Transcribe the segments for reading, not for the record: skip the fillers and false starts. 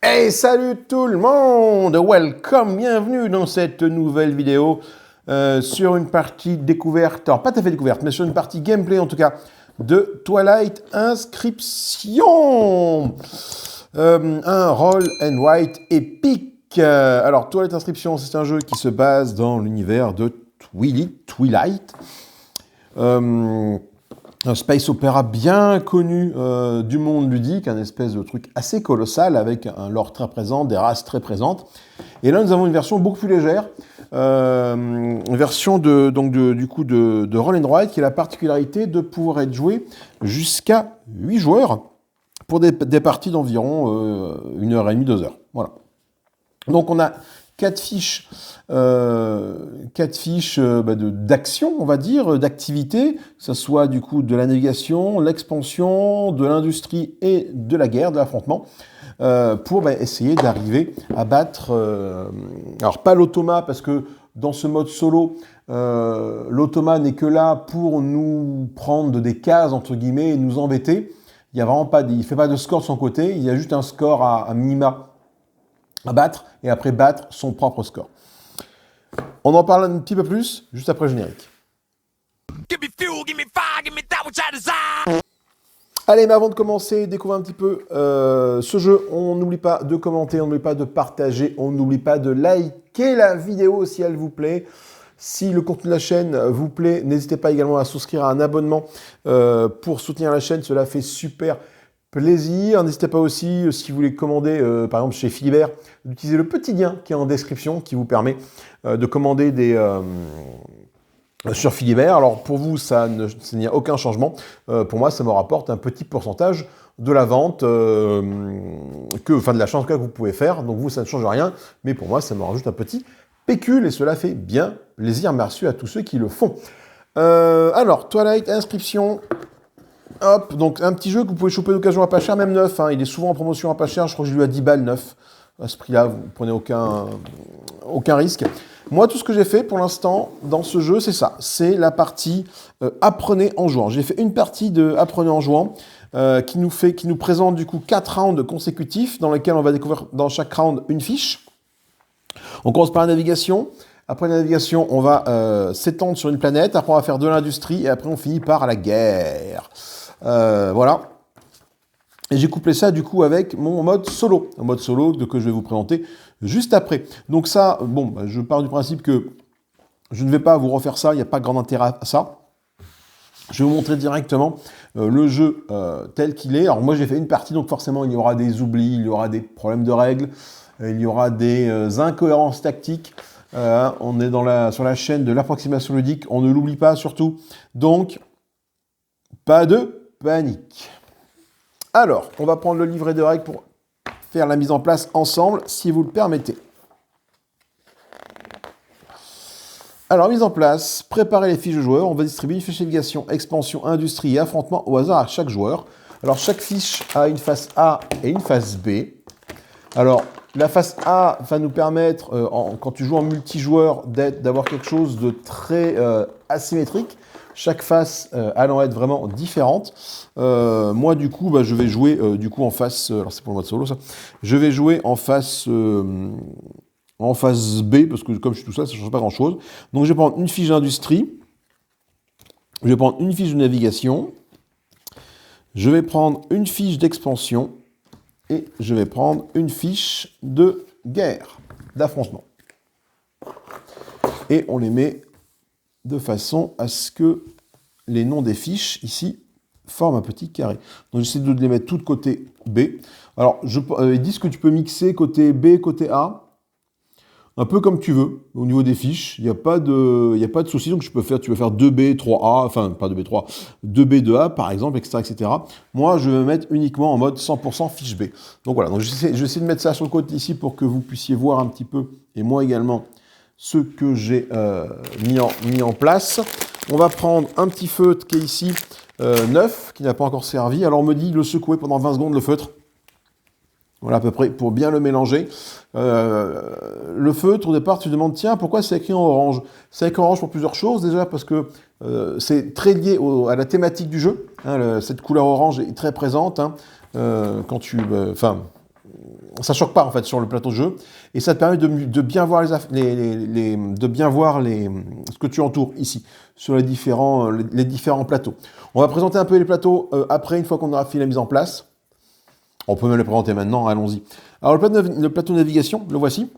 Hey, salut tout le monde! Welcome, bienvenue dans cette nouvelle vidéo sur une partie découverte, alors pas tout à fait découverte, mais sur une partie gameplay en tout cas, de Twilight Inscription. Un roll and write épique. Alors, Twilight Inscription, c'est un jeu qui se base dans l'univers de Twilight. Un space opéra bien connu du monde ludique, un espèce de truc assez colossal avec un lore très présent, des races très présentes. Et là, nous avons une version beaucoup plus légère, une version de Roll and Write qui a la particularité de pouvoir être jouée jusqu'à 8 joueurs pour des parties d'environ 1h30, 2 heures. Voilà. Donc on a 4 fiches, d'action, on va dire, d'activité, que ce soit du coup de la navigation, l'expansion, de l'industrie et de la guerre, de l'affrontement, pour essayer d'arriver à battre, alors pas l'automa, parce que dans ce mode solo, l'automa n'est que là pour nous prendre des cases, entre guillemets, et nous embêter. Il ne fait pas de score de son côté, il y a juste un score à minima à battre, et après battre son propre score. On en parle un petit peu plus, juste après le générique. Allez, mais avant de commencer, découvrir un petit peu ce jeu, on n'oublie pas de commenter, on n'oublie pas de partager, on n'oublie pas de liker la vidéo si elle vous plaît. Si le contenu de la chaîne vous plaît, n'hésitez pas également à souscrire à un abonnement pour soutenir la chaîne, cela fait super plaisir. N'hésitez pas aussi, si vous voulez commander, par exemple chez Philibert, d'utiliser le petit lien qui est en description qui vous permet de commander sur Philibert. Alors pour vous, il n'y a aucun changement. Pour moi, ça me rapporte un petit pourcentage de la vente, de la chance que vous pouvez faire. Donc vous, ça ne change rien. Mais pour moi, ça me rajoute un petit pécule et cela fait bien plaisir. Merci à tous ceux qui le font. Alors, Twilight Inscription. Hop, donc un petit jeu que vous pouvez choper d'occasion à pas cher, même neuf. Il est souvent en promotion à pas cher. Je crois que j'ai lu à 10 balles neuf. À ce prix-là, vous ne prenez aucun risque. Moi, tout ce que j'ai fait pour l'instant dans ce jeu, c'est ça. C'est la partie apprenez en jouant. J'ai fait une partie de apprenez en jouant qui nous présente du coup 4 rounds consécutifs dans lesquels on va découvrir dans chaque round une fiche. On commence par la navigation. Après la navigation, on va s'étendre sur une planète. Après, on va faire de l'industrie. Et après, on finit par la guerre. Voilà. Et j'ai couplé ça du coup avec mon mode solo. Un mode solo que je vais vous présenter juste après. Donc ça, je pars du principe que je ne vais pas vous refaire ça. Il n'y a pas grand intérêt à ça. Je vais vous montrer directement le jeu tel qu'il est. Alors moi, j'ai fait une partie, donc forcément, il y aura des oublis, il y aura des problèmes de règles, il y aura des incohérences tactiques. On est sur la chaîne de l'approximation ludique, on ne l'oublie pas surtout. Donc, pas de panique. Alors, on va prendre le livret de règles pour faire la mise en place ensemble, si vous le permettez. Alors, mise en place, préparer les fiches de joueurs. On va distribuer une fiche navigation, expansion, industrie et affrontement au hasard à chaque joueur. Alors, chaque fiche a une face A et une face B. Alors, la face A va nous permettre, quand tu joues en multijoueur, d'avoir quelque chose de très asymétrique. Chaque face allant être vraiment différente. Moi, du coup, je vais jouer en face. Alors, c'est pour le mode solo, ça. Je vais jouer en face B, parce que comme je suis tout seul, ça ne change pas grand-chose. Donc, je vais prendre une fiche d'industrie. Je vais prendre une fiche de navigation. Je vais prendre une fiche d'expansion. Et je vais prendre une fiche de guerre, d'affrontement. Et on les met de façon à ce que les noms des fiches, ici, forment un petit carré. Donc j'essaie de les mettre toutes côté B. Alors, ils disent que tu peux mixer côté B, côté A, un peu comme tu veux, au niveau des fiches. Il n'y a pas de souci. Donc tu peux faire 2B, 3A, enfin, pas 2B, 3, 2B, 2A, par exemple, etc., etc. Moi, je vais me mettre uniquement en mode 100% fiche B. Donc voilà, donc j'essaie de mettre ça sur le côté ici pour que vous puissiez voir un petit peu, et moi également, ce que j'ai mis en place. On va prendre un petit feutre qui est ici, neuf, qui n'a pas encore servi. Alors on me dit de le secouer pendant 20 secondes, le feutre. Voilà à peu près, pour bien le mélanger. Le feutre, au départ, tu te demandes, tiens, pourquoi c'est écrit en orange? C'est écrit en orange pour plusieurs choses. Déjà parce que c'est très lié à la thématique du jeu. Cette couleur orange est très présente. Quand tu... ça choque pas en fait sur le plateau de jeu et ça te permet de bien voir ce que tu entoures ici sur les différents plateaux. On va présenter un peu les plateaux après, une fois qu'on aura fait la mise en place. On peut même les présenter maintenant, allons-y. Alors le plateau de navigation, le voici.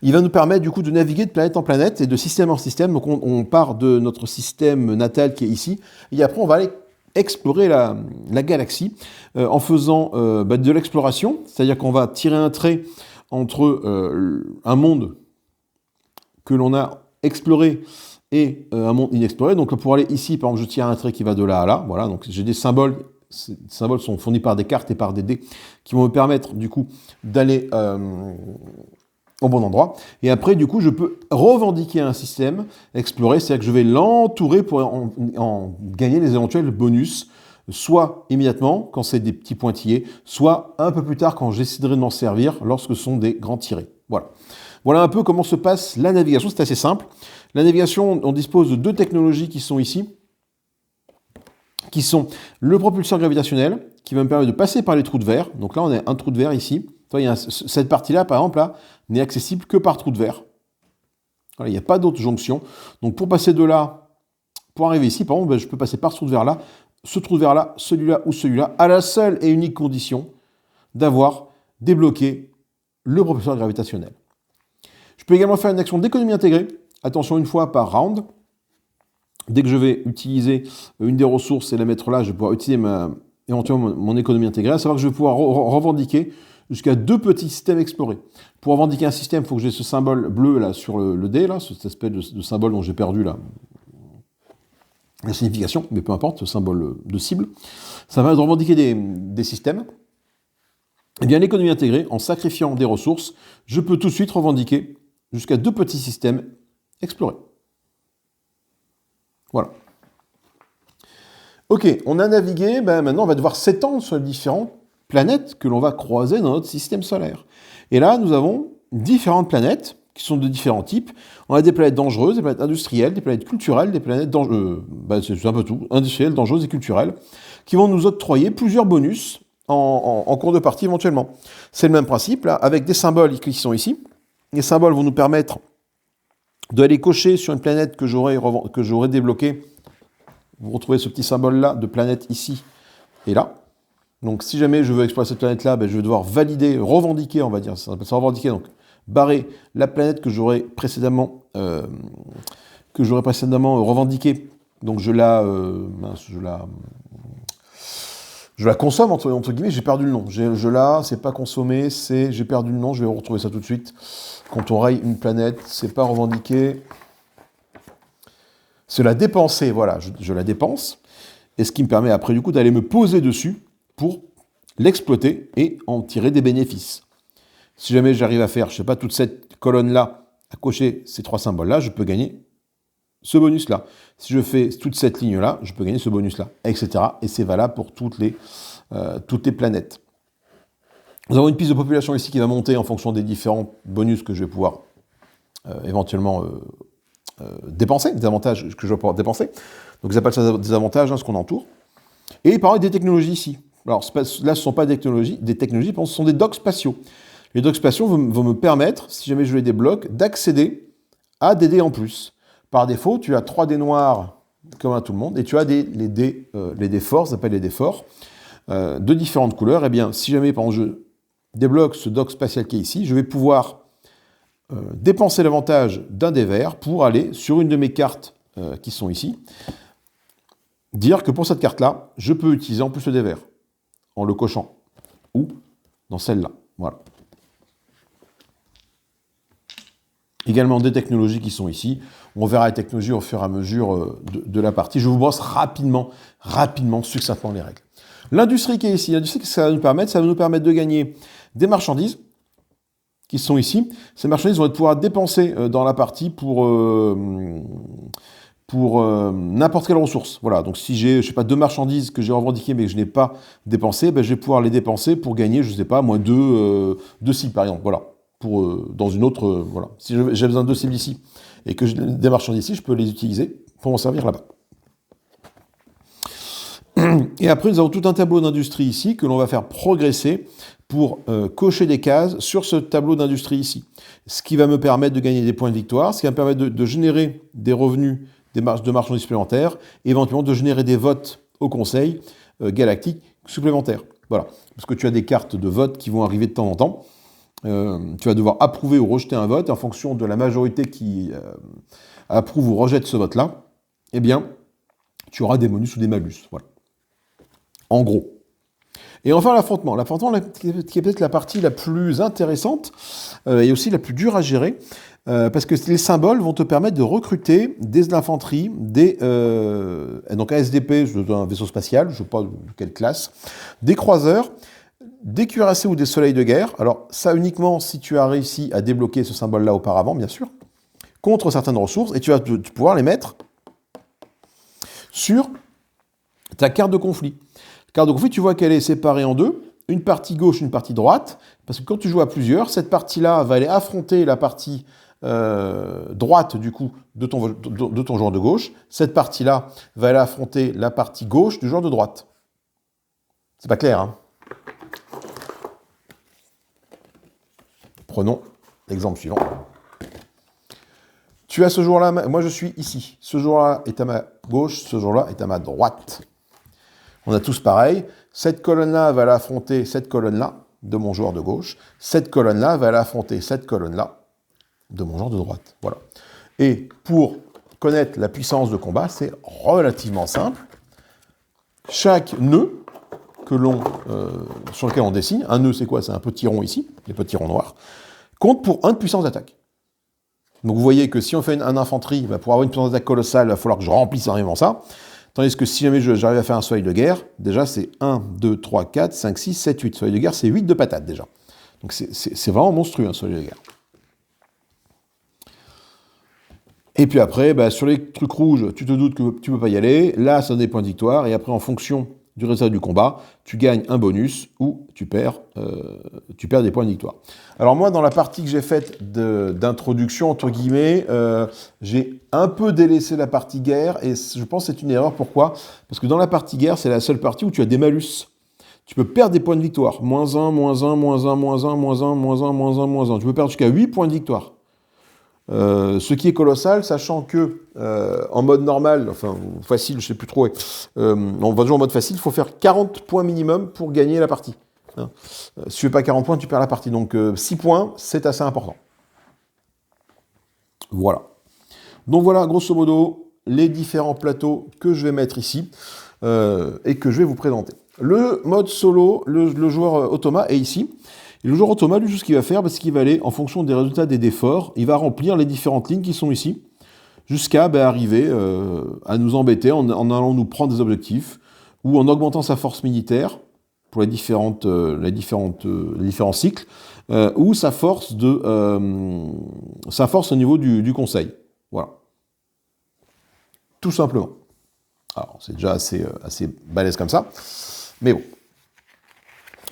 Il va nous permettre du coup de naviguer de planète en planète et de système en système. Donc on part de notre système natal qui est ici et après on va aller explorer la galaxie en faisant de l'exploration, c'est-à-dire qu'on va tirer un trait entre un monde que l'on a exploré et un monde inexploré. Donc pour aller ici, par exemple, je tire un trait qui va de là à là. Voilà, donc j'ai des symboles. Ces symboles sont fournis par des cartes et par des dés qui vont me permettre du coup d'aller au bon endroit. Et après, du coup, je peux revendiquer un système, explorer, c'est-à-dire que je vais l'entourer pour en gagner les éventuels bonus, soit immédiatement, quand c'est des petits pointillés, soit un peu plus tard, quand j'essaierai de m'en servir, lorsque ce sont des grands tirés. Voilà. Voilà un peu comment se passe la navigation, c'est assez simple. La navigation, on dispose de 2 technologies qui sont ici, qui sont le propulseur gravitationnel, qui va me permettre de passer par les trous de verre. Donc là, on a un trou de verre ici. Cette partie-là, par exemple, là, n'est accessible que par trou de verre. Voilà, il n'y a pas d'autre jonction. Donc pour passer de là, pour arriver ici, par exemple, je peux passer par ce trou de verre-là, ce trou de verre-là, celui-là ou celui-là, à la seule et unique condition d'avoir débloqué le propulseur gravitationnel. Je peux également faire une action d'économie intégrée. Attention, une fois par round. Dès que je vais utiliser une des ressources et la mettre là, je vais pouvoir utiliser éventuellement mon économie intégrée, à savoir que je vais pouvoir revendiquer jusqu'à 2 petits systèmes explorés. Pour revendiquer un système, il faut que j'ai ce symbole bleu là sur le dé, là, cette espèce de symbole dont j'ai perdu là, la signification, mais peu importe, ce symbole de cible. Ça va de revendiquer des systèmes. Eh bien, l'économie intégrée, en sacrifiant des ressources, je peux tout de suite revendiquer jusqu'à 2 petits systèmes explorés. Voilà. Ok, on a navigué, maintenant on va devoir s'étendre sur les différentes planètes que l'on va croiser dans notre système solaire. Et là, nous avons différentes planètes qui sont de différents types. On a des planètes dangereuses, des planètes industrielles, des planètes culturelles, des planètes dangereuses, c'est un peu tout, industrielles, dangereuses et culturelles, qui vont nous octroyer plusieurs bonus en cours de partie éventuellement. C'est le même principe, là, avec des symboles qui sont ici. Les symboles vont nous permettre d'aller cocher sur une planète que j'aurai débloquée. Vous retrouvez ce petit symbole-là de planète ici et là. Donc si jamais je veux explorer cette planète-là, je vais devoir valider, revendiquer, on va dire, ça s'appelle ça revendiquer, donc barrer la planète que j'aurais précédemment revendiquée. Donc je la consomme, entre guillemets, j'ai perdu le nom. C'est pas consommé, j'ai perdu le nom, je vais retrouver ça tout de suite. Quand on raye une planète, c'est pas revendiqué. C'est la dépenser, voilà, je la dépense. Et ce qui me permet après, du coup, d'aller me poser dessus pour l'exploiter et en tirer des bénéfices. Si jamais j'arrive à faire, je sais pas, toute cette colonne-là, à cocher ces 3 symboles-là, je peux gagner ce bonus-là. Si je fais toute cette ligne-là, je peux gagner ce bonus-là, etc. Et c'est valable pour toutes les planètes. Nous avons une piste de population ici qui va monter en fonction des différents bonus que je vais pouvoir éventuellement dépenser, des avantages que je vais pouvoir dépenser. Donc ils appellent ça des avantages, ce qu'on entoure. Et il parle des technologies ici. Alors là, ce ne sont pas des technologies, ce sont des docks spatiaux. Les docks spatiaux vont me permettre, si jamais je les débloque, d'accéder à des dés en plus. Par défaut, tu as 3 dés noirs, comme à tout le monde, et tu as les dés forts, ça s'appelle les dés forts, de différentes couleurs. Eh bien, si jamais, par exemple, je débloque ce dock spatial qui est ici, je vais pouvoir dépenser l'avantage d'un dé vert pour aller sur une de mes cartes qui sont ici, dire que pour cette carte-là, je peux utiliser en plus le dé vert, en le cochant, ou dans celle-là. Voilà. Également des technologies qui sont ici. On verra les technologies au fur et à mesure de la partie. Je vous brosse rapidement, succinctement les règles. L'industrie qui est ici, l'industrie, qu'est-ce que ça va nous permettre? Ça va nous permettre de gagner des marchandises qui sont ici. Ces marchandises vont pouvoir dépenser dans la partie pour n'importe quelle ressource. Voilà, donc si j'ai, je sais pas, 2 marchandises que j'ai revendiquées mais que je n'ai pas dépensées, je vais pouvoir les dépenser pour gagner, je sais pas, moi, 2 cibles par exemple. Voilà, dans une autre, voilà. Si j'ai besoin de 2 cibles ici et que j'ai des marchandises ici, je peux les utiliser pour m'en servir là-bas. Et après, nous avons tout un tableau d'industrie ici que l'on va faire progresser pour cocher des cases sur ce tableau d'industrie ici. Ce qui va me permettre de gagner des points de victoire, ce qui va me permettre de générer des revenus de marchandises supplémentaires, et éventuellement de générer des votes au Conseil galactique supplémentaires. Voilà. Parce que tu as des cartes de vote qui vont arriver de temps en temps. Tu vas devoir approuver ou rejeter un vote en fonction de la majorité qui approuve ou rejette ce vote-là. Eh bien, tu auras des bonus ou des malus. Voilà. En gros. Et enfin, l'affrontement. L'affrontement, qui est peut-être la partie la plus intéressante et aussi la plus dure à gérer, parce que les symboles vont te permettre de recruter des infanteries, donc un SDP, un vaisseau spatial, je ne sais pas de quelle classe, des croiseurs, des cuirassés ou des soleils de guerre. Alors, ça uniquement si tu as réussi à débloquer ce symbole-là auparavant, bien sûr, contre certaines ressources, et tu vas pouvoir les mettre sur ta carte de conflit. Carte de conflit, tu vois qu'elle est séparée en deux, une partie gauche, une partie droite, parce que quand tu joues à plusieurs, cette partie-là va aller affronter la partie droite, du coup, de ton joueur de gauche. Cette partie-là va aller affronter la partie gauche du joueur de droite. C'est pas clair, hein? Prenons l'exemple suivant. Tu as ce joueur-là, moi je suis ici. Ce joueur-là est à ma gauche, ce joueur-là est à ma droite. On a tous pareil. Cette colonne-là va aller affronter cette colonne-là de mon joueur de gauche. Cette colonne-là va aller affronter cette colonne-là de mon joueur de droite. Voilà. Et pour connaître la puissance de combat, c'est relativement simple. Chaque nœud sur lequel on dessine, un nœud c'est quoi? C'est un petit rond ici, les petits ronds noirs, compte pour 1 de puissance d'attaque. Donc vous voyez que si on fait un infanterie, pour avoir une puissance d'attaque colossale, il va falloir que je remplisse vraiment ça. Tandis que si jamais j'arrive à faire un soleil de guerre, déjà c'est 1, 2, 3, 4, 5, 6, 7, 8. Soleil de guerre, c'est 8 de patates déjà. Donc c'est vraiment monstrueux un soleil de guerre. Et puis après, sur les trucs rouges, tu te doutes que tu ne peux pas y aller. Là, ça donne des points de victoire. Et après, en fonction du résultat du combat, tu gagnes un bonus ou tu perds des points de victoire. Alors moi, dans la partie que j'ai faite d'introduction, entre guillemets, j'ai un peu délaissé la partie guerre et je pense que c'est une erreur. Pourquoi? Parce que dans la partie guerre, c'est la seule partie où tu as des malus. Tu peux perdre des points de victoire. -1, -1, -1, -1, -1, -1, -1, -1. Tu peux perdre jusqu'à 8 points de victoire. Ce qui est colossal, sachant que en mode normal, enfin facile, je sais plus trop, on va jouer en mode facile, il faut faire 40 points minimum pour gagner la partie. Hein. Si tu fais pas 40 points, tu perds la partie. Donc 6 points, c'est assez important. Voilà. Donc voilà, grosso modo, les différents plateaux que je vais mettre ici et que je vais vous présenter. Le mode solo, le joueur Automa est ici. Et le joueur Automa, lui, ce qu'il va faire, c'est qu'il va aller, en fonction des résultats des d'efforts, il va remplir les différentes lignes qui sont ici, jusqu'à arriver à nous embêter en allant nous prendre des objectifs, ou en augmentant sa force militaire, pour les différents cycles, ou sa force au niveau du conseil. Voilà. Tout simplement. Alors, c'est déjà assez balèze comme ça, mais bon.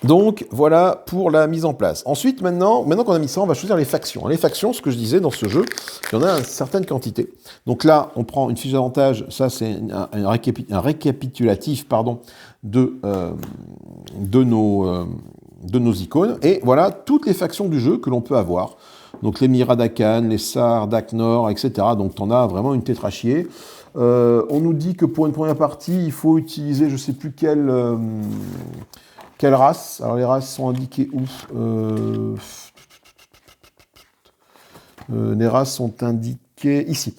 Donc, voilà pour la mise en place. Ensuite, maintenant qu'on a mis ça, on va choisir les factions. Les factions, ce que je disais dans ce jeu, il y en a une certaine quantité. Donc là, on prend une fiche d'avantage, ça c'est un récapitulatif de nos icônes. Et voilà toutes les factions du jeu que l'on peut avoir. Donc les Miradakan, les Sardak Nord, etc. Donc tu en as vraiment une tétrachier. On nous dit que pour une première partie, il faut utiliser, je ne sais plus quelle race. Alors les races sont indiquées où? Les races sont indiquées ici.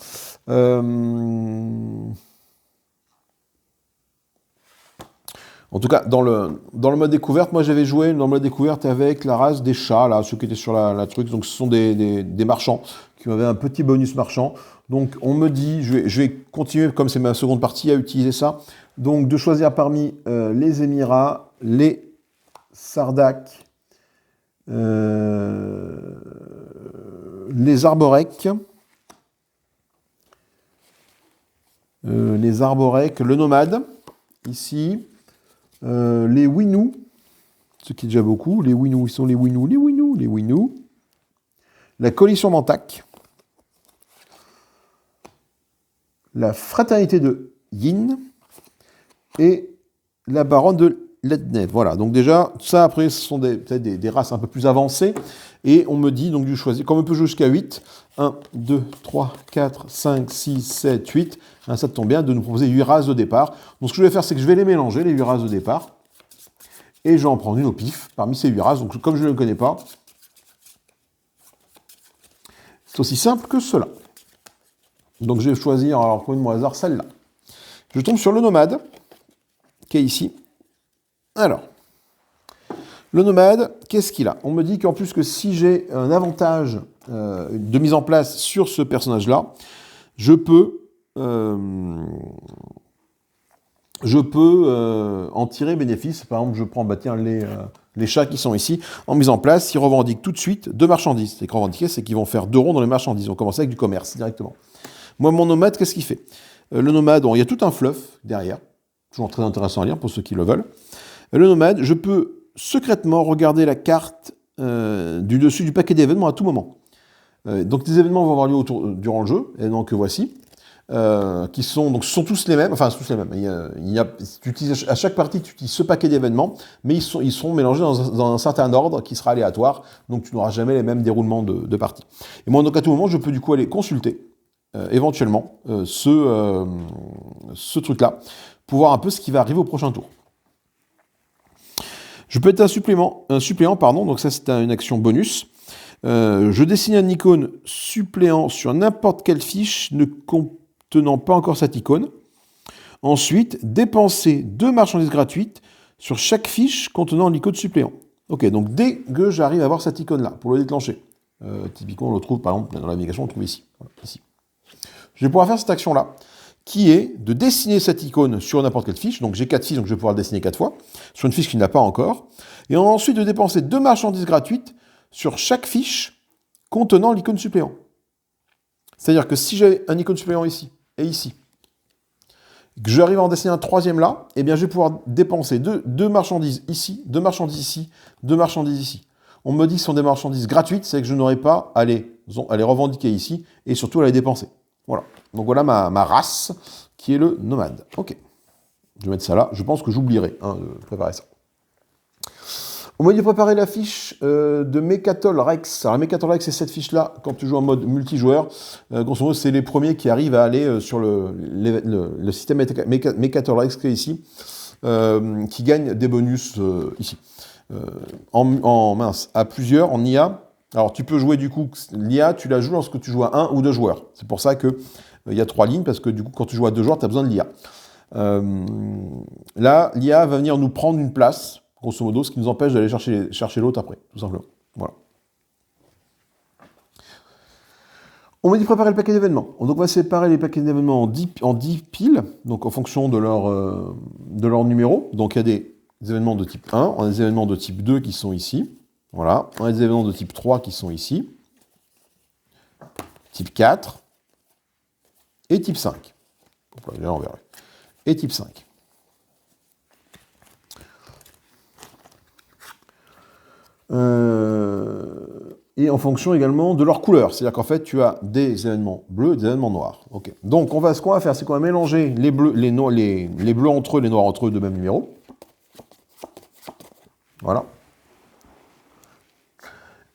En tout cas, dans le mode découverte, moi j'avais joué dans le mode découverte avec la race des chats, là, ceux qui étaient sur la truc. Donc ce sont des marchands qui avaient un petit bonus marchand. Donc on me dit, je vais continuer, comme c'est ma seconde partie, à utiliser ça. Donc de choisir parmi les Émirats, les Sardak, les Arborek, le nomade, ici, les Winous, ce qui est déjà beaucoup, les Winous, ils sont les Winous, la coalition Mantak, la fraternité de Yin et la baronne de Lednev. Voilà, donc déjà, ça après, ce sont peut-être des races un peu plus avancées. Et on me dit donc de choisir, comme on peut jouer jusqu'à 8, 1, 2, 3, 4, 5, 6, 7, 8, hein, ça tombe bien de nous proposer 8 races de départ. Donc ce que je vais faire, c'est que je vais les mélanger, les 8 races de départ. Et je vais en prendre une au pif, parmi ces 8 races. Donc comme je ne le connais pas, c'est aussi simple que cela. Donc je vais choisir, alors pour une au hasard, celle-là. Je tombe sur le nomade, qui est ici. Alors, le nomade, qu'est-ce qu'il a? On me dit qu'en plus que si j'ai un avantage de mise en place sur ce personnage-là, je peux en tirer bénéfice. Par exemple, je prends les chats qui sont ici, en mise en place, ils revendiquent tout de suite 2 marchandises. Et revendiquer, c'est qu'ils vont faire 2 ronds dans les marchandises. On commence avec du commerce directement. Moi, mon nomade, qu'est-ce qu'il fait? Le nomade, bon, il y a tout un fluff derrière. Toujours très intéressant à lire pour ceux qui le veulent. Le nomade, je peux secrètement regarder la carte du dessus du paquet d'événements à tout moment. Donc les événements vont avoir lieu durant le jeu, et donc voici, qui sont, donc ce sont tous les mêmes, enfin tous les mêmes. Tu utilises, à chaque partie, tu utilises ce paquet d'événements, mais ils sont mélangés dans un certain ordre qui sera aléatoire, donc tu n'auras jamais les mêmes déroulements de parties. Et moi, donc à tout moment, je peux du coup aller consulter éventuellement ce truc-là, pour voir un peu ce qui va arriver au prochain tour. Je peux être un suppléant, donc ça c'est une action bonus. Je dessine un icône suppléant sur n'importe quelle fiche ne contenant pas encore cette icône. Ensuite, dépenser 2 marchandises gratuites sur chaque fiche contenant l'icône suppléant. Ok, donc dès que j'arrive à avoir cette icône-là, pour le déclencher, typiquement on le trouve par exemple dans la navigation, on le trouve ici. Voilà, ici. Je vais pouvoir faire cette action-là, qui est de dessiner cette icône sur n'importe quelle fiche. Donc j'ai 4 fiches, donc je vais pouvoir le dessiner 4 fois, sur une fiche qui n'a pas encore. Et ensuite de dépenser 2 marchandises gratuites sur chaque fiche contenant l'icône suppléant. C'est-à-dire que si j'ai un icône suppléant ici et ici, que j'arrive à en dessiner un 3e là, eh bien je vais pouvoir dépenser 2 marchandises ici, 2 marchandises ici, 2 marchandises ici. On me dit que ce sont des marchandises gratuites, c'est que je n'aurai pas à les revendiquer ici et surtout à les dépenser. Voilà. Donc voilà ma race qui est le nomade. Ok. Je vais mettre ça là. Je pense que j'oublierai de préparer ça. On m'a dit de préparer la fiche de Mechatol Rex. Alors, Mechatol Rex, c'est cette fiche-là, quand tu joues en mode multijoueur. Grosso modo, c'est les premiers qui arrivent à aller sur le système Mechatol Rex qui est ici, qui gagnent des bonus ici. À plusieurs, en IA. Alors, tu peux jouer du coup, l'IA, tu la joues lorsque tu joues à 1 ou 2 joueurs. C'est pour ça qu'il y a 3 lignes, parce que du coup, quand tu joues à 2 joueurs, tu as besoin de l'IA. Là, l'IA va venir nous prendre une place, grosso modo, ce qui nous empêche d'aller chercher l'autre après, tout simplement. Voilà. On m'a dit préparer le paquet d'événements. Donc on va séparer les paquets d'événements en 10 piles, donc en fonction de leur numéro. Donc il y a des événements de type 1, on a des événements de type 2 qui sont ici. Voilà, on a des événements de type 3 qui sont ici, type 4, et type 5. Là, on verra. Et type 5. Et en fonction également de leur couleur. C'est-à-dire qu'en fait, tu as des événements bleus et des événements noirs. Okay. Donc, ce qu'on va faire, c'est qu'on va mélanger les bleus entre eux, les noirs entre eux de même numéro. Voilà.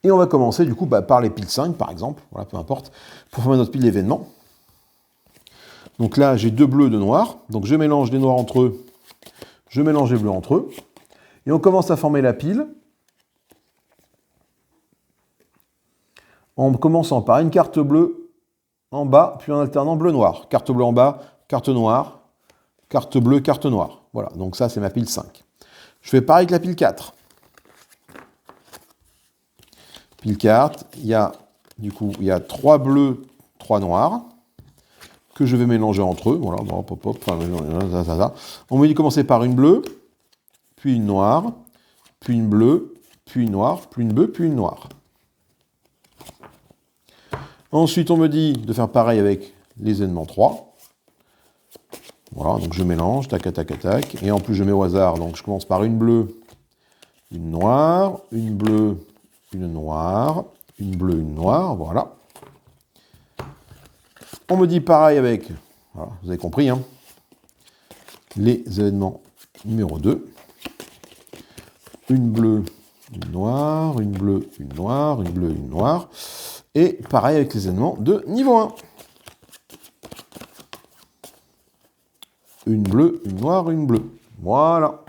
Et on va commencer du coup par les piles 5 par exemple, voilà, peu importe, pour former notre pile d'événements. Donc là j'ai 2 bleus, 2 noirs, donc je mélange les noirs entre eux, je mélange les bleus entre eux, et on commence à former la pile en commençant par une carte bleue en bas, puis en alternant bleu-noir. Carte bleue en bas, carte noire, carte bleue, carte noire. Voilà, donc ça c'est ma pile 5. Je fais pareil avec la pile 4. Pile 4, il y a 3 bleus, 3 noirs, que je vais mélanger entre eux. Voilà, hop, hop, hop, on me dit commencer par une bleue, puis une noire, puis une bleue, puis une noire, puis une bleue, puis une noire. Ensuite, on me dit de faire pareil avec les événements 3. Voilà, donc je mélange, tac, tac, tac, et en plus je mets au hasard, donc je commence par une bleue, une noire, une bleue, une noire, une bleue, une noire, voilà. On me dit pareil avec, voilà, vous avez compris, hein, les événements numéro 2. une bleue, une noire, une bleue, une noire, une bleue, une noire. Et pareil avec les éléments de niveau 1. Une bleue, une noire, une bleue. Voilà.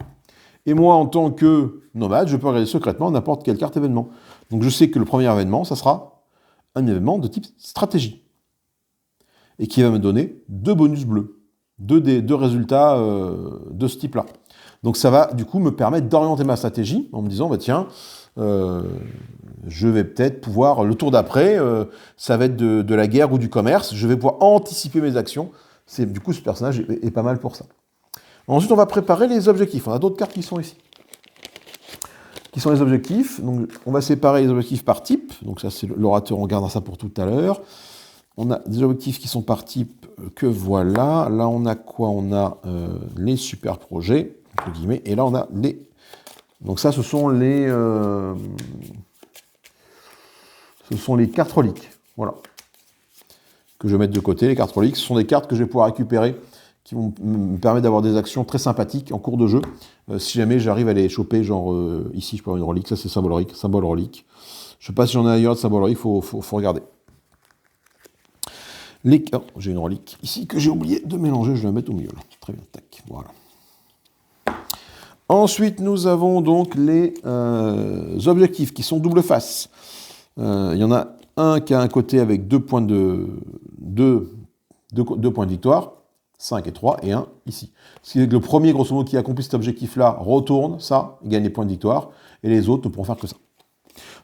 Et moi, en tant que nomade, je peux regarder secrètement n'importe quelle carte événement. Donc je sais que le premier événement, ça sera un événement de type stratégie. Et qui va me donner 2 bonus bleus. 2 résultats de ce type-là. Donc ça va, du coup, me permettre d'orienter ma stratégie en me disant, bah tiens, je vais peut-être pouvoir, le tour d'après, ça va être de la guerre ou du commerce, je vais pouvoir anticiper mes actions. Du coup, ce personnage est pas mal pour ça. Ensuite, on va préparer les objectifs. On a d'autres cartes qui sont ici. Qui sont les objectifs. Donc, on va séparer les objectifs par type. Donc ça, c'est l'orateur, on gardera ça pour tout à l'heure. On a des objectifs qui sont par type que voilà. Là, on a quoi? On a les super projets, entre guillemets. Et là, on a les... Donc ça, ce sont les cartes reliques. Voilà. Que je vais mettre de côté, les cartes reliques. Ce sont des cartes que je vais pouvoir récupérer qui vont me permettre d'avoir des actions très sympathiques en cours de jeu. Si jamais j'arrive à les choper, genre ici, je peux avoir une relique. Ça, c'est symbole relique. Je ne sais pas si j'en ai ailleurs de symbole relique, il faut regarder. Oh, j'ai une relique ici que j'ai oublié de mélanger, je vais la mettre au milieu. Là. Très bien, tac, voilà. Ensuite, nous avons donc les objectifs qui sont double face. Il y en a un qui a un côté avec 2 points deux points de victoire, 5 et 3, et un ici. Ce qui est que le premier, grosso modo, qui accomplit cet objectif-là, retourne ça, il gagne les points de victoire, et les autres ne pourront faire que ça.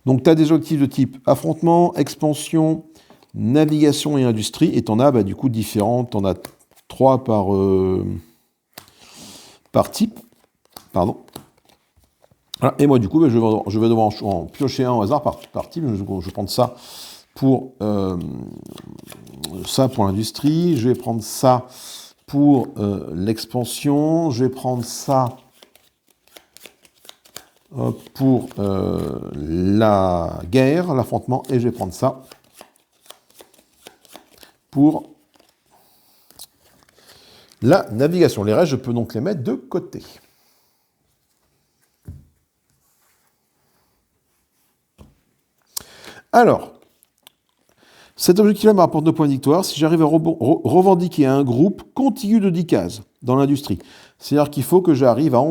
Donc, tu as des objectifs de type affrontement, expansion, navigation et industrie, et tu en as du coup différents, tu en as 3 par type. Pardon. Voilà. Et moi, du coup, je vais devoir en piocher un au hasard par type. Je vais prendre ça pour l'industrie. Je vais prendre ça pour l'expansion. Je vais prendre ça pour la guerre, l'affrontement. Et je vais prendre ça pour la navigation. Les restes, je peux donc les mettre de côté. Alors, cet objectif-là me rapporte 2 points de victoire si j'arrive à revendiquer un groupe contigu de 10 cases dans l'industrie. C'est-à-dire qu'il faut que j'arrive à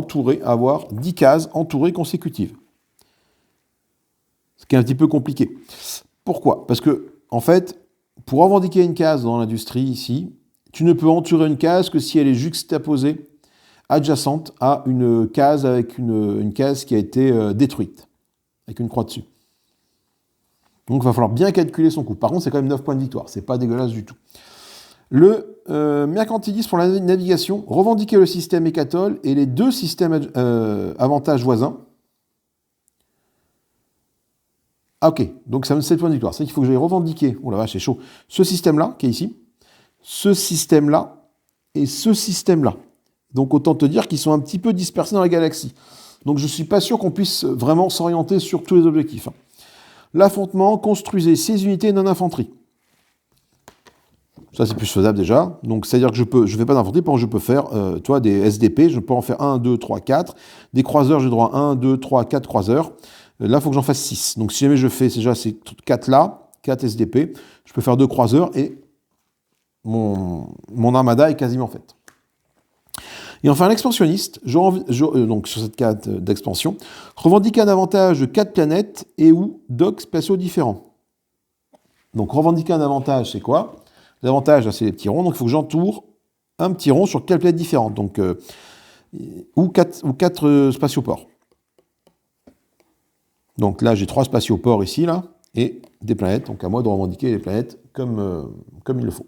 avoir 10 cases entourées consécutives. Ce qui est un petit peu compliqué. Pourquoi? Parce que, en fait, pour revendiquer une case dans l'industrie ici, tu ne peux entourer une case que si elle est juxtaposée, adjacente à une case avec une case qui a été détruite, avec une croix dessus. Donc il va falloir bien calculer son coût. Par contre, c'est quand même 9 points de victoire. C'est pas dégueulasse du tout. Le mercantilisme pour la navigation, revendiquer le système Hécatole et les 2 systèmes avantages voisins. Ah ok, donc ça me donne 7 points de victoire. C'est qu'il faut que j'aille revendiquer, oh la vache, c'est chaud, ce système-là, qui est ici, ce système-là et ce système-là. Donc autant te dire qu'ils sont un petit peu dispersés dans la galaxie. Donc je ne suis pas sûr qu'on puisse vraiment s'orienter sur tous les objectifs. L'affrontement, construisez 6 unités non-infanterie. Ça, c'est plus faisable déjà. Donc, c'est-à-dire que je ne fais pas d'infanterie, par contre, je peux faire, des SDP, je peux en faire 1, 2, 3, 4. Des croiseurs, j'ai droit à 1, 2, 3, 4 croiseurs. Là, il faut que j'en fasse 6. Donc, si jamais je fais déjà ces 4-là, 4 SDP, je peux faire 2 croiseurs et mon armada est quasiment faite. Et enfin, l'expansionniste, donc sur cette carte d'expansion, revendique un avantage de 4 planètes et ou docks spatiaux différents. Donc, revendiquer un avantage, c'est quoi? L'avantage, c'est les petits ronds, donc il faut que j'entoure un petit rond sur 4 planètes différentes, donc, ou 4 spatioports. Donc là, j'ai 3 spatioports ici, là, et des planètes, donc à moi de revendiquer les planètes comme il le faut.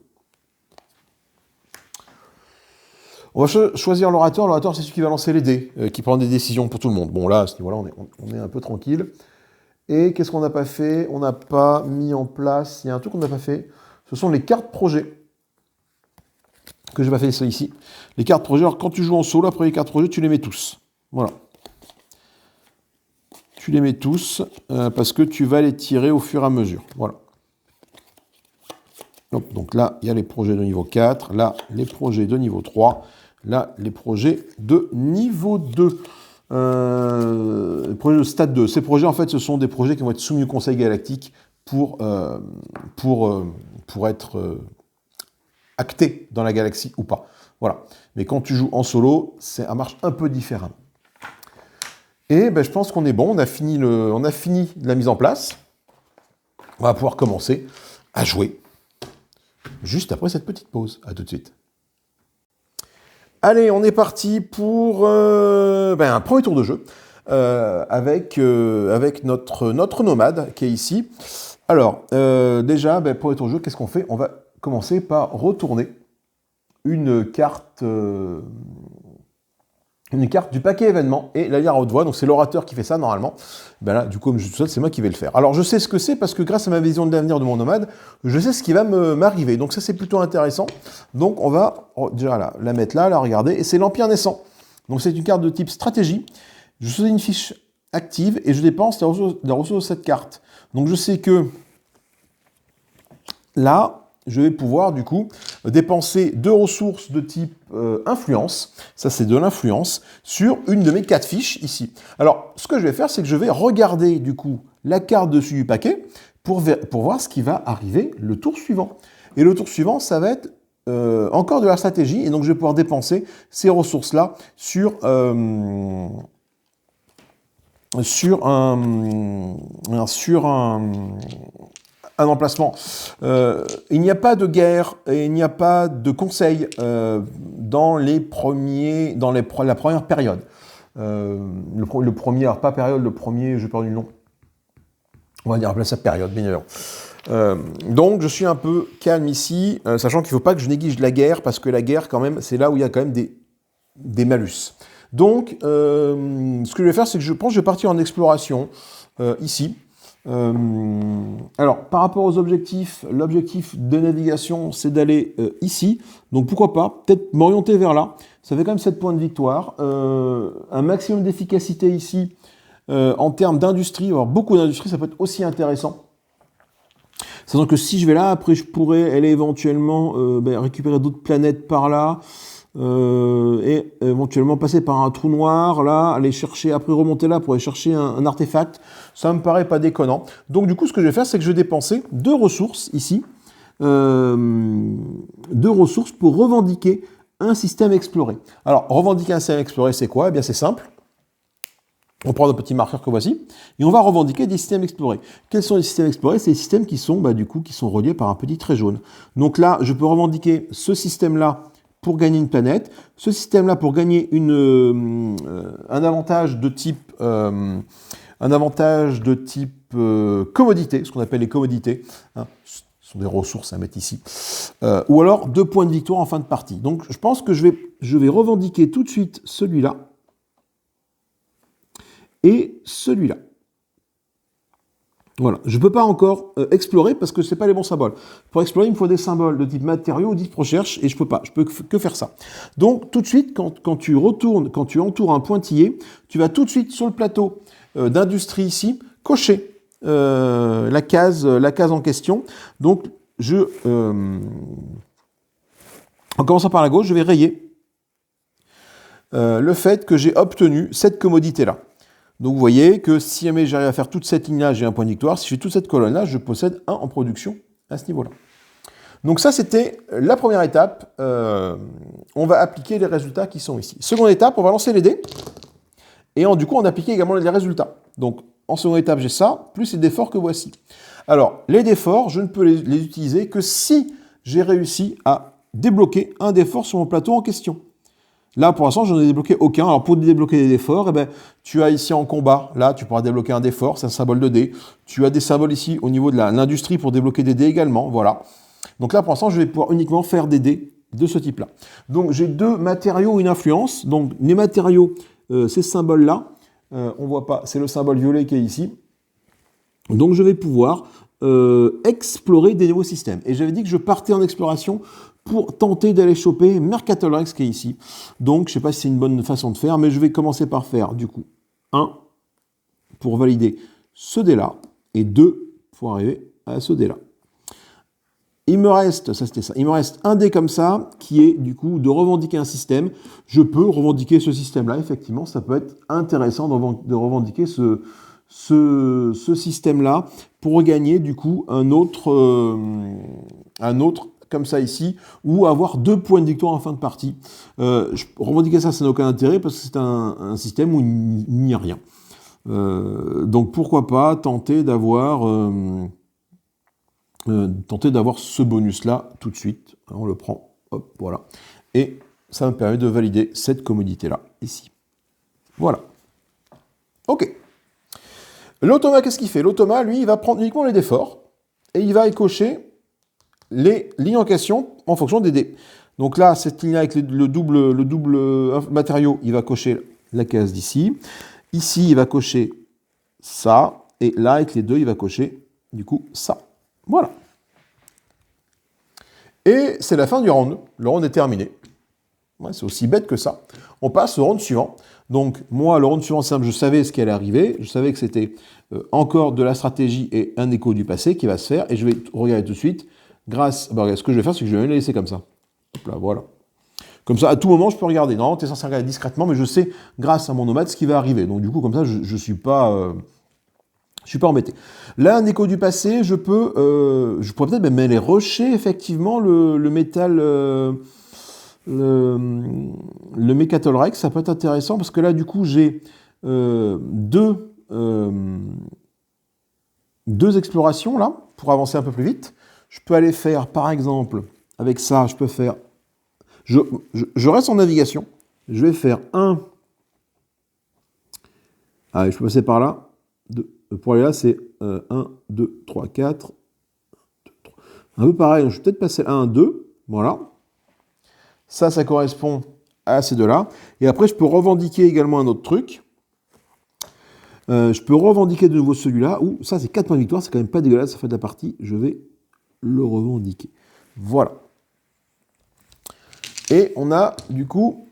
On va choisir l'orateur. L'orateur, c'est celui qui va lancer les dés, qui prend des décisions pour tout le monde. Bon, là, à ce niveau-là, on est un peu tranquille. Et qu'est-ce qu'on n'a pas fait? On n'a pas mis en place... Il y a un truc qu'on n'a pas fait. Ce sont les cartes projets. Que je vais faire ça ici. Les cartes projets, alors quand tu joues en solo, après les cartes projets, tu les mets tous. Voilà. Tu les mets tous, parce que tu vas les tirer au fur et à mesure. Voilà. Donc là, il y a les projets de niveau 4. Là, les projets de niveau 3. Là, les projets de niveau 2. projet de stade 2. Ces projets, en fait, ce sont des projets qui vont être soumis au Conseil galactique pour être actés dans la galaxie ou pas. Voilà. Mais quand tu joues en solo, ça marche un peu différemment. Et ben, je pense qu'on est bon, on a fini la mise en place. On va pouvoir commencer à jouer juste après cette petite pause. À tout de suite. Allez, on est parti pour un premier tour de jeu avec notre nomade qui est ici. Alors, déjà, premier tour de jeu, qu'est-ce qu'on fait? On va commencer par retourner une carte du paquet événement et la lire à haute voix. Donc c'est l'orateur qui fait ça normalement. Ben là, du coup, comme je suis tout seul, c'est moi qui vais le faire. Alors je sais ce que c'est parce que grâce à ma vision de l'avenir de mon nomade, je sais ce qui va m'arriver. Donc ça c'est plutôt intéressant. Donc on va déjà la mettre là, la regarder. Et c'est l'Empire naissant. Donc c'est une carte de type stratégie. Je choisis une fiche active et je dépense la ressource de cette carte. Donc je sais que là, je vais pouvoir du coup dépenser 2 ressources de type influence, ça c'est de l'influence, sur une de mes 4 fiches ici. Alors, ce que je vais faire, c'est que je vais regarder du coup la carte dessus du paquet pour voir ce qui va arriver le tour suivant. Et le tour suivant, ça va être encore de la stratégie, et donc je vais pouvoir dépenser ces ressources-là sur un emplacement. Il n'y a pas de guerre et il n'y a pas de conseil dans la première période. Le premier, alors pas période, le premier, je perds du nom. On va dire appeler ça période, bien évidemment. Donc je suis un peu calme ici, sachant qu'il ne faut pas que je néglige la guerre, parce que la guerre, quand même, c'est là où il y a quand même des malus. Donc, ce que je vais faire, c'est que je pense que je vais partir en exploration ici. Alors, par rapport aux objectifs, l'objectif de navigation, c'est d'aller ici. Donc, pourquoi pas, peut-être m'orienter vers là. Ça fait quand même 7 points de victoire. Un maximum d'efficacité ici. En termes d'industrie, avoir beaucoup d'industrie, ça peut être aussi intéressant. Sachant que si je vais là, après, je pourrais aller éventuellement récupérer d'autres planètes par là. Et éventuellement passer par un trou noir, là, aller chercher, après remonter là pour aller chercher un artefact, ça me paraît pas déconnant. Donc du coup, ce que je vais faire, c'est que je vais dépenser 2 ressources ici, 2 ressources pour revendiquer un système exploré. Alors, revendiquer un système exploré, c'est quoi? Eh bien, c'est simple. On prend nos petits marqueurs que voici, et on va revendiquer des systèmes explorés. Quels sont les systèmes explorés? C'est les systèmes qui sont, qui sont reliés par un petit trait jaune. Donc là, je peux revendiquer ce système-là pour gagner une planète, ce système-là pour gagner un avantage de type commodité, ce qu'on appelle les commodités, hein, ce sont des ressources à mettre ici, ou alors 2 points de victoire en fin de partie. Donc je pense que je vais revendiquer tout de suite celui-là et celui-là. Voilà, je ne peux pas encore explorer parce que ce n'est pas les bons symboles. Pour explorer, il me faut des symboles de type matériaux ou type recherche, et je peux pas, je peux que faire ça. Donc tout de suite, quand tu entoures un pointillé, tu vas tout de suite sur le plateau d'industrie ici, cocher la case en question. Donc en commençant par la gauche, je vais rayer le fait que j'ai obtenu cette commodité-là. Donc vous voyez que si jamais j'arrive à faire toute cette ligne-là, j'ai un point de victoire. Si je fais toute cette colonne-là, je possède 1 en production à ce niveau-là. Donc ça, c'était la première étape. On va appliquer les résultats qui sont ici. Seconde étape, on va lancer les dés. Et du coup, on applique également les résultats. Donc en seconde étape, j'ai ça, plus les dés forts que voici. Alors, les dés forts, je ne peux les utiliser que si j'ai réussi à débloquer un dé fort sur mon plateau en question. Là, pour l'instant, je n'en ai débloqué aucun. Alors, pour débloquer des dés forts, tu as ici en combat, là, tu pourras débloquer un dé fort, c'est un symbole de dé. Tu as des symboles ici au niveau de l'industrie pour débloquer des dés également, voilà. Donc là, pour l'instant, je vais pouvoir uniquement faire des dés de ce type-là. Donc, j'ai 2 matériaux, une influence. Donc, les matériaux, ces symboles-là, on voit pas, c'est le symbole violet qui est ici. Donc, je vais pouvoir explorer des nouveaux systèmes. Et j'avais dit que je partais en exploration pour tenter d'aller choper Mercator Rex qui est ici. Donc, je ne sais pas si c'est une bonne façon de faire, mais je vais commencer par faire, du coup, 1 pour valider ce dé-là, et 2 pour arriver à ce dé-là. il me reste, ça c'était ça, il me reste un dé comme ça, qui est du coup de revendiquer un système. Je peux revendiquer ce système-là, effectivement, ça peut être intéressant de revendiquer ce système-là pour regagner du coup un autre comme ça ici, ou avoir 2 points de victoire en fin de partie. Revendiquer ça, ça n'a aucun intérêt parce que c'est un système où il n'y a rien. Donc pourquoi pas tenter d'avoir ce bonus-là tout de suite. Alors, on le prend, hop, voilà. Et ça me permet de valider cette commodité-là, ici. Voilà. Ok. L'automa, qu'est-ce qu'il fait? L'automa, lui, il va prendre uniquement les dés forts et il va écocher les lignes en question en fonction des dés. Donc là, cette ligne-là avec le double matériau, il va cocher la case d'ici. Ici, il va cocher ça. Et là, avec les deux, il va cocher, du coup, ça. Voilà. Et c'est la fin du round. Le round est terminé. Ouais, c'est aussi bête que ça. On passe au round suivant. Donc, moi, le round suivant, simple, je savais ce qui allait arriver. Je savais que c'était encore de la stratégie et un écho du passé qui va se faire. Et je vais regarder tout de suite. Ce que je vais faire, c'est que je vais me laisser comme ça. Hop là, voilà. Comme ça, à tout moment, je peux regarder. Non, tu es censé regarder discrètement, mais je sais, grâce à mon nomade, ce qui va arriver. Donc, du coup, comme ça, je ne suis pas embêté. Là, un écho du passé, je pourrais peut-être même aller rusher, effectivement, le métal... le Mechatol Rex, ça peut être intéressant parce que là, du coup, j'ai deux explorations là pour avancer un peu plus vite. Je peux aller faire, par exemple, avec ça, je peux faire. Je reste en navigation. Je vais faire un. Allez, je peux passer par là. Pour aller là, c'est 1, 2, 3, 4. 2, 3. Un peu pareil, je vais peut-être passer 1, 2. Voilà. Ça correspond à ces deux-là. Et après, je peux revendiquer également un autre truc. Je peux revendiquer de nouveau celui-là. Ouh, ça, c'est 4 points de victoire. C'est quand même pas dégueulasse. Ça fait de la partie. Je vais le revendiquer. Voilà. Et on a, du coup,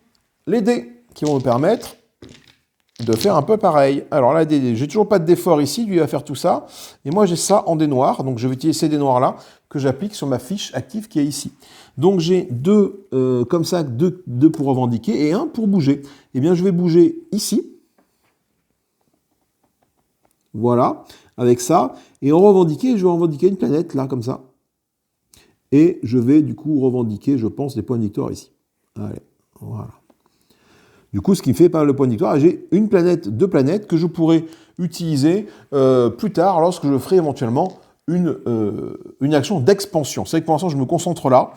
les dés qui vont me permettre de faire un peu pareil. Alors là, j'ai toujours pas de dés fort ici. Lui, il va faire tout ça. Et moi, j'ai ça en dés noirs. Donc, je vais utiliser ces dés noirs-là que j'applique sur ma fiche active qui est ici. Donc j'ai deux comme ça, deux pour revendiquer et un pour bouger. Eh bien, je vais bouger ici. Voilà, avec ça. Et en revendiquer, je vais revendiquer une planète, là, comme ça. Et je vais, du coup, revendiquer, je pense, les points de victoire ici. Allez, voilà. Du coup, ce qui me fait pas le point de victoire, j'ai une planète, deux planètes que je pourrais utiliser plus tard lorsque je ferai éventuellement une action d'expansion. C'est vrai que pour l'instant, je me concentre là,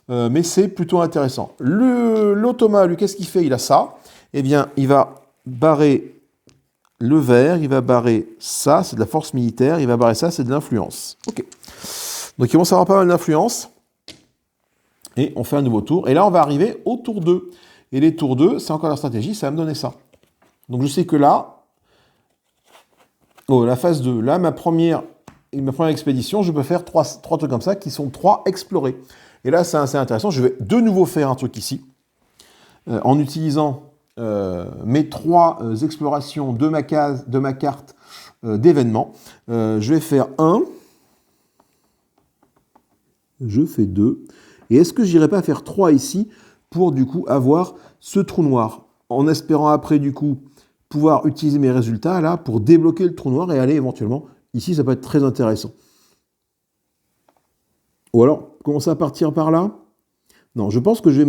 mais c'est plutôt intéressant. L'automa, lui, qu'est-ce qu'il fait? Il a ça. Eh bien, il va barrer le vert, il va barrer ça, c'est de la force militaire, il va barrer ça, c'est de l'influence. Ok. Donc, il vont savoir pas mal d'influence. Et on fait un nouveau tour. Et là, on va arriver au tour 2. Et les tours 2, c'est encore la stratégie, ça va me donner ça. Donc, je sais que là, la phase 2, là, ma première expédition, je peux faire trois trucs comme ça qui sont 3 explorés. Et là, c'est assez intéressant. Je vais de nouveau faire un truc ici en utilisant mes 3 explorations de ma carte d'événements. Je vais faire 1. Je fais 2. Et est-ce que je n'irai pas faire 3 ici pour du coup avoir ce trou noir en espérant après du coup pouvoir utiliser mes résultats là pour débloquer le trou noir et aller éventuellement ici, ça peut être très intéressant. Ou alors, commencer à partir par là. Non, je pense que je vais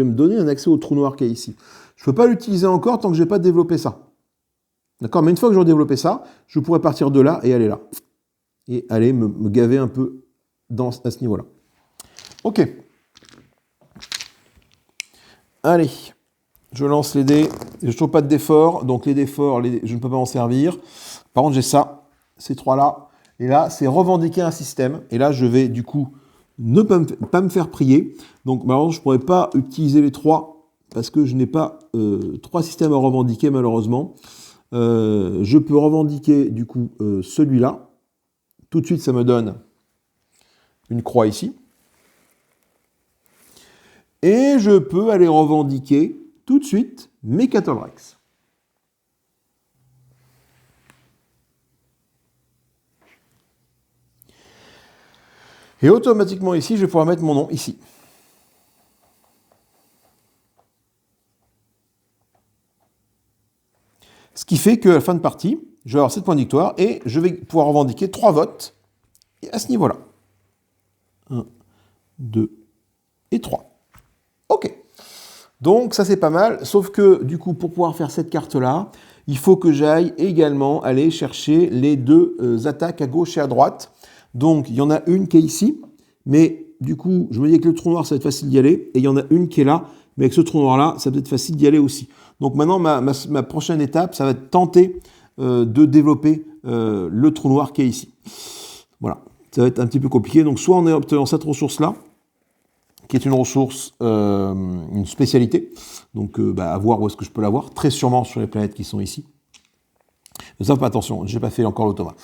me donner un accès au trou noir qui est ici. Je ne peux pas l'utiliser encore tant que je n'ai pas développé ça. D'accord? Mais une fois que j'aurai développé ça, je pourrai partir de là et aller là. Et aller me gaver un peu à ce niveau-là. Ok. Allez. Je lance les dés. Je ne trouve pas de dés forts. Donc les dés forts, je ne peux pas en servir. Par contre, j'ai ça. Ces 3-là. Et là, c'est revendiquer un système. Et là, je vais du coup ne pas me faire prier. Donc, malheureusement, je ne pourrais pas utiliser les 3 parce que je n'ai pas 3 systèmes à revendiquer, malheureusement. Je peux revendiquer du coup celui-là. Tout de suite, ça me donne une croix ici. Et je peux aller revendiquer tout de suite Mechatol Rex. Et automatiquement ici, je vais pouvoir mettre mon nom ici. Ce qui fait qu'à la fin de partie, je vais avoir 7 points de victoire et je vais pouvoir revendiquer 3 votes à ce niveau-là. 1, 2 et 3. Ok. Donc ça c'est pas mal, sauf que du coup pour pouvoir faire cette carte-là, il faut que j'aille également aller chercher les deux attaques à gauche et à droite. Donc il y en a une qui est ici, mais du coup je me dis que le trou noir ça va être facile d'y aller, et il y en a une qui est là, mais avec ce trou noir-là, ça va être facile d'y aller aussi. Donc maintenant ma prochaine étape, ça va être tenter de développer le trou noir qui est ici. Voilà, ça va être un petit peu compliqué, donc soit en obtenant cette ressource-là, qui est une ressource, une spécialité. Donc, à voir où est-ce que je peux l'avoir. Très sûrement sur les planètes qui sont ici. Mais ça, attention, je n'ai pas fait encore l'automa.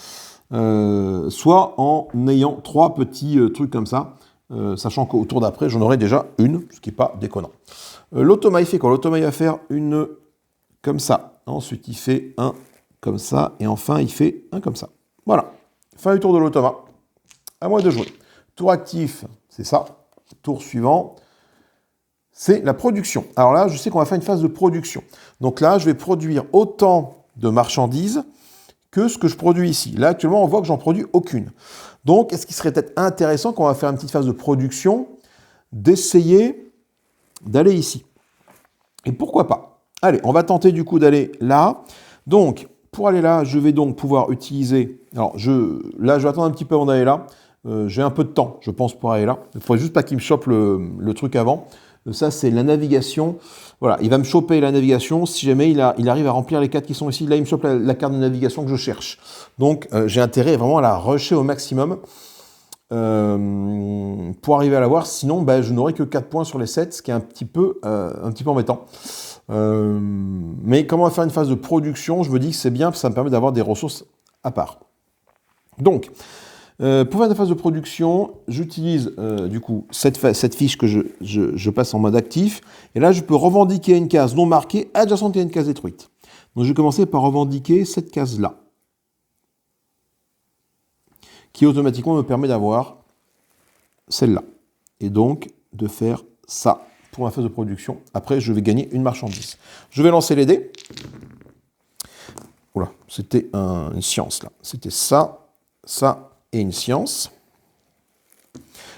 Soit en ayant 3 petits trucs comme ça, sachant qu'au tour d'après, j'en aurai déjà une, ce qui n'est pas déconnant. L'automa, il fait quoi? L'automa, il va faire une comme ça. Ensuite, il fait un comme ça. Et enfin, il fait un comme ça. Voilà. Fin du tour de l'automa. À moi de jouer. Tour actif, c'est ça. Tour suivant, c'est la production. Alors là, je sais qu'on va faire une phase de production. Donc là, je vais produire autant de marchandises que ce que je produis ici. Là, actuellement, on voit que j'en produis aucune. Donc, est-ce qu'il serait peut-être intéressant, quand on va faire une petite phase de production, d'essayer d'aller ici? Et pourquoi pas? Allez, on va tenter du coup d'aller là. Donc, pour aller là, je vais donc pouvoir utiliser... Alors, là, je vais attendre un petit peu avant d'aller là. J'ai un peu de temps, je pense, pour aller là. Il ne faudrait juste pas qu'il me chope le truc avant. Ça, c'est la navigation. Voilà, il va me choper la navigation si jamais il arrive à remplir les 4 qui sont ici. Là, il me chope la carte de navigation que je cherche. Donc, j'ai intérêt vraiment à la rusher au maximum pour arriver à l'avoir. Sinon, je n'aurai que 4 points sur les 7, ce qui est un petit peu embêtant. Mais comment on va faire une phase de production, je me dis que c'est bien, parce que ça me permet d'avoir des ressources à part. Donc, pour faire des phases de production, j'utilise du coup cette fiche que je passe en mode actif. Et là, je peux revendiquer une case non marquée adjacente à une case détruite. Donc, je vais commencer par revendiquer cette case-là, qui automatiquement me permet d'avoir celle-là. Et donc, de faire ça pour ma phase de production. Après, je vais gagner une marchandise. Je vais lancer les dés. Oula, c'était une science là. C'était ça, ça et une science.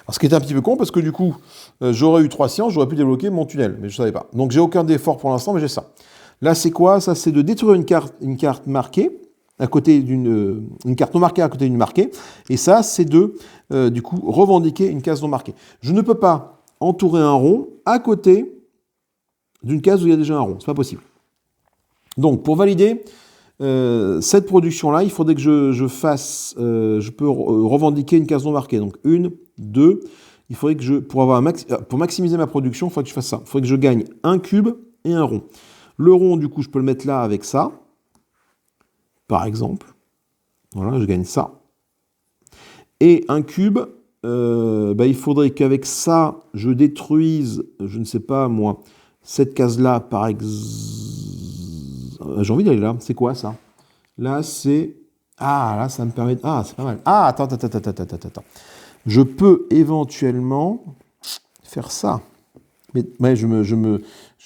Alors, ce qui était un petit peu con, parce que du coup, j'aurais eu 3 sciences, j'aurais pu débloquer mon tunnel, mais je ne savais pas. Donc, j'ai aucun effort pour l'instant, mais j'ai ça. Là, c'est quoi? Ça, c'est de détruire une carte marquée, à côté une carte non marquée à côté d'une marquée. Et ça, c'est de, du coup, revendiquer une case non marquée. Je ne peux pas entourer un rond à côté d'une case où il y a déjà un rond. C'est pas possible. Donc, pour valider cette production-là, il faudrait que je fasse, je peux revendiquer une case non marquée. Donc 1, 2, il faudrait que pour maximiser ma production, il faudrait que je fasse ça. Il faudrait que je gagne un cube et un rond. Le rond, du coup, je peux le mettre là avec ça, par exemple. Voilà, je gagne ça. Et un cube, il faudrait qu'avec ça, je détruise, je ne sais pas moi, cette case-là, par exemple. J'ai envie d'aller là. C'est quoi ça? Là, c'est... Ah, là, ça me permet... Ah, c'est pas mal. Ah, attends. Je peux éventuellement faire ça. Mais ouais, je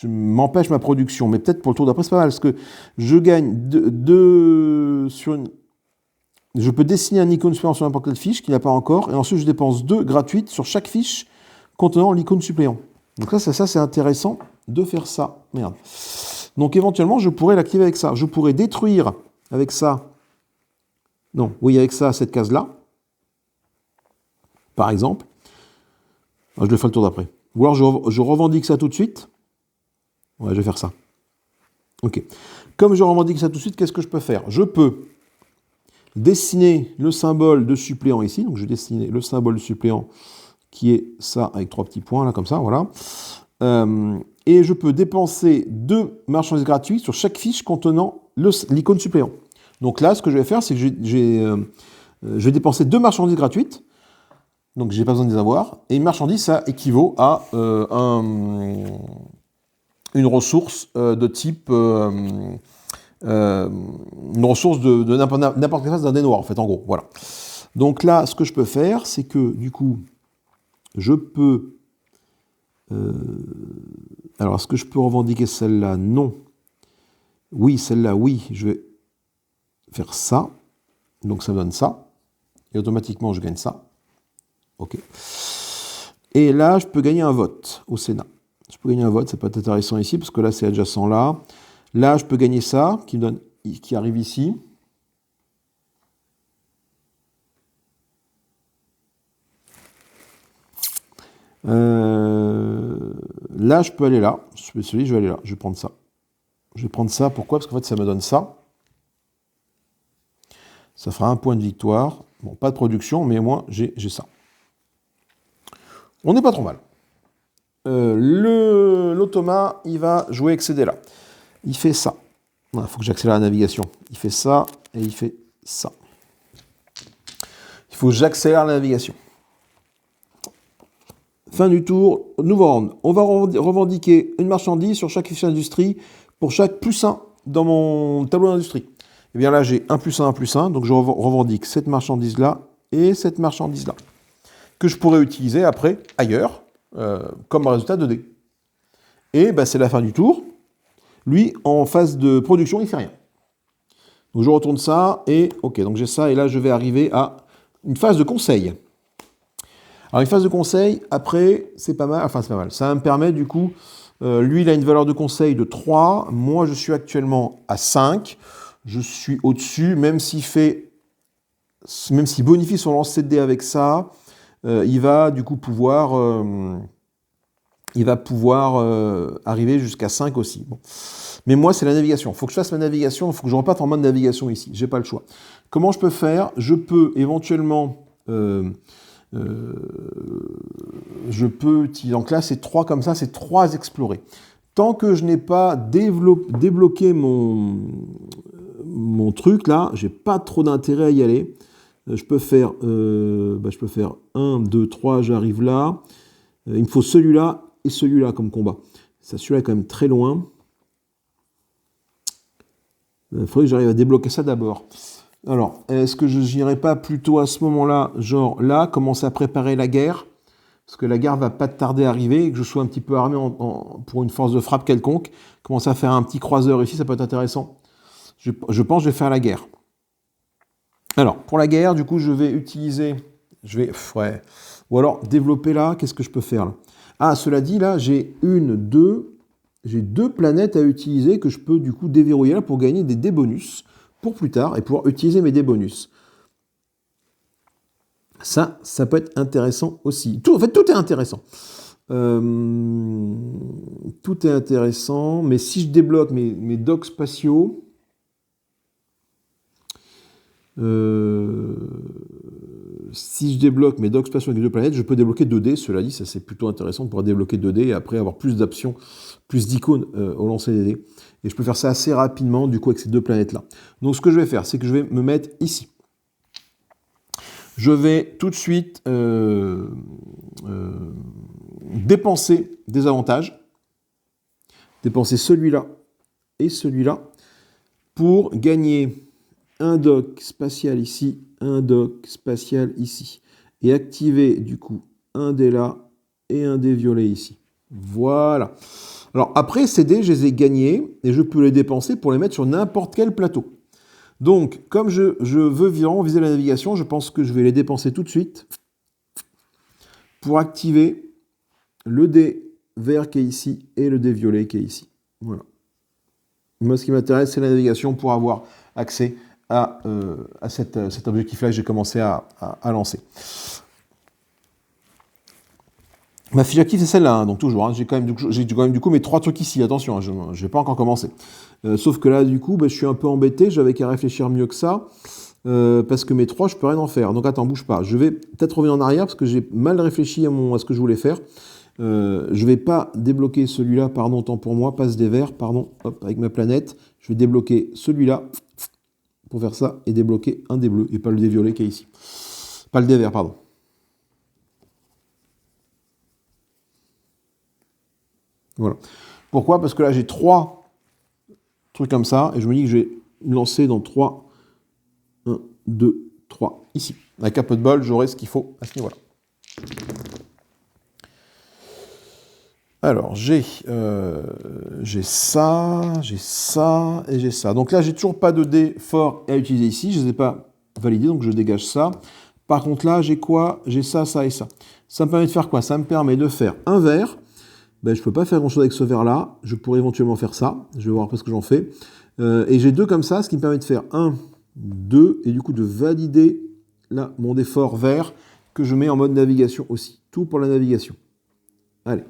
m'empêche ma production. Mais peut-être pour le tour d'après, c'est pas mal. Parce que je gagne deux sur une... Je peux dessiner un icône suppléant sur n'importe quelle fiche qui n'a pas encore. Et ensuite, je dépense 2 gratuites sur chaque fiche contenant l'icône suppléant. Donc ça, c'est intéressant de faire ça. Merde. Donc éventuellement, je pourrais l'activer avec ça. Je pourrais détruire avec ça. Non, oui, avec ça, cette case-là. Par exemple. Je le fais le tour d'après. Ou alors je revendique ça tout de suite. Ouais, je vais faire ça. Ok. Comme je revendique ça tout de suite, qu'est-ce que je peux faire? Je peux dessiner le symbole de suppléant ici. Donc je vais dessiner le symbole de suppléant qui est ça avec 3 petits points là, comme ça, voilà. Et je peux dépenser 2 marchandises gratuites sur chaque fiche contenant l'icône suppléant. Donc là, ce que je vais faire, c'est que je vais dépenser 2 marchandises gratuites. Donc, je n'ai pas besoin de les avoir. Et une marchandise, ça équivaut à une ressource de type... une ressource de n'importe quelle phase d'un dé noir, en fait, en gros. Voilà. Donc là, ce que je peux faire, c'est que du coup, je peux... alors, est-ce que je peux revendiquer celle-là? Non. Oui, celle-là, oui. Je vais faire ça. Donc ça me donne ça. Et automatiquement, je gagne ça. OK. Et là, je peux gagner un vote au Sénat. Je peux gagner un vote, ça peut être intéressant ici, parce que là, c'est adjacent là. Là, je peux gagner ça, qui arrive ici. Là, je peux aller là. Je vais aller là. Je vais prendre ça. Je vais prendre ça. Pourquoi? Parce qu'en fait, ça me donne ça. Ça fera un point de victoire. Bon, pas de production, mais au moins, j'ai ça. On n'est pas trop mal. L'automa, il va jouer excédé là. Il fait ça. Il faut que j'accélère la navigation. Il fait ça et il fait ça. Il faut que j'accélère la navigation. Fin du tour, nouveau round. On va revendiquer une marchandise sur chaque fichier d'industrie pour chaque +1 dans mon tableau d'industrie. Et bien là, j'ai 1 +1, 1 +1, donc je revendique cette marchandise-là et cette marchandise-là, que je pourrais utiliser après ailleurs, comme résultat 2D. Et ben, c'est la fin du tour. Lui, en phase de production, il ne fait rien. Donc je retourne ça, et ok, donc j'ai ça, et là je vais arriver à une phase de conseil. Alors une phase de conseil, après, c'est pas mal, enfin c'est pas mal. Ça me permet du coup, lui il a une valeur de conseil de 3, moi je suis actuellement à 5, je suis au-dessus, même s'il bonifie son lancer de dés avec ça, il va du coup pouvoir, arriver jusqu'à 5 aussi. Bon. Mais moi, c'est la navigation. Il faut que je fasse ma navigation, il faut que je reparte en mode navigation ici. Je n'ai pas le choix. Comment je peux faire? Je peux éventuellement... je peux utiliser... Donc là, c'est 3 comme ça, c'est 3 explorés. Tant que je n'ai pas débloqué mon truc, là, j'ai pas trop d'intérêt à y aller. Je peux faire 1, 2, 3, j'arrive là. Il me faut celui-là et celui-là comme combat. Celui-là est quand même très loin. Il faudrait que j'arrive à débloquer ça d'abord. Alors, est-ce que je n'irai pas plutôt à ce moment-là, genre là, commencer à préparer la guerre? Parce que la guerre va pas tarder à arriver et que je sois un petit peu armé pour une force de frappe quelconque. Commencer à faire un petit croiseur ici, ça peut être intéressant. Je pense que je vais faire la guerre. Alors, pour la guerre, du coup, je vais utiliser... Ou alors, développer là, qu'est-ce que je peux faire là? Ah, cela dit, là, j'ai deux planètes à utiliser que je peux du coup déverrouiller là pour gagner des dés bonus pour plus tard et pouvoir utiliser mes dés bonus. Ça peut être intéressant aussi. En fait, tout est intéressant. Tout est intéressant, mais si je débloque mes docks spatiaux, avec les deux planètes, je peux débloquer 2 dés. Cela dit, ça c'est plutôt intéressant de pouvoir débloquer 2 dés et après avoir plus d'options, plus d'icônes au lancer des dés. Et je peux faire ça assez rapidement, du coup, avec ces deux planètes-là. Donc, ce que je vais faire, c'est que je vais me mettre ici. Je vais tout de suite dépenser des avantages. Dépenser celui-là et celui-là pour gagner un dock spatial ici, un dock spatial ici. Et activer, du coup, un dé là et un dé violet ici. Voilà. Alors après, ces dés, je les ai gagnés et je peux les dépenser pour les mettre sur n'importe quel plateau. Donc, comme je veux vraiment viser la navigation, je pense que je vais les dépenser tout de suite pour activer le dé vert qui est ici et le dé violet qui est ici. Voilà. Moi, ce qui m'intéresse, c'est la navigation pour avoir accès à cet objectif-là que j'ai commencé à lancer. Ma fiche active, c'est celle-là, hein, donc toujours. Hein, j'ai quand même du coup mes 3 trucs ici, attention, hein, je ne vais pas encore commencer. Sauf que là, du coup, je suis un peu embêté, j'avais qu'à réfléchir mieux que ça, parce que mes 3, je peux rien en faire. Donc attends, bouge pas. Je vais peut-être revenir en arrière, parce que j'ai mal réfléchi à ce que je voulais faire. Je vais pas débloquer celui-là, pardon, tant pour moi, passe des verts, pardon, hop, avec ma planète. Je vais débloquer celui-là, pour faire ça, et débloquer un dé bleu, et pas le dé violet qui est ici. Pas le dé vert, pardon. Voilà. Pourquoi? Parce que là, j'ai 3 trucs comme ça, et je me dis que je vais me lancer dans 3, 1, 2, 3, ici. Avec un peu de bol, j'aurai ce qu'il faut à ce niveau-là. Alors, j'ai ça, et j'ai ça. Donc là, j'ai toujours pas de dés forts à utiliser ici. Je ne les ai pas validés, donc je dégage ça. Par contre, là, j'ai quoi? J'ai ça, ça et ça. Ça me permet de faire quoi? Ça me permet de faire un vert. Ben, je ne peux pas faire grand-chose avec ce vert-là. Je pourrais éventuellement faire ça. Je vais voir après ce que j'en fais. Et j'ai deux comme ça, ce qui me permet de faire 1, 2, et du coup de valider là, mon dé fort vert que je mets en mode navigation aussi. Tout pour la navigation. Allez.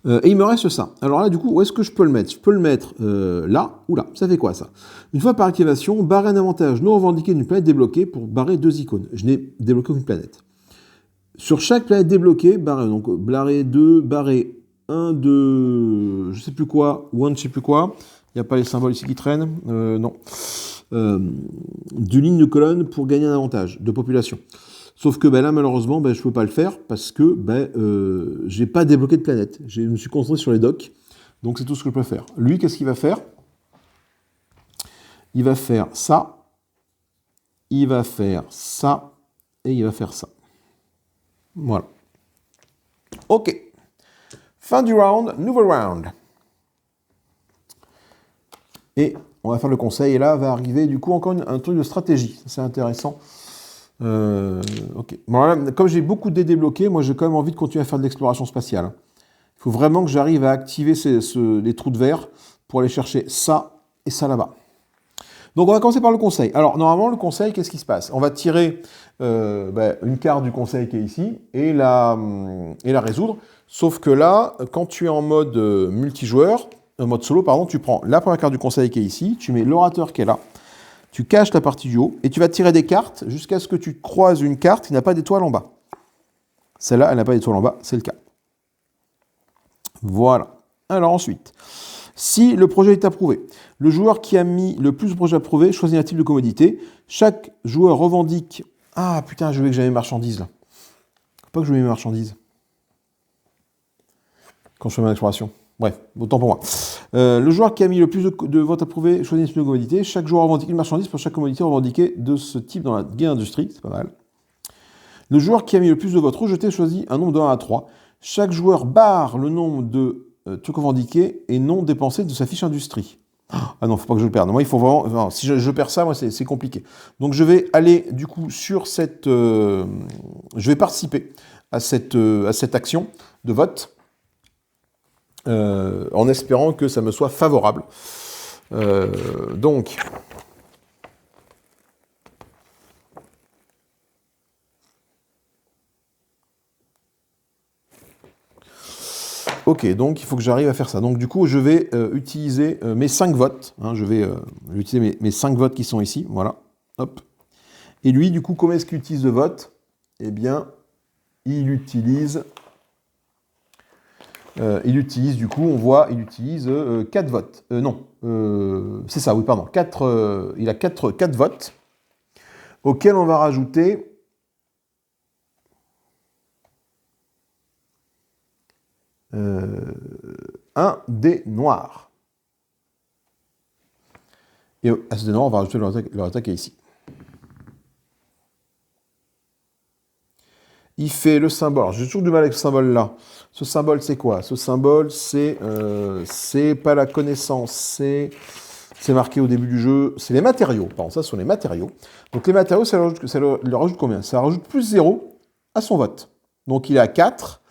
Et il me reste ça. Alors là, du coup, où est-ce que je peux le mettre? Je peux le mettre là ou là. Ça fait quoi, ça? Une fois par activation, barrer un avantage non revendiqué d'une planète débloquée pour barrer 2 icônes. Je n'ai débloqué aucune planète. Sur chaque planète débloquée, barrer, donc barrer 2, barrer 1, 2, je sais plus quoi, ou 1 de je sais plus quoi. Il n'y a pas les symboles ici qui traînent. Non. D'une ligne de colonne pour gagner un avantage de population. Sauf que là, malheureusement, je ne peux pas le faire parce que je n'ai pas débloqué de planète. Je me suis concentré sur les docks. Donc, c'est tout ce que je peux faire. Lui, qu'est-ce qu'il va faire? Il va faire ça. Il va faire ça. Et il va faire ça. Voilà. OK. Fin du round. Nouveau round. Et on va faire le conseil. Et là, va arriver du coup encore un truc de stratégie. C'est intéressant. Ok. Bon, là, comme j'ai beaucoup de dés débloqués, moi j'ai quand même envie de continuer à faire de l'exploration spatiale. Il faut vraiment que j'arrive à activer les trous de verre pour aller chercher ça et ça là-bas. Donc on va commencer par le conseil. Alors normalement le conseil, qu'est-ce qui se passe? On va tirer une carte du conseil qui est ici et la résoudre. Sauf que là, quand tu es en mode multijoueur, en mode solo, pardon, tu prends la première carte du conseil qui est ici, tu mets l'orateur qui est là. Tu caches la partie du haut et tu vas tirer des cartes jusqu'à ce que tu croises une carte qui n'a pas d'étoile en bas. Celle-là, elle n'a pas d'étoile en bas, c'est le cas. Voilà. Alors ensuite, si le projet est approuvé, le joueur qui a mis le plus de projets approuvés choisit un type de commodité. Chaque joueur revendique... Ah putain, je voulais que j'avais mes marchandises là. Faut pas que je mette mes marchandises. Quand je fais mon exploration. Bref, autant pour moi. Le joueur qui a mis le plus de votes approuvés choisit une type de commodité. Chaque joueur revendique une marchandise pour chaque commodité revendiquée de ce type dans la game industrie. C'est pas mal. Le joueur qui a mis le plus de votes rejetés choisit un nombre de 1 à 3. Chaque joueur barre le nombre de trucs revendiqués et non dépensés de sa fiche industrie. Ah non, faut pas que je le perde. Moi, il faut vraiment... Non, si je perds ça, moi, c'est compliqué. Donc, je vais aller, du coup, sur cette... je vais participer à cette action de vote. En espérant que ça me soit favorable. Donc, ok, donc il faut que j'arrive à faire ça. Donc du coup, je vais utiliser mes 5 votes. Hein, je vais utiliser mes 5 votes qui sont ici. Voilà. Hop. Et lui, du coup, comment est-ce qu'il utilise le vote? Eh bien, il utilise, du coup, on voit, il utilise 4 votes. Non, c'est ça, oui, pardon. Il a 4 votes, auxquels on va rajouter un dé noir. Et à ce dé noir, on va rajouter leur attaque ici. Il fait le symbole. Alors, j'ai toujours du mal avec ce symbole-là. Ce symbole, c'est quoi? Ce symbole, c'est pas la connaissance, c'est marqué au début du jeu. C'est les matériaux. Pardon, ça, ce sont les matériaux. Donc, les matériaux, ça leur rajoute combien? Ça rajoute plus 0 à son vote. Donc, il est à 4.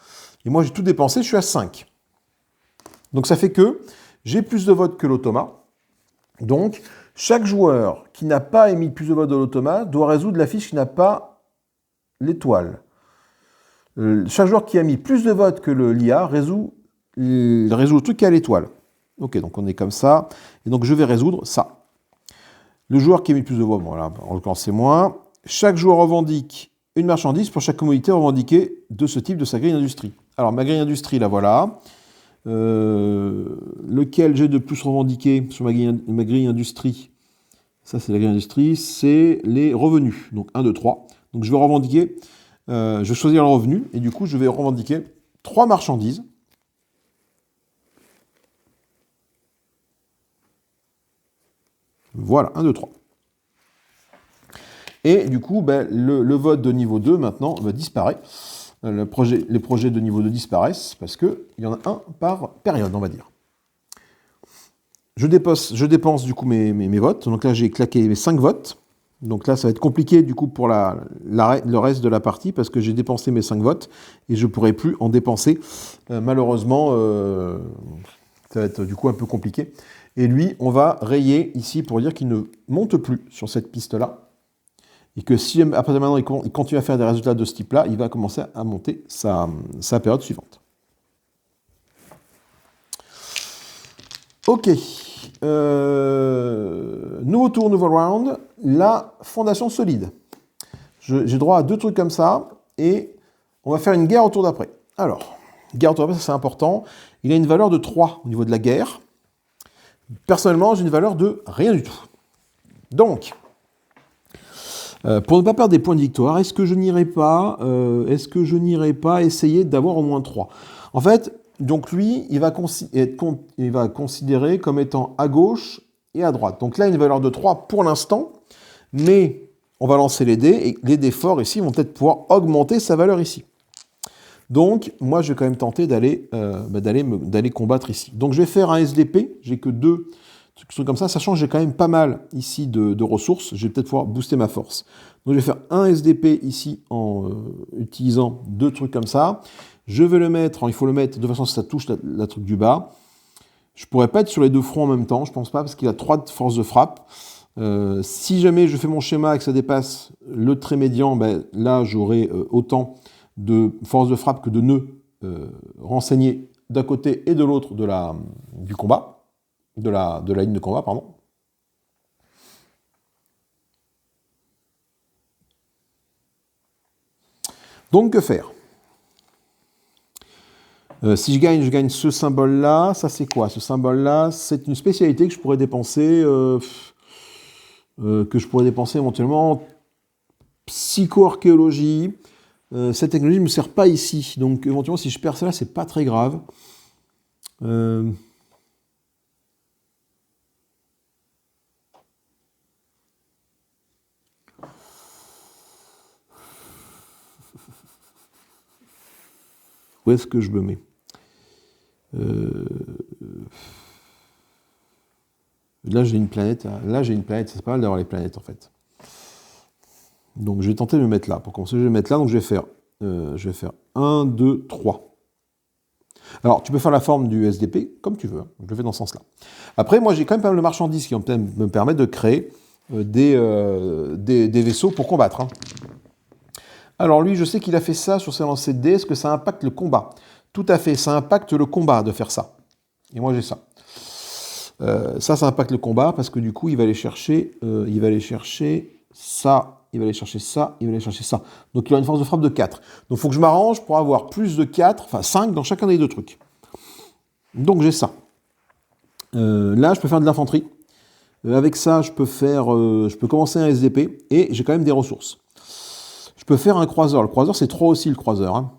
Et moi, j'ai tout dépensé, je suis à 5. Donc, ça fait que j'ai plus de votes que l'automa. Donc, chaque joueur qui n'a pas émis plus de votes de l'automa doit résoudre la fiche qui n'a pas l'étoile. Chaque joueur qui a mis plus de votes que l'IA résout le truc qui a l'étoile. Ok, donc on est comme ça. Et donc je vais résoudre ça. Le joueur qui a mis plus de votes, bon là, en l'occurrence c'est moi. Chaque joueur revendique une marchandise pour chaque commodité revendiquée de ce type de sa grille industrie. Alors ma grille industrie, la voilà. Lequel j'ai de plus revendiqué sur ma grille industrie? Ça c'est la grille industrie, c'est les revenus. Donc 1, 2, 3. Donc je vais revendiquer... je vais choisir le revenu et du coup, je vais revendiquer 3 marchandises. Voilà, 1, 2, 3. Et du coup, ben, le vote de niveau 2, maintenant, disparaît. Les projets de niveau 2 disparaissent parce qu'il y en a un par période, on va dire. Je dépense du coup mes votes. Donc là, j'ai claqué mes 5 votes. Donc là, ça va être compliqué du coup pour le reste de la partie parce que j'ai dépensé mes 5 votes et je ne pourrai plus en dépenser. Malheureusement, ça va être du coup un peu compliqué. Et lui, on va rayer ici pour dire qu'il ne monte plus sur cette piste-là. Et que si à partir de maintenant, il continue à faire des résultats de ce type-là, il va commencer à monter sa période suivante. Ok. Nouveau tour, nouveau round. La fondation solide. J'ai droit à 2 trucs comme ça. Et on va faire une guerre au tour d'après. Alors, guerre au tour d'après, ça c'est important. Il a une valeur de 3 au niveau de la guerre. Personnellement, j'ai une valeur de rien du tout. Donc, pour ne pas perdre des points de victoire, est-ce que je n'irai pas essayer d'avoir au moins 3 ? En fait, donc lui, il va considérer comme étant à gauche et à droite. Donc là, il y a une valeur de 3 pour l'instant, mais on va lancer les dés, et les dés forts ici vont peut-être pouvoir augmenter sa valeur ici. Donc, moi, je vais quand même tenter d'aller combattre ici. Donc, je vais faire un SDP, j'ai que 2 trucs comme ça, sachant que j'ai quand même pas mal ici de ressources, je vais peut-être pouvoir booster ma force. Donc, je vais faire un SDP ici en utilisant 2 trucs comme ça. Je vais le mettre, il faut le mettre de façon que ça touche la truc du bas. Je pourrais pas être sur les 2 fronts en même temps, je pense pas, parce qu'il a 3 de force de frappe. Si jamais je fais mon schéma et que ça dépasse le trait médian, ben, là, j'aurai autant de force de frappe que de nœuds renseignés d'un côté et de l'autre du combat, de la ligne de combat, pardon. Donc, que faire ? Si je gagne ce symbole-là, ça c'est quoi ? Ce symbole-là, c'est une spécialité que je pourrais dépenser, éventuellement en psycho-archéologie. Cette technologie ne me sert pas ici, donc éventuellement si je perds cela, c'est pas très grave. Où est-ce que je me mets ? Là j'ai une planète, c'est pas mal d'avoir les planètes en fait. Donc je vais tenter de me mettre là. Pour commencer, je vais me mettre là, donc je vais faire 1, 2, 3. Alors, tu peux faire la forme du SDP comme tu veux, hein. Je le fais dans ce sens-là. Après, moi, j'ai quand même pas mal de marchandises qui vont me permettre de créer des vaisseaux pour combattre, hein. Alors, lui, je sais qu'il a fait ça sur ses lancers de dés. Est-ce que ça impacte le combat ? Tout à fait, ça impacte le combat de faire ça. Et moi, j'ai ça. Ça impacte le combat parce que du coup, il va aller chercher ça. Il va aller chercher ça, il va aller chercher ça. Donc il a une force de frappe de 4. Donc il faut que je m'arrange pour avoir plus de 4, enfin 5 dans chacun des 2 trucs. Donc j'ai ça. Là, je peux faire de l'infanterie. Avec ça, je peux commencer un SDP et j'ai quand même des ressources. Je peux faire un croiseur. Le croiseur, c'est 3 aussi, le croiseur, hein.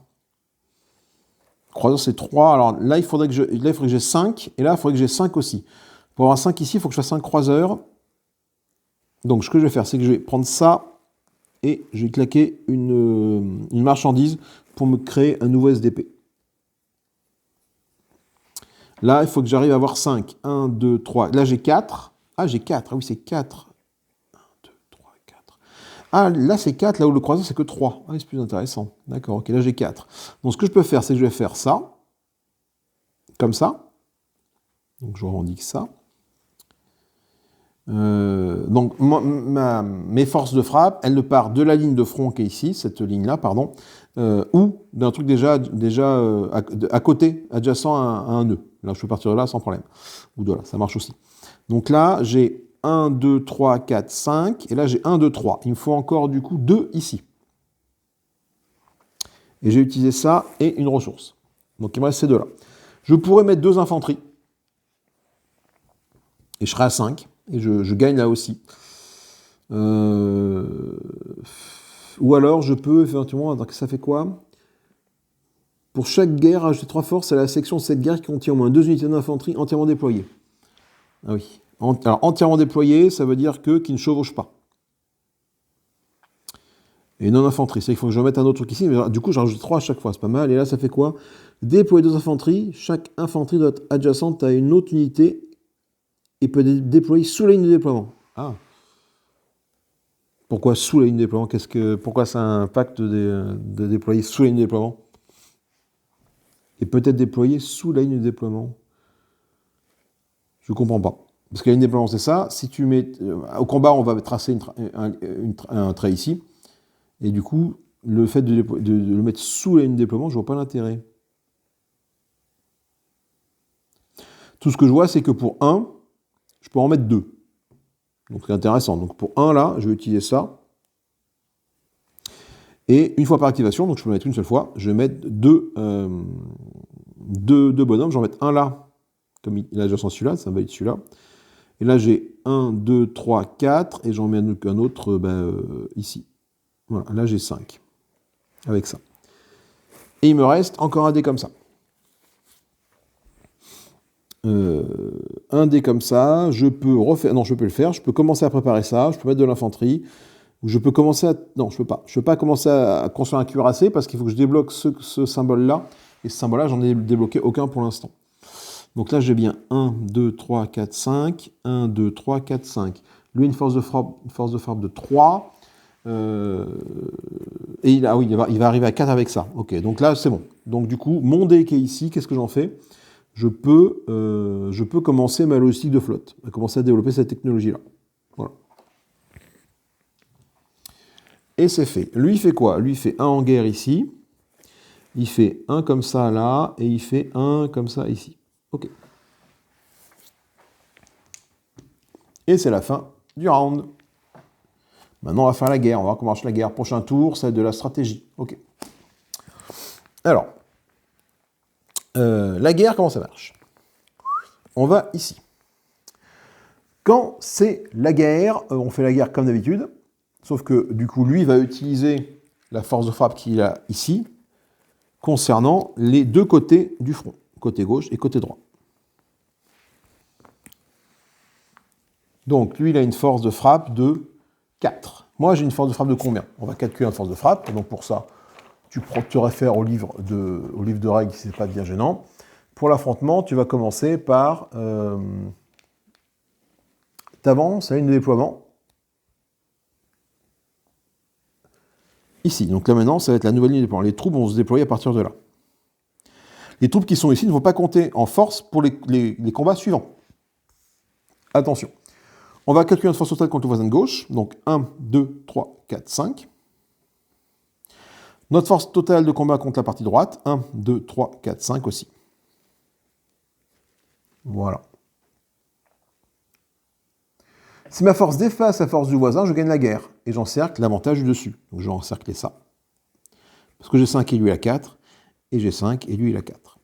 Le croiseur, c'est 3. Alors là, il faudrait que j'ai 5. Et là, il faudrait que j'ai 5 aussi. Pour avoir 5 ici, il faut que je fasse un croiseur. Donc ce que je vais faire, c'est que je vais prendre ça. Et je vais claquer une marchandise pour me créer un nouveau SDP. Là, il faut que j'arrive à avoir 5. 1, 2, 3. Là, j'ai 4. Ah, j'ai 4. Ah oui, c'est 4. 1, 2, 3, 4. Ah, là, c'est 4. Là où le croiseur, c'est que 3. Ah, c'est plus intéressant. D'accord, ok, là, j'ai 4. Donc, ce que je peux faire, c'est que je vais faire ça. Comme ça. Donc, je revendique ça. Donc mes forces de frappe, elles ne partent de la ligne de front qui est ici, cette ligne-là, pardon, ou d'un truc déjà à côté, adjacent à un nœud. Là, je peux partir de là sans problème. Ou de là, ça marche aussi. Donc là, j'ai 1, 2, 3, 4, 5, et là j'ai 1, 2, 3. Il me faut encore du coup 2 ici. Et j'ai utilisé ça et une ressource. Donc il me reste ces deux-là. Je pourrais mettre 2 infanteries, et je serai à 5. Et je gagne là aussi. Ou alors, je peux éventuellement... Ça fait quoi ? Pour chaque guerre, ajouter 3 forces à la section de cette guerre qui contient au moins 2 unités d'infanterie entièrement déployées. Ah oui. Alors, entièrement déployées, ça veut dire qu'ils ne chevauchent pas. Et non-infanterie, c'est qu'il faut que je remette un autre truc ici, mais du coup, j'en rajoute 3 à chaque fois, c'est pas mal. Et là, ça fait quoi? Déployer 2 infanteries, chaque infanterie doit être adjacente à une autre unité et peut être déployée sous la ligne de déploiement. Ah. Pourquoi sous la ligne de déploiement? Pourquoi ça impacte de déployer sous la ligne de déploiement? Et peut-être déployer sous la ligne de déploiement. Je ne comprends pas. Parce que la ligne de déploiement, c'est ça. Si tu mets. Au combat, on va tracer un trait ici. Et du coup, le fait de le mettre sous la ligne de déploiement, je ne vois pas l'intérêt. Tout ce que je vois, c'est que pour 1, je peux en mettre 2. Donc c'est intéressant. Donc pour 1, là, je vais utiliser ça. Et une fois par activation, donc je peux mettre une seule fois, je vais mettre deux bonhommes. Je vais en mettre un là, comme là j'ai celui-là, ça valide celui-là. Et là j'ai 1, 2, 3, 4, et j'en mets un autre ici. Voilà, là j'ai 5, avec ça. Et il me reste encore un dé comme ça. Un dé comme ça, je peux refaire, non je peux le faire, je peux commencer à préparer ça, je peux mettre de l'infanterie, ou je peux commencer à, non je peux pas commencer à construire un cuirassé parce qu'il faut que je débloque ce symbole-là, et ce symbole-là j'en ai débloqué aucun pour l'instant. Donc là j'ai bien 1, 2, 3, 4, 5, 1, 2, 3, 4, 5. Lui une force de frappe de 3, et il va arriver à 4 avec ça. Ok, donc là c'est bon. Donc du coup, mon dé qui est ici, qu'est-ce que j'en fais? Je peux commencer ma logistique de flotte, commencer à développer cette technologie-là. Voilà. Et c'est fait. Lui, il fait quoi? Lui, il fait un en guerre ici, il fait un comme ça là, et il fait un comme ça ici. Ok. Et c'est la fin du round. Maintenant, on va faire la guerre. On va voir comment marche la guerre. Prochain tour, c'est de la stratégie. Ok. Alors, la guerre, comment ça marche? On va ici. Quand c'est la guerre, on fait la guerre comme d'habitude, sauf que du coup, lui va utiliser la force de frappe qu'il a ici, concernant les deux côtés du front, côté gauche et côté droit. Donc, lui, il a une force de frappe de 4. Moi, j'ai une force de frappe de combien? On va calculer une force de frappe, donc pour ça, tu te réfères au livre de règles si ce n'est pas bien gênant. Pour l'affrontement, tu vas commencer par... t'avances à une de déploiement. Ici. Donc là maintenant, ça va être la nouvelle ligne de déploiement. Les troupes vont se déployer à partir de là. Les troupes qui sont ici ne vont pas compter en force pour les combats suivants. Attention. On va calculer notre force totale contre le voisin de gauche. Donc 1, 2, 3, 4, 5. Notre force totale de combat contre la partie droite. 1, 2, 3, 4, 5 aussi. Voilà. Si ma force dépasse la force du voisin, je gagne la guerre. Et j'encercle l'avantage du dessus. Donc je vais encercler ça. Parce que j'ai 5 et lui a 4. Et j'ai 5 et lui il a 4.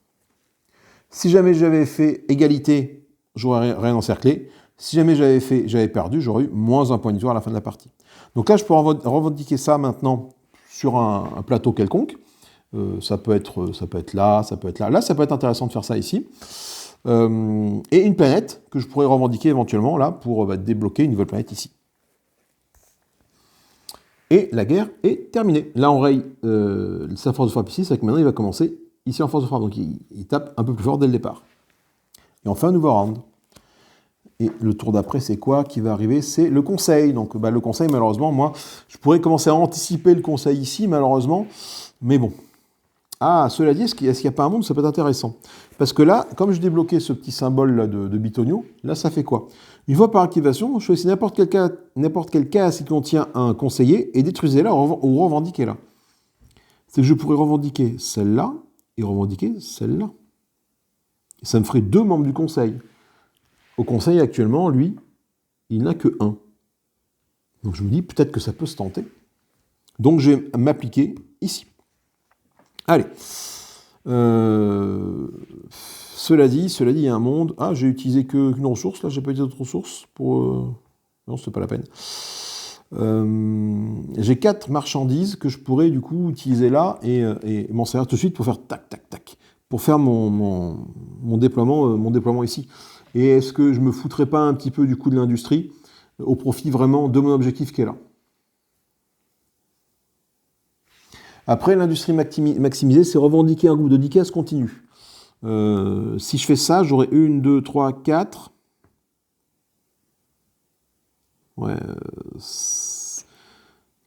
Si jamais j'avais fait égalité, j'aurais rien encerclé. Si jamais j'avais perdu, j'aurais eu moins un point de victoire à la fin de la partie. Donc là, je peux revendiquer ça maintenant sur un plateau quelconque. Ça peut être là, ça peut être là. Là, ça peut être intéressant de faire ça ici. Et une planète que je pourrais revendiquer éventuellement là pour débloquer une nouvelle planète ici. Et la guerre est terminée. Là, on raye sa force de frappe ici, c'est que maintenant il va commencer ici en force de frappe. Donc il tape un peu plus fort dès le départ. Et on fait un nouveau round. Et le tour d'après, c'est quoi qui va arriver? C'est le conseil. Donc le conseil, malheureusement, moi, je pourrais commencer à anticiper le conseil ici, malheureusement. Mais bon. Ah, cela dit, est-ce qu'il n'y a pas un monde? Ça peut être intéressant. Parce que là, comme je débloquais ce petit symbole là de Bitonio, là, ça fait quoi? Une fois par activation, je choisis n'importe quel cas qui contient un conseiller et détruisez-la ou revendiquez-la. C'est que je pourrais revendiquer celle-là et revendiquer celle-là. Ça me ferait 2 membres du conseil. Au conseil, actuellement, lui, il n'a que 1. Donc je me dis, peut-être que ça peut se tenter. Donc je vais m'appliquer ici. Allez. Cela dit, il y a un monde. Ah, j'ai utilisé qu'une ressource, là, j'ai pas utilisé d'autres ressources pour... Non, c'est pas la peine. J'ai 4 marchandises que je pourrais du coup utiliser là et m'en servir tout de suite pour faire tac, tac, tac. Pour faire mon déploiement ici. Et est-ce que je me foutrais pas un petit peu du coup de l'industrie au profit vraiment de mon objectif qui est là? Après, l'industrie maximisée, c'est revendiquer un groupe de 10 cases continu. Si je fais ça, j'aurai 1, 2, 3, 4. Ouais,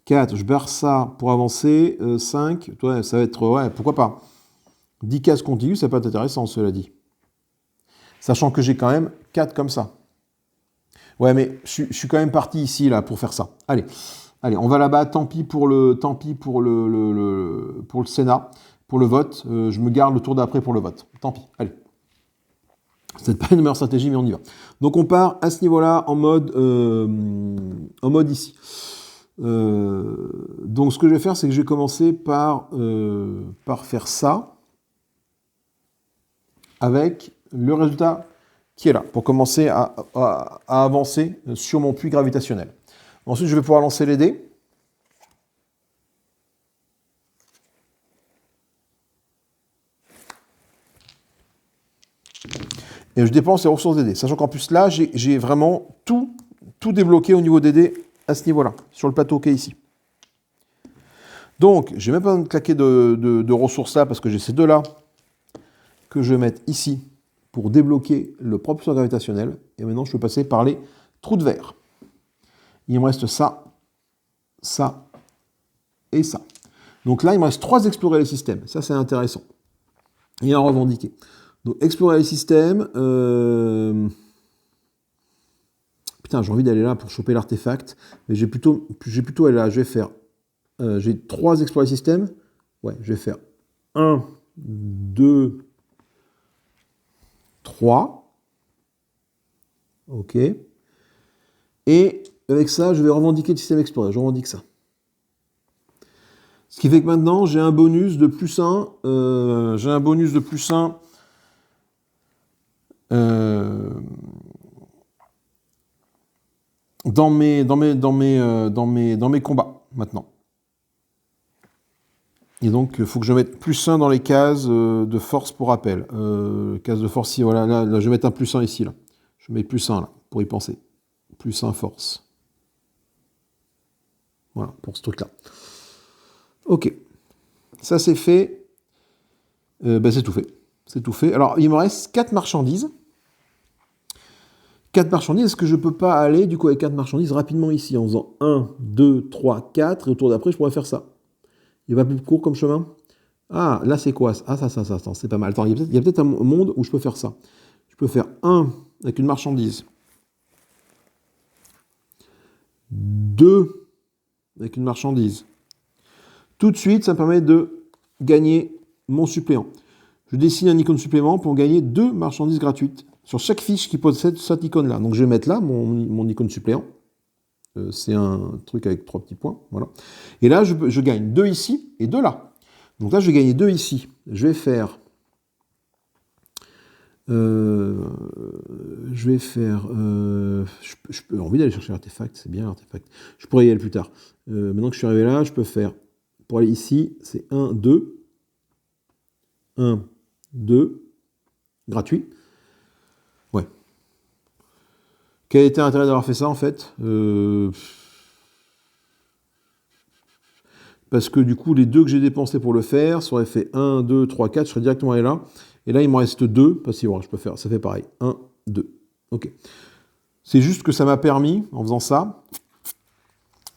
4, je barre ça pour avancer. 5, ouais, ça va être, ouais, pourquoi pas. 10 cases continues, ça peut être intéressant, cela dit. Sachant que j'ai quand même 4 comme ça. Ouais, mais je suis quand même parti ici, là, pour faire ça. Allez, on va là-bas. Tant pis pour le Sénat, pour le vote. Je me garde le tour d'après pour le vote. Tant pis, allez. C'est peut-être pas une meilleure stratégie, mais on y va. Donc on part à ce niveau-là en mode ici. Donc ce que je vais faire, c'est que je vais commencer par faire ça avec le résultat qui est là, pour commencer à avancer sur mon puits gravitationnel. Ensuite, je vais pouvoir lancer les dés. Et je dépense les ressources des dés. Sachant qu'en plus là, j'ai vraiment tout débloqué au niveau des dés à ce niveau-là, sur le plateau qui est ici. Donc, je n'ai même pas besoin de claquer de ressources là, parce que j'ai ces deux-là que je vais mettre ici pour débloquer le propulseur gravitationnel. Et maintenant, je peux passer par les trous de verre. Il me reste ça, ça et ça. Donc là, il me reste 3 explorer les systèmes. Ça, c'est intéressant. Et à revendiquer. Donc, explorer les systèmes. Putain, j'ai envie d'aller là pour choper l'artefact. Mais j'ai plutôt aller là. Je vais faire... j'ai 3 explorer les systèmes. Ouais, je vais faire 1, 2, 3. OK. Et avec ça, je vais revendiquer le système Explorer. Je revendique ça. Ce qui fait que maintenant, j'ai un bonus de plus 1. J'ai un bonus de plus 1. Dans mes combats, maintenant. Et donc, il faut que je mette plus 1 dans les cases de force pour rappel. Case de force, voilà, là, je vais mettre un plus 1 ici. Là. Je mets plus 1 là, pour y penser. Plus 1 force. Voilà, pour ce truc-là. Ok. Ça, c'est fait. C'est tout fait. C'est tout fait. Alors, il me reste 4 marchandises. 4 marchandises. Est-ce que je ne peux pas aller, du coup, avec 4 marchandises rapidement ici, en faisant 1, 2, 3, 4, et au tour d'après, je pourrais faire ça. Il va plus court comme chemin. Ah, là, c'est quoi? Ah, ça, c'est pas mal. Attends, il y a peut-être un monde où je peux faire ça. Je peux faire 1 avec une marchandise. 2 avec une marchandise. Tout de suite, ça me permet de gagner mon suppléant. Je dessine un icône supplément pour gagner 2 marchandises gratuites sur chaque fiche qui possède cette icône-là. Donc, je vais mettre là mon icône suppléant. C'est un truc avec 3 petits points. Voilà. Et là, je gagne 2 ici et 2 là. Donc là, je vais gagner 2 ici. Je vais faire... j'ai envie d'aller chercher l'artefact, c'est bien l'artefact. Je pourrais y aller plus tard. Maintenant que je suis arrivé là, je peux faire... Pour aller ici, c'est 1, 2. 1, 2. Gratuit. Ouais. Quel était l'intérêt d'avoir fait ça, en fait? Parce que du coup, les 2 que j'ai dépensés pour le faire, ça aurait fait 1, 2, 3, 4, je serais directement allé là. Et là, il me reste 2, parce que bon, je peux faire, ça fait pareil. 1, 2. Ok. C'est juste que ça m'a permis, en faisant ça,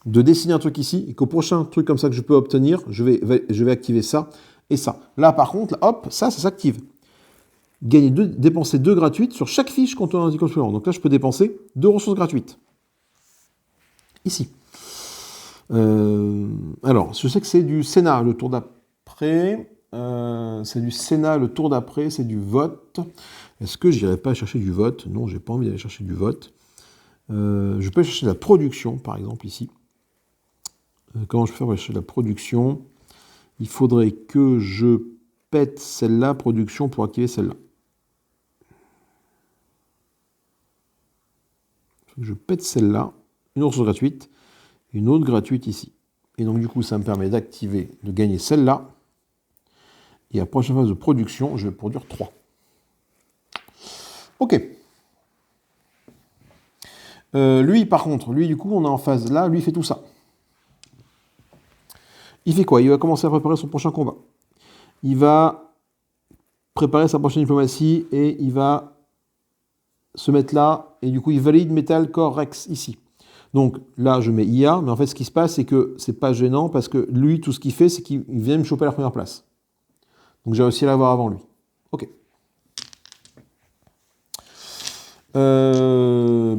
de dessiner un truc ici, et qu'au prochain truc comme ça que je peux obtenir, je vais activer ça et ça. Là, par contre, là, hop, ça s'active. Dépenser 2 gratuites sur chaque fiche contenant un icône supplément. Donc là, je peux dépenser 2 ressources gratuites. Ici. Alors, je sais que c'est du Sénat, le tour d'après. C'est du Sénat, le tour d'après, c'est du vote. Est-ce que je n'irai pas chercher du vote? Non, j'ai pas envie d'aller chercher du vote. Je peux chercher de la production, par exemple, ici. Comment je peux faire pour chercher de la production? Il faudrait que je pète celle-là, production, pour activer celle-là. Je pète celle-là, une ressource gratuite, une autre gratuite ici. Et donc, du coup, ça me permet d'activer, de gagner celle-là. Et à la prochaine phase de production, je vais produire 3. Ok. Lui, par contre, lui, du coup, on est en phase là, lui, il fait tout ça. Il fait quoi? Il va commencer à préparer son prochain combat. Il va préparer sa prochaine diplomatie et il va se mettre là. Et du coup, il valide Metal Core Rex ici. Donc là, je mets IA, mais en fait, ce qui se passe, c'est que c'est pas gênant parce que lui, tout ce qu'il fait, c'est qu'il vient me choper la première place. Donc j'ai réussi à l'avoir avant lui. Ok.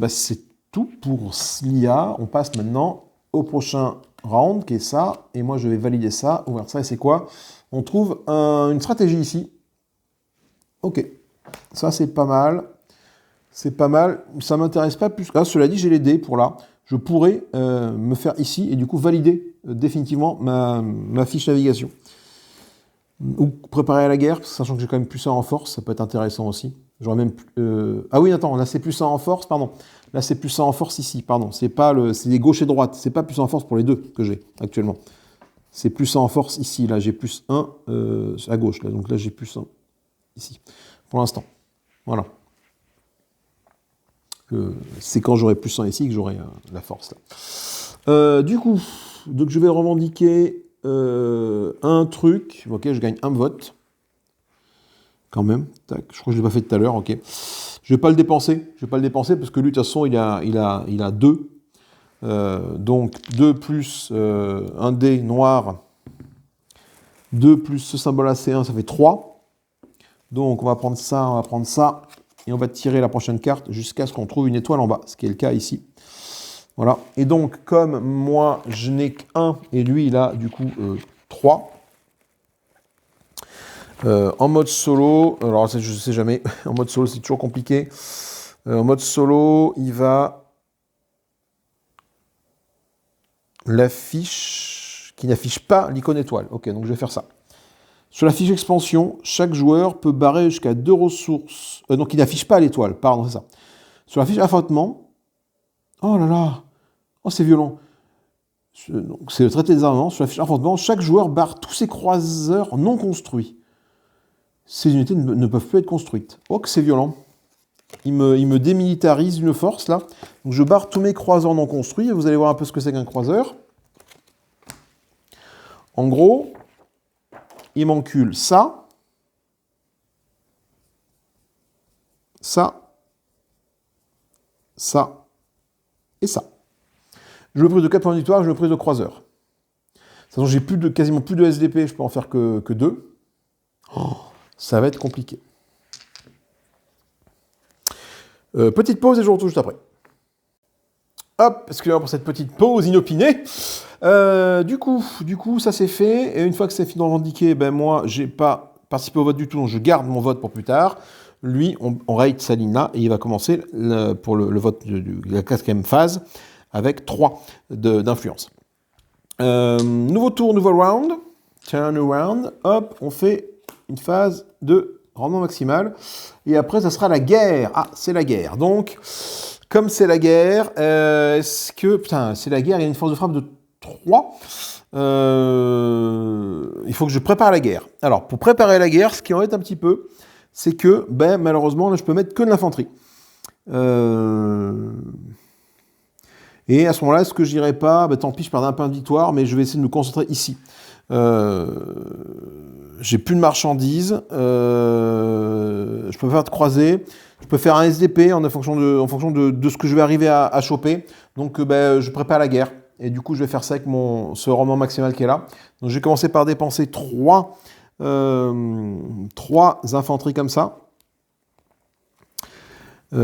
C'est tout pour l'IA. On passe maintenant au prochain round, qui est ça. Et moi, je vais valider ça, ouvrir ça. Et c'est quoi? On trouve une stratégie ici. Ok. Ça, c'est pas mal. C'est pas mal. Ça m'intéresse pas plus. Ah, cela dit, j'ai les dés pour là. Je pourrais me faire ici et du coup valider définitivement ma fiche navigation. Ou préparer à la guerre, sachant que j'ai quand même plus ça en force, ça peut être intéressant aussi. J'aurais même. Ah oui, attends, là c'est plus ça en force, pardon. Là c'est plus ça en force ici, pardon. C'est pas c'est des gauche et droite. C'est pas plus ça en force pour les deux que j'ai actuellement. C'est plus ça en force ici. Là j'ai plus 1 à gauche. Là. Donc là j'ai plus 1 ici. Pour l'instant. Voilà. C'est quand j'aurai plus 1 ici que j'aurai la force. Là. Du coup, donc je vais revendiquer un truc. Ok, je gagne un vote. Quand même. Tac. Je crois que je ne l'ai pas fait tout à l'heure. Ok. Je ne vais pas le dépenser. Je vais pas le dépenser parce que lui, de toute façon, il a 2. Donc 2 plus un dé noir. 2 plus ce symbole AC1, ça fait 3. Donc on va prendre ça, on va prendre ça. Et on va tirer la prochaine carte jusqu'à ce qu'on trouve une étoile en bas, ce qui est le cas ici. Voilà. Et donc, comme moi, je n'ai qu'1 et lui, il a du coup 3. En mode solo, alors je ne sais jamais, en mode solo, c'est toujours compliqué. En mode solo, il va l'affiche qui n'affiche pas l'icône étoile. Ok, donc je vais faire ça. Sur la fiche expansion, chaque joueur peut barrer jusqu'à 2 ressources. Donc il n'affiche pas l'étoile, pardon, c'est ça. Sur la fiche affrontement, oh là là, oh c'est violent. C'est le traité des armements. Sur la fiche affrontement, chaque joueur barre tous ses croiseurs non construits. Ces unités ne peuvent plus être construites. Oh que c'est violent. Il me démilitarise une force là. Donc je barre tous mes croiseurs non construits. Et vous allez voir un peu ce que c'est qu'un croiseur. En gros, il m'encule ça, ça, ça et ça. Je le prise de 4 points de victoire, je le prise de croiseur. De toute façon, j'ai quasiment plus de SDP, je peux en faire que 2. Oh, ça va être compliqué. Petite pause et je vous retrouve juste après. Hop, excusez-moi pour cette petite pause inopinée. Du coup, ça c'est fait. Et une fois que c'est fini revendiqué, ben moi, j'ai pas participé au vote du tout, donc je garde mon vote pour plus tard. Lui, on rate sa ligne là et il va commencer pour le vote de la 4e phase avec 3 d'influence. Nouveau tour, nouveau round. Turn around. Hop, on fait une phase de rendement maximal. Et après, ça sera la guerre. Ah, c'est la guerre. Donc, comme c'est la guerre, est-ce que... Putain, c'est la guerre, il y a une force de frappe de 3. Il faut que je prépare la guerre. Alors, pour préparer la guerre, ce qui en est un petit peu, c'est que, malheureusement, là, je peux mettre que de l'infanterie. Et à ce moment-là, est-ce que je n'irai pas? Tant pis, je perds un point de victoire, mais je vais essayer de me concentrer ici. J'ai plus de marchandises. Je peux faire de croisée. Je peux faire un SDP en fonction de ce que je vais arriver à choper. Donc, je prépare la guerre. Et du coup, je vais faire ça avec ce rendement maximal qui est là. Donc, je vais commencer par dépenser 3 infanteries comme ça. Ah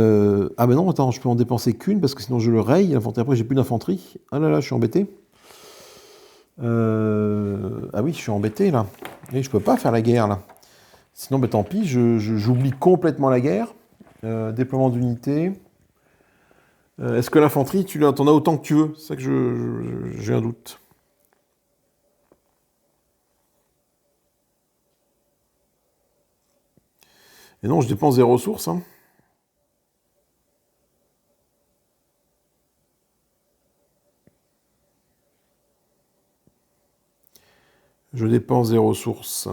ben non, attends, je peux en dépenser qu'une parce que sinon je le raye. L'infanterie, après, j'ai plus d'infanterie. Ah là là, je suis embêté. Ah oui, je suis embêté là. Et je peux pas faire la guerre là. Sinon, tant pis, j'oublie complètement la guerre. Déploiement d'unités. Est-ce que l'infanterie, tu en as autant que tu veux? C'est ça que j'ai un doute. Et non, je dépense des ressources. Hein. Je dépense des ressources.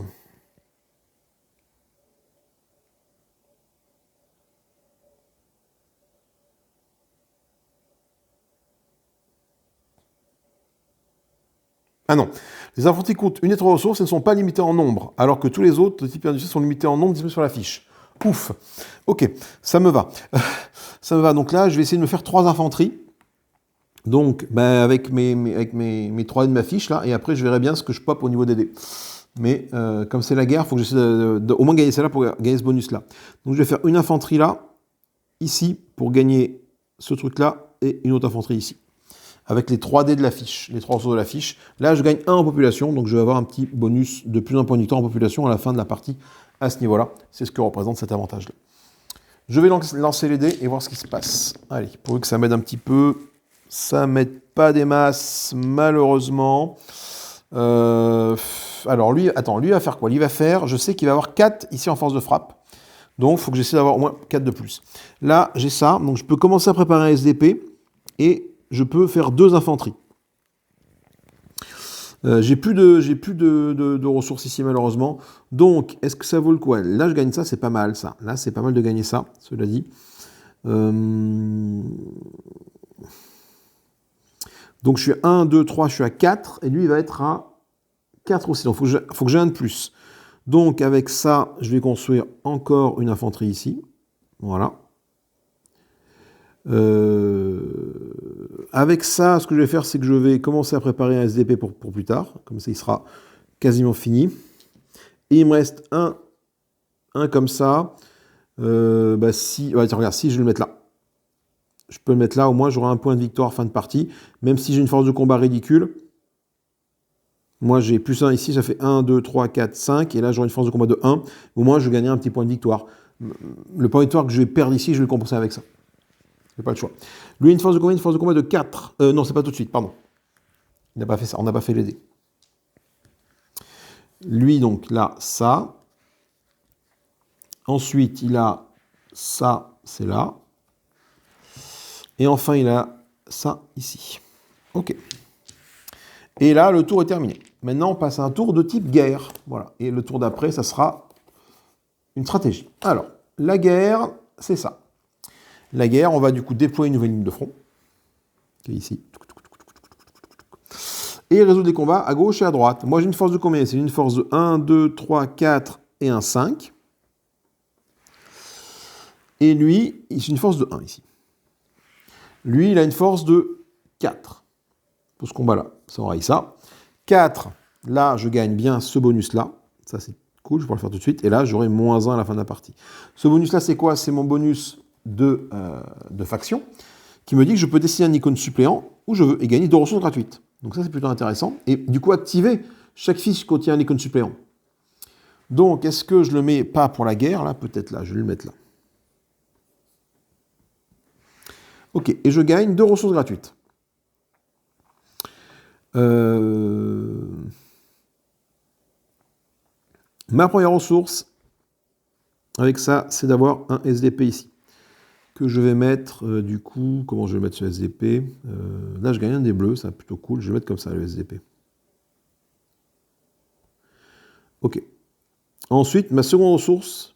Ah non, Les infanteries coûtent une des 3 ressources et ne sont pas limitées en nombre, alors que tous les autres types d'industrie sont limités en nombre disponibles sur la fiche. Ouf. Ok, ça me va. Ça me va. Donc là, je vais essayer de me faire 3 infanteries. Donc, avec mes 3 dés de ma fiche, là, et après, je verrai bien ce que je pop au niveau des dés. Mais comme c'est la guerre, il faut que j'essaie au moins gagner celle-là pour gagner ce bonus-là. Donc, je vais faire une infanterie là, ici, pour gagner ce truc-là, et une autre infanterie ici. Avec les 3 dés de la fiche, les 3 ressources de la fiche. Là, je gagne 1 en population, donc je vais avoir un petit bonus de plus d'un point de victoire en population à la fin de la partie à ce niveau-là. C'est ce que représente cet avantage-là. Je vais lancer les dés et voir ce qui se passe. Allez, pour que ça m'aide un petit peu. Ça ne m'aide pas des masses, malheureusement. Alors, lui, lui va faire quoi? Lui va faire, je sais qu'il va avoir 4 ici en force de frappe. Donc, il faut que j'essaie d'avoir au moins 4 de plus. Là, j'ai ça. Donc, je peux commencer à préparer un SDP et je peux faire 2 infanteries. J'ai plus de ressources ici, malheureusement. Donc, est-ce que ça vaut le coup? Là, je gagne ça, c'est pas mal, ça. Là, c'est pas mal de gagner ça, cela dit. Donc, je suis à 1, 2, 3, je suis à 4. Et lui, il va être à 4 aussi. Donc, il faut que j'ai un de plus. Donc, avec ça, je vais construire encore une infanterie ici. Voilà. Avec ça, ce que je vais faire, c'est que je vais commencer à préparer un SDP pour plus tard. Comme ça, il sera quasiment fini. Et il me reste un comme ça. Regarde, si je vais le mettre là. Je peux le mettre là, au moins j'aurai un point de victoire fin de partie. Même si j'ai une force de combat ridicule. Moi, j'ai plus 1 ici, ça fait 1, 2, 3, 4, 5. Et là, j'aurai une force de combat de 1. Au moins, je vais gagner un petit point de victoire. Le point de victoire que je vais perdre ici, je vais le compenser avec ça. J'ai pas le choix. Lui, une force de combat de 4. Non, c'est pas tout de suite, pardon. Il n'a pas fait ça, on n'a pas fait les dés. Lui, donc, là, ça. Ensuite, il a ça, c'est là. Et enfin, il a ça ici. Ok. Et là, le tour est terminé. Maintenant, on passe à un tour de type guerre. Voilà. Et le tour d'après, ça sera une stratégie. Alors, la guerre, c'est ça. La guerre, on va du coup déployer une nouvelle ligne de front. Qui est ici. Et résoudre les combats à gauche et à droite. Moi, j'ai une force de combien? C'est une force de 1, 2, 3, 4 et un 5. Et lui, il a une force de 1 ici. Lui, il a une force de 4 pour ce combat-là. Ça aura ça. 4, là, je gagne bien ce bonus-là. Ça, c'est cool, je vais pouvoir le faire tout de suite. Et là, j'aurai moins 1 à la fin de la partie. Ce bonus-là, c'est quoi? C'est mon bonus de faction qui me dit que je peux dessiner un icône suppléant où je veux et gagner 2 ressources gratuites. Donc ça, c'est plutôt intéressant. Et du coup, activer chaque fiche qui contient un icône suppléant. Donc, est-ce que je le mets pas pour la guerre? Là, peut-être là, je vais le mettre là. Ok, et je gagne 2 ressources gratuites. Ma première ressource, avec ça, c'est d'avoir un SDP ici. Que je vais mettre, du coup, comment je vais mettre ce SDP? Là, je gagne un des bleus, c'est plutôt cool. Je vais mettre comme ça, le SDP. Ok. Ensuite, ma seconde ressource,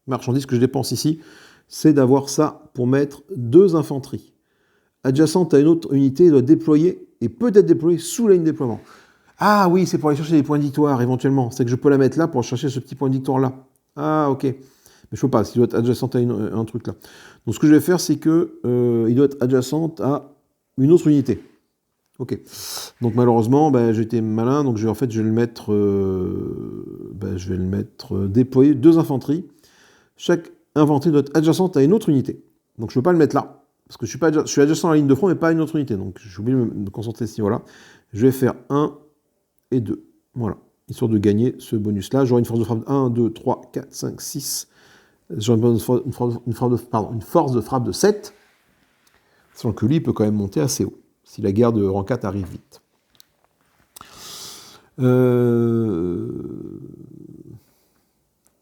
marchandise que je dépense ici, c'est d'avoir ça pour mettre 2 infanteries. Adjacente à une autre unité, doit déployer et peut être déployée sous la ligne de déploiement. Ah oui, c'est pour aller chercher des points de victoire éventuellement. C'est que je peux la mettre là pour chercher ce petit point de victoire là. Ah ok. Mais je ne peux pas, il doit être adjacente à un truc là. Donc ce que je vais faire, c'est que il doit être adjacente à une autre unité. Ok. Donc malheureusement, j'étais malin, donc je vais le mettre, déployer 2 infanteries. Chaque infanterie doit être adjacente à une autre unité. Donc je ne peux pas le mettre là. Parce que je suis adjacent à la ligne de front, mais pas à une autre unité. Donc, j'ai oublié de me concentrer ici. Voilà. Je vais faire 1 et 2. Voilà. Histoire de gagner ce bonus-là. J'aurai une force de frappe de 1, 2, 3, 4, 5, 6. J'aurai une force de frappe de 7. Sachant que lui, il peut quand même monter assez haut. Si la guerre de rang 4 arrive vite.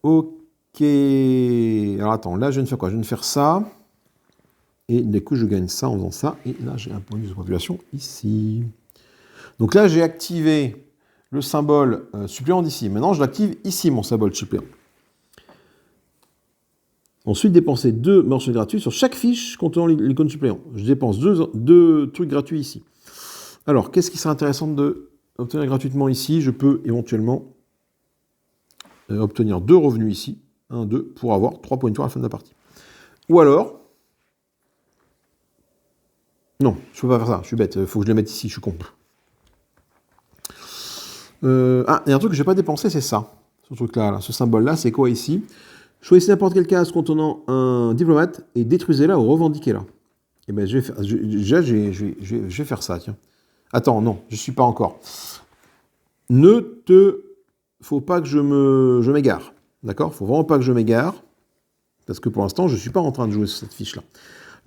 Ok. Alors, attends. Là, je viens de faire quoi? Je viens de faire ça. Et du coup, je gagne ça en faisant ça. Et là, j'ai un bonus de population ici. Donc là, j'ai activé le symbole suppléant d'ici. Maintenant, je l'active ici, mon symbole suppléant. Ensuite, dépenser 2 marchandises gratuites sur chaque fiche contenant l'icône suppléant. Je dépense 2 trucs gratuits ici. Alors, qu'est-ce qui serait intéressant de obtenir gratuitement ici, je peux éventuellement obtenir 2 revenus ici, 1, 2, pour avoir 3 points de tour à la fin de la partie. Ou alors, non, je peux pas faire ça, je suis bête, il faut que je les mette ici, je suis con. Ah, il y a un truc que je n'ai pas dépensé, c'est ça. Ce truc-là, là, ce symbole-là, c'est quoi ici? Choisissez n'importe quelle case contenant un diplomate et détruisez-la ou revendiquez-la. Et bien, je vais faire ça, tiens. Attends, non, je ne suis pas encore. Faut pas que je m'égare. D'accord? Faut vraiment pas que je m'égare. Parce que pour l'instant, je ne suis pas en train de jouer sur cette fiche-là.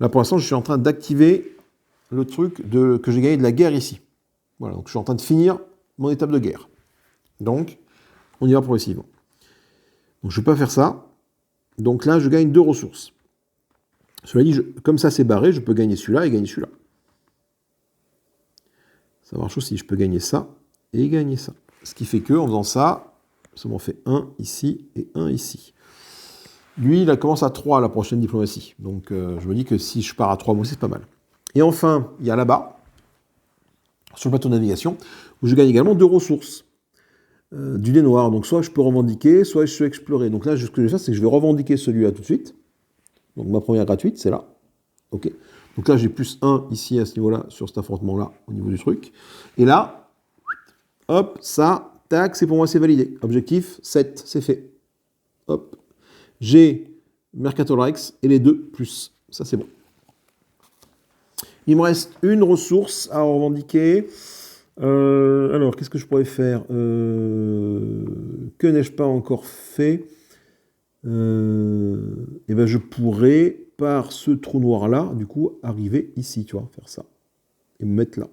Là, pour l'instant, je suis en train d'activer le truc que j'ai gagné de la guerre ici. Voilà, donc je suis en train de finir mon étape de guerre. Donc, on y va progressivement. Donc, je ne vais pas faire ça. Donc là, je gagne 2 ressources. Cela dit, comme ça c'est barré, je peux gagner celui-là et gagner celui-là. Ça marche aussi, je peux gagner ça et gagner ça. Ce qui fait que, en faisant ça, ça m'en fait 1 ici et 1 ici. Lui, il commence à 3 la prochaine diplomatie. Donc je me dis que si je pars à 3, moi aussi, c'est pas mal. Et enfin, il y a là-bas, sur le plateau de navigation, où je gagne également 2 ressources. Du lait noir. Donc soit je peux revendiquer, soit je peux explorer. Donc là, ce que je vais faire, c'est que je vais revendiquer celui-là tout de suite. Donc ma première gratuite, c'est là. Ok. Donc là, j'ai plus 1 ici à ce niveau-là, sur cet affrontement-là, au niveau du truc. Et là, hop, ça, tac, c'est pour moi, c'est validé. Objectif 7, c'est fait. Hop. J'ai Mercator Rex et les 2 plus. Ça, c'est bon. Il me reste une ressource à revendiquer. Alors, qu'est-ce que je pourrais faire? Que n'ai-je pas encore fait? Et ben je pourrais, par ce trou noir-là, du coup, arriver ici, tu vois, faire ça. Et me mettre là.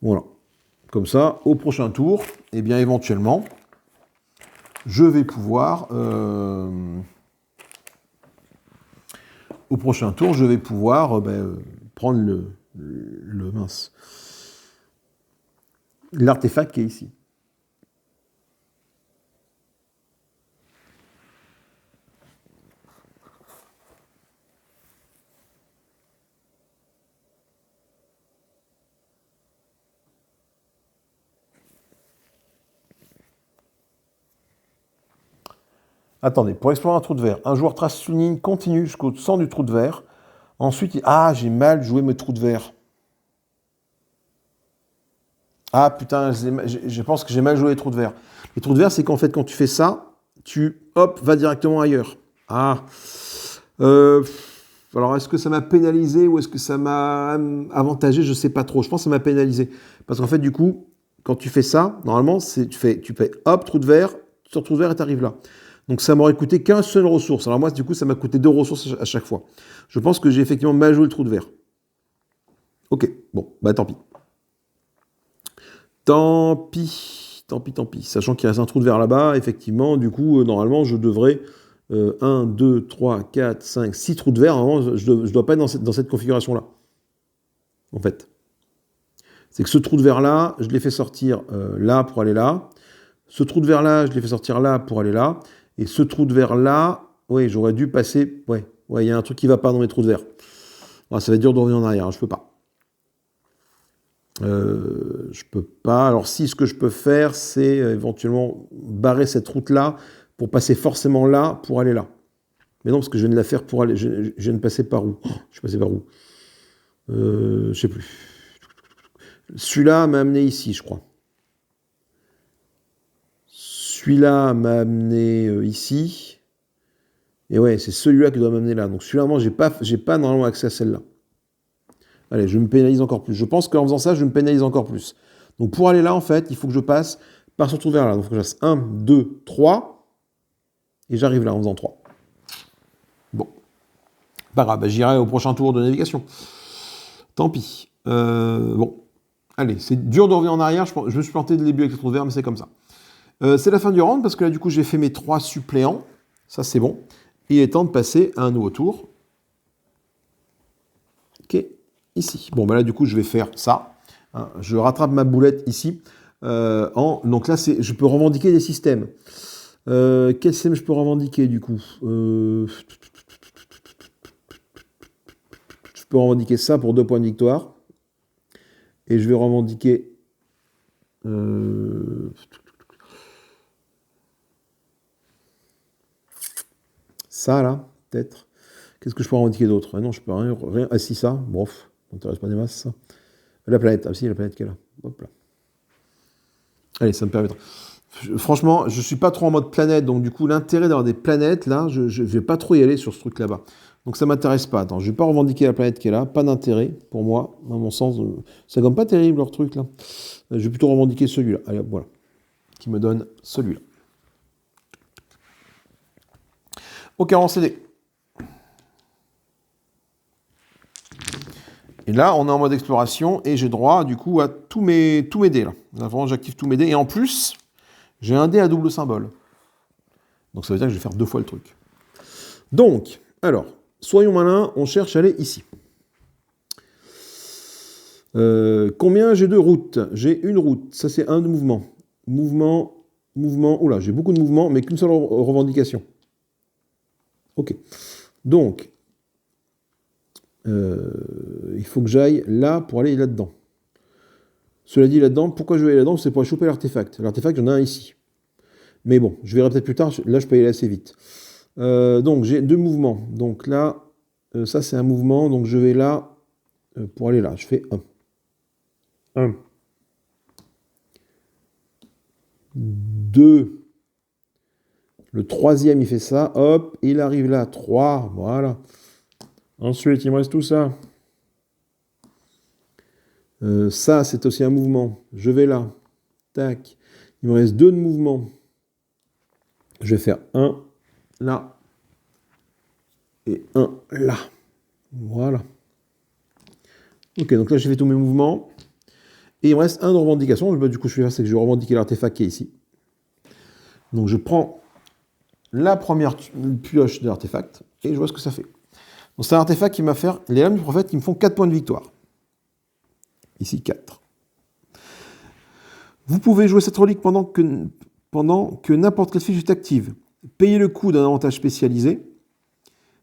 Voilà. Comme ça, au prochain tour, eh bien, éventuellement, je vais pouvoir... au prochain tour, je vais pouvoir prendre l'artefact qui est ici. Attendez, pour explorer un trou de verre, un joueur trace une ligne continue jusqu'au centre du trou de verre. Ensuite, j'ai mal joué mes trous de verre. Ah putain, je pense que j'ai mal joué les trous de verre. Les trous de verre, c'est qu'en fait, quand tu fais ça, hop, vas directement ailleurs. Ah. Alors, est-ce que ça m'a pénalisé ou est-ce que ça m'a avantagé? Je ne sais pas trop. Je pense que ça m'a pénalisé. Parce qu'en fait, du coup, quand tu fais ça, normalement, tu fais hop, trou de verre, tu sors trou de verre et tu arrives là. Donc ça m'aurait coûté qu'une seule ressource. Alors moi, du coup, ça m'a coûté 2 ressources à chaque fois. Je pense que j'ai effectivement mal joué le trou de verre. Ok, bon, bah tant pis. Tant pis. Sachant qu'il reste un trou de verre là-bas, effectivement, du coup, normalement, je devrais 1, 2, 3, 4, 5, 6 trous de verre. Normalement, je ne dois pas être dans cette configuration-là. En fait. C'est que ce trou de verre-là, je l'ai fait sortir là pour aller là. Ce trou de verre-là, je l'ai fait sortir là pour aller là. Et ce trou de verre-là, oui, j'aurais dû passer... Ouais, il y a un truc qui ne va pas dans mes trous de verre. Alors, ça va être dur de revenir en arrière, hein, je ne peux pas. Je peux pas. Alors si, ce que je peux faire, c'est éventuellement barrer cette route-là pour passer forcément là pour aller là. Mais non, parce que je viens de la faire pour aller... Je viens de passer par où? Je suis passé par où? Je sais plus. Celui-là m'a amené ici, je crois. Celui-là m'a amené ici. Et ouais, c'est celui-là qui doit m'amener là. Donc celui-là, moi, j'ai pas normalement accès à celle-là. Allez, je me pénalise encore plus. Je pense qu'en faisant ça, je me pénalise encore plus. Donc pour aller là, en fait, il faut que je passe par ce trou de verre là. Donc il faut que je fasse 1, 2, 3. Et j'arrive là en faisant 3. Bon. Pas grave, j'irai au prochain tour de navigation. Tant pis. Bon. Allez, c'est dur de revenir en arrière. Je me suis planté de début avec le trou de verre, mais c'est comme ça. C'est la fin du round parce que là, du coup, j'ai fait mes 3 suppléants. Ça, c'est bon. Et il est temps de passer à un nouveau tour. Ok. Ici. Bon, bah là, du coup, je vais faire ça. Hein, je rattrape ma boulette ici. Donc là, je peux revendiquer des systèmes. Quel système je peux revendiquer, du coup je peux revendiquer ça pour 2 points de victoire. Et je vais revendiquer... ça, là, peut-être. Qu'est-ce que je peux revendiquer d'autre? Ah non, je peux rien. Ah si, ça, bof, ça m'intéresse pas des masses, ça. La planète, ah si, la planète qui est là. Hop là. Allez, ça me permettra. Franchement, je suis pas trop en mode planète, donc du coup, l'intérêt d'avoir des planètes, là, je vais pas trop y aller sur ce truc là-bas. Donc ça m'intéresse pas. Attends, je vais pas revendiquer la planète qui est là, pas d'intérêt pour moi, dans mon sens. C'est comme pas terrible leur truc là. Je vais plutôt revendiquer celui-là. Allez, hop, voilà. Qui me donne celui-là. Ok, en CD. Et là, on est en mode exploration et j'ai droit, du coup, à tous mes dés, là. Là, vraiment, j'active tous mes dés. Et en plus, j'ai un dé à double symbole. Donc, ça veut dire que je vais faire 2 fois le truc. Donc, alors, soyons malins, on cherche à aller ici. Combien j'ai de routes? J'ai une route. Ça, c'est un de mouvement. Mouvement. Oula, j'ai beaucoup de mouvements, mais qu'une seule revendication. Ok. Donc, il faut que j'aille là pour aller là-dedans. Cela dit, là-dedans, pourquoi je vais aller là-dedans? C'est pour aller choper l'artefact. L'artefact, j'en ai un ici. Mais bon, je verrai peut-être plus tard. Là, je peux y aller assez vite. Donc, j'ai 2 mouvements. Donc là, ça, c'est un mouvement. Donc, je vais là pour aller là. Je fais 1. 2. Le 3e, il fait ça. Hop, il arrive là. 3. Voilà. Ensuite, il me reste tout ça. Ça, c'est aussi un mouvement. Je vais là. Tac. Il me reste 2 de mouvement. Je vais faire 1 là. Et 1 là. Voilà. Ok, donc là, j'ai fait tous mes mouvements. Et il me reste un de revendication. Du coup, ce que je vais faire, c'est que je vais revendiquer l'artefact qui est ici. Donc, je prends la première pioche de l'artefact et je vois ce que ça fait. Donc, c'est un artefact qui m'a fait les lames du prophète qui me font 4 points de victoire. Ici, 4. Vous pouvez jouer cette relique pendant que n'importe quelle fiche est active. Payez le coût d'un avantage spécialisé.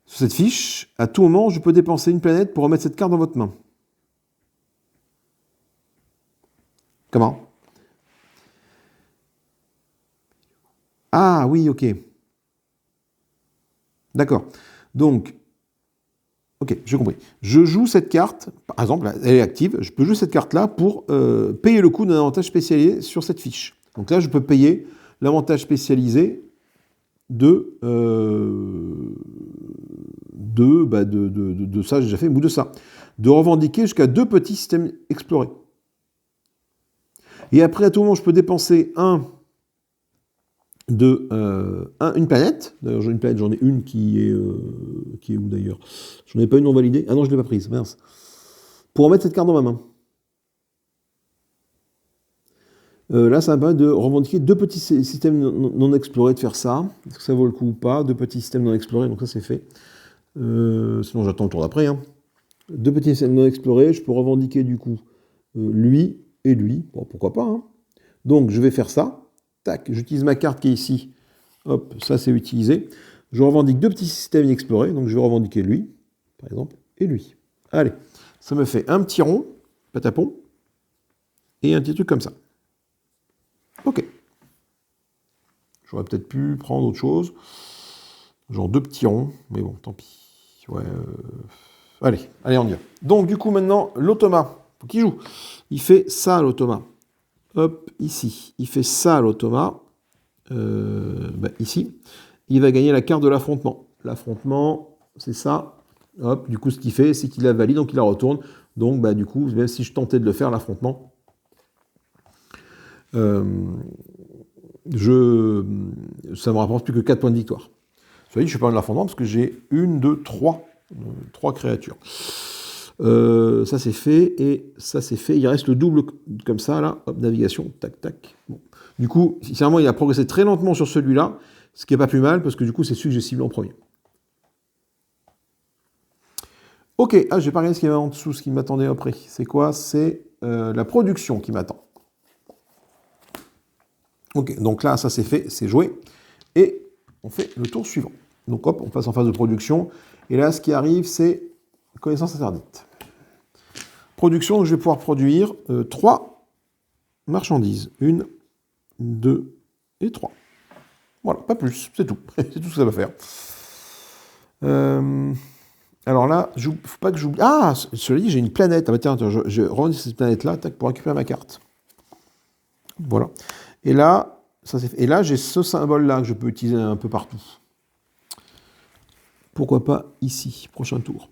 Sur cette fiche, à tout moment, je peux dépenser une planète pour remettre cette carte dans votre main. Comment? Ah oui, ok. D'accord. Donc, ok, j'ai compris. Je joue cette carte, par exemple, elle est active, je peux jouer cette carte-là pour payer le coût d'un avantage spécialisé sur cette fiche. Donc là, je peux payer l'avantage spécialisé de ça, j'ai déjà fait, ou de ça. De revendiquer jusqu'à 2 petits systèmes explorés. Et après, à tout moment, je peux dépenser une planète. D'ailleurs, une planète, j'en ai une qui est où d'ailleurs? J'en ai pas une non validée. Ah non, je l'ai pas prise, mince. Pour remettre cette carte dans ma main. Là, ça me permet de revendiquer 2 petits systèmes non explorés, de faire ça. Est-ce que ça vaut le coup ou pas? 2 petits systèmes non explorés, donc ça c'est fait. Sinon, j'attends le tour d'après. 2 petits systèmes non explorés, je peux revendiquer du coup lui et lui. Bon, pourquoi pas. Donc, je vais faire ça. Tac, j'utilise ma carte qui est ici. Hop, ça c'est utilisé. Je revendique 2 petits systèmes inexplorés, donc je vais revendiquer lui, par exemple, et lui. Allez, ça me fait un petit rond, patapon, et un petit truc comme ça. Ok. J'aurais peut-être pu prendre autre chose. Genre 2 petits ronds, mais bon, tant pis. Ouais. Allez, on y va. Donc du coup maintenant, l'automa, faut qu'il joue. Il fait ça l'automa. Hop, ici. Il fait ça l'automa. Ici. Il va gagner la carte de l'affrontement. L'affrontement, c'est ça. Hop, du coup, ce qu'il fait, c'est qu'il la valide, donc il la retourne. Donc, du coup, même si je tentais de le faire, l'affrontement, ça me rapporte plus que 4 points de victoire. Vous voyez, je ne suis pas dans l'affrontement parce que j'ai 1, 2, 3 créatures. Ça c'est fait, et ça c'est fait. Il reste le double comme ça, là. Hop, navigation, tac, tac. Bon. Du coup, sincèrement, il a progressé très lentement sur celui-là, ce qui n'est pas plus mal, parce que du coup, c'est celui que j'ai ciblé en premier. Ok, j'ai pas regardé ce qu'il y avait en dessous, ce qui m'attendait après. C'est quoi? C'est la production qui m'attend. Ok, donc là, ça c'est fait, c'est joué. Et on fait le tour suivant. Donc hop, on passe en phase de production. Et là, ce qui arrive, c'est connaissance interdite. Production, donc je vais pouvoir produire 3 marchandises. 1, 2 et 3. Voilà, pas plus, c'est tout. C'est tout ce que ça va faire. Alors là, faut pas que j'oublie. Ah, cela dit, j'ai une planète. Ah bah tiens, je remonte cette planète-là pour récupérer ma carte. Voilà. Et là, et là, j'ai ce symbole-là que je peux utiliser un peu partout. Pourquoi pas ici, prochain tour.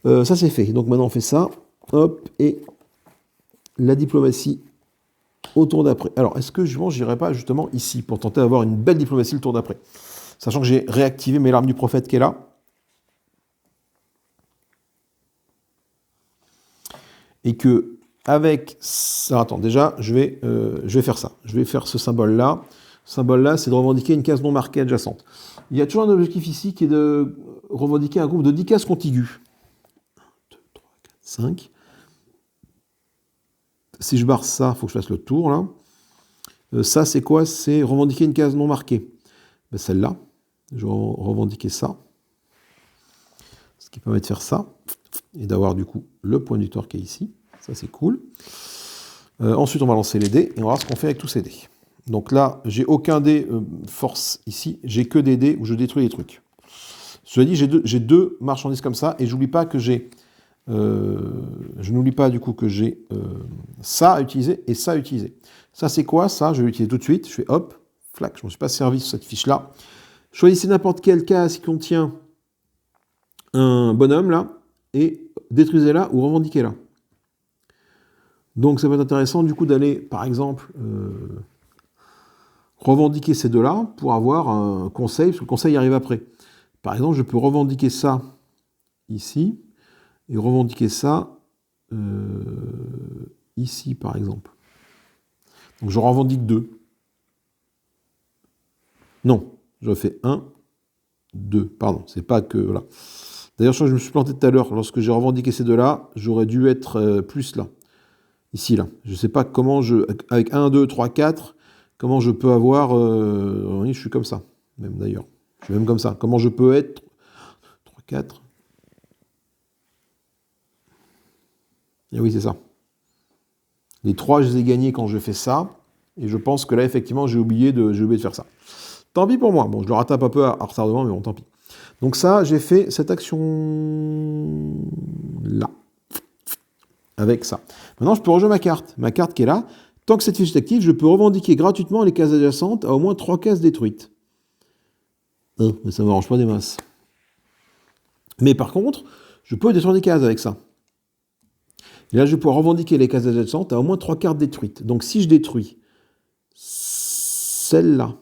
Ça, c'est fait. Donc maintenant, on fait ça. Hop, et la diplomatie au tour d'après. Alors, est-ce que je n'irai pas justement ici pour tenter d'avoir une belle diplomatie le tour d'après? Sachant que j'ai réactivé mes larmes du prophète qui est là. Et que avec ça, attends, déjà, je vais faire ça. Je vais faire ce symbole-là. Ce symbole-là, c'est de revendiquer une case non marquée adjacente. Il y a toujours un objectif ici qui est de revendiquer un groupe de 10 cases contiguës. 1, 2, 3, 4, 5. Si je barre ça, il faut que je fasse le tour, là. Ça, c'est quoi? C'est revendiquer une case non marquée. Ben, celle-là, je vais revendiquer ça. Ce qui permet de faire ça. Et d'avoir, du coup, le point du tort qui est ici. Ça, c'est cool. Ensuite, on va lancer les dés et on va voir ce qu'on fait avec tous ces dés. Donc là, j'ai aucun dé force ici. J'ai que des dés où je détruis les trucs. Cela dit, j'ai deux marchandises comme ça et j'oublie pas que j'ai... je n'oublie pas du coup que j'ai ça à utiliser et ça à utiliser. Ça c'est quoi? Ça, je vais l'utiliser tout de suite. Je fais hop, flac, je ne me suis pas servi sur cette fiche-là. Choisissez n'importe quelle case qui contient un bonhomme là et détruisez-la ou revendiquez-la. Donc ça va être intéressant du coup d'aller par exemple revendiquer ces deux-là pour avoir un conseil, parce que le conseil arrive après. Par exemple, je peux revendiquer ça ici et revendiquer ça ici, par exemple. Donc je revendique 2. Non, je fais 1, 2. Pardon, c'est pas que... Voilà. D'ailleurs, je crois que je me suis planté tout à l'heure. Lorsque j'ai revendiqué ces deux-là, j'aurais dû être plus là. Ici, là. Je ne sais pas comment je... Avec 1, 2, 3, 4, comment je peux avoir... oui, je suis comme ça, même d'ailleurs. Je suis même comme ça. Comment je peux être... 3, 4... Et oui, c'est ça. Les 3, je les ai gagnés quand je fais ça. Et je pense que là, effectivement, j'ai oublié de faire ça. Tant pis pour moi. Bon, je le rattrape un peu à retardement, mais bon, tant pis. Donc ça, j'ai fait cette action-là. Avec ça. Maintenant, je peux rejouer ma carte. Ma carte qui est là. Tant que cette fiche est active, je peux revendiquer gratuitement les cases adjacentes à au moins 3 cases détruites. Mais ça ne m'arrange pas des masses. Mais par contre, je peux détruire des cases avec ça. Et là, je vais pouvoir revendiquer les cases adjacentes à au moins 3 cartes détruites. Donc si je détruis celle-là,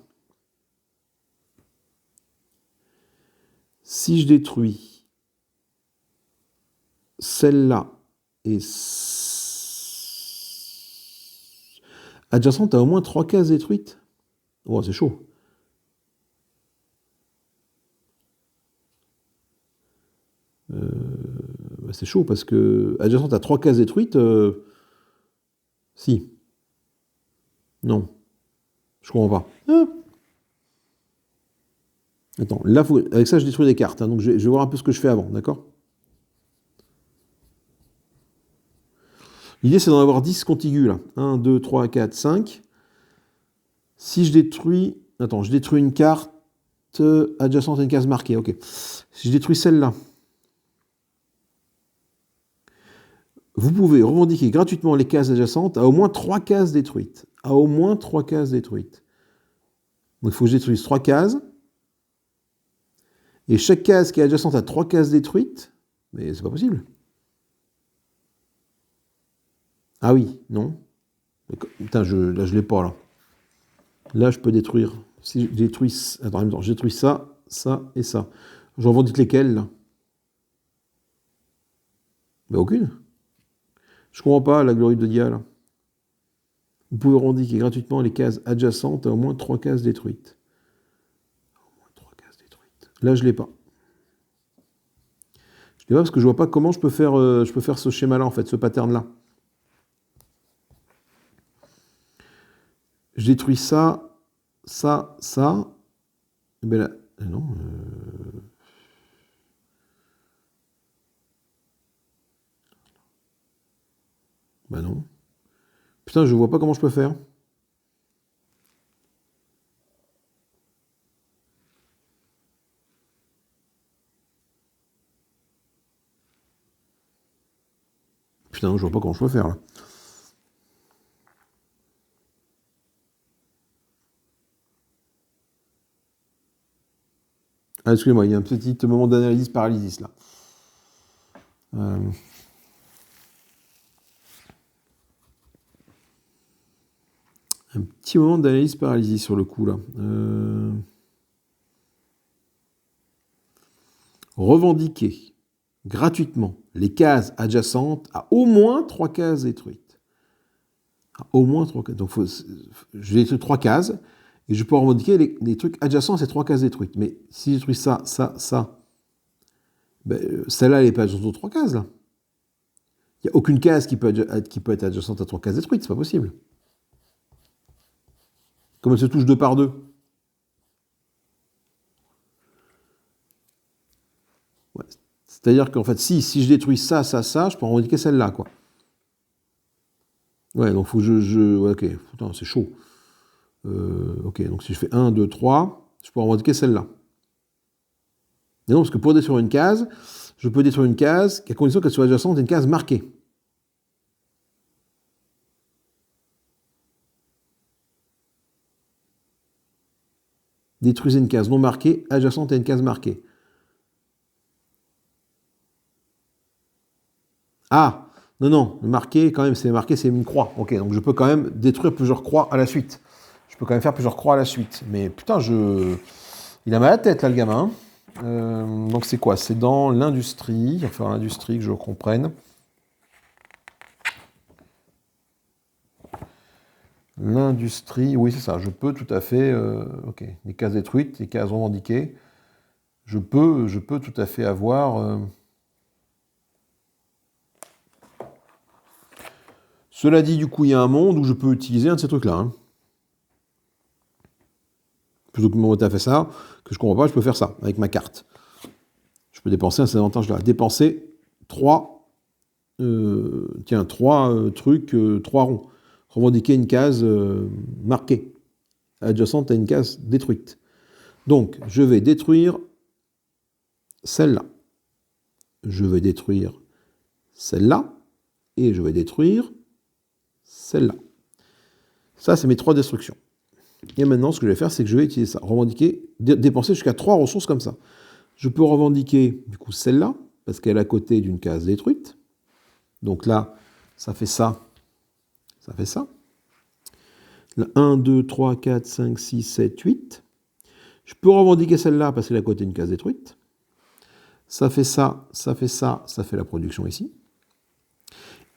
si je détruis celle-là et adjacente à au moins 3 cases détruites, oh, c'est chaud. C'est chaud parce que adjacente à 3 cases détruites, si. Non. Je comprends pas. Attends, là, avec ça, je détruis des cartes. Hein, donc, je vais voir un peu ce que je fais avant, d'accord? L'idée, c'est d'en avoir 10 contigus, là. 1, 2, 3, 4, 5. Si je détruis... Attends, je détruis une carte adjacente à une case marquée, ok. Si je détruis celle-là, vous pouvez revendiquer gratuitement les cases adjacentes à au moins 3 cases détruites. À au moins 3 cases détruites. Donc, il faut que je détruise 3 cases. Et chaque case qui est adjacente à 3 cases détruites, mais c'est pas possible. Ah oui, non. Putain, là, je l'ai pas, là. Là, je peux détruire. Si je détruis... Attends, en même temps, je détruis ça, ça et ça. Je revendique lesquels, là? Ben, aucune. Je comprends pas la glorie de Dia, là. Vous pouvez revendiquer gratuitement les cases adjacentes à au moins 3 cases détruites. Au moins 3 cases détruites. Là, je l'ai pas. Je l'ai pas parce que je vois pas comment je peux faire ce schéma-là, en fait, ce pattern-là. Je détruis ça, ça, ça. Et ben là, non. Bah non. Putain, je vois pas comment je peux faire. Putain, je vois pas comment je peux faire là. Ah, excusez-moi, il y a un petit moment d'analyse paralysis là. Un petit moment d'analyse paralysie sur le coup là. Revendiquer gratuitement les cases adjacentes à au moins 3 cases détruites. À au moins 3 cases. Donc je détruis 3 cases et je peux revendiquer les trucs adjacents à ces 3 cases détruites. Mais si je détruis ça, ben, celle-là elle n'est pas adjacente aux 3 cases là. Il n'y a aucune case qui peut être adjacente à 3 cases détruites, c'est pas possible. Comme elle se touche 2 par 2. Ouais. C'est-à-dire qu'en fait, si je détruis ça, je peux revendiquer celle-là, quoi. Ouais, donc faut que ouais, ok, putain, c'est chaud. Ok, donc si je fais 1, 2, 3, je peux revendiquer celle-là. Et non, parce que pour détruire une case, je peux détruire une case à condition qu'elle soit adjacente à une case marquée. Détruisez une case non marquée adjacente à une case marquée. Ah, non, le marqué, quand même, c'est marqué, c'est une croix. Ok, donc je peux quand même détruire plusieurs croix à la suite. Je peux quand même faire plusieurs croix à la suite. Mais putain, il a mal à la tête, là, le gamin. Donc c'est quoi? C'est dans l'industrie. Il va falloir l'industrie que je comprenne. L'industrie, oui, c'est ça. Je peux tout à fait... ok, les cases détruites, les cases revendiquées. Je peux tout à fait avoir... Cela dit, du coup, il y a un monde où je peux utiliser un de ces trucs-là. Hein. Plutôt que mon mot fait ça, que je comprends pas, je peux faire ça avec ma carte. Je peux dépenser à ces avantages-là. Dépenser 3, trucs, 3 ronds. Revendiquer une case marquée, adjacente à une case détruite. Donc, je vais détruire celle-là. Je vais détruire celle-là. Et je vais détruire celle-là. Ça, c'est mes 3 destructions. Et maintenant, ce que je vais faire, c'est que je vais utiliser ça. Revendiquer, dépenser jusqu'à 3 ressources comme ça. Je peux revendiquer, du coup, celle-là, parce qu'elle est à côté d'une case détruite. Donc là, ça fait ça. Ça fait ça. Là, 1, 2, 3, 4, 5, 6, 7, 8. Je peux revendiquer celle-là parce qu'elle est à côté d'une case détruite. Ça fait ça, ça fait ça, ça fait la production ici.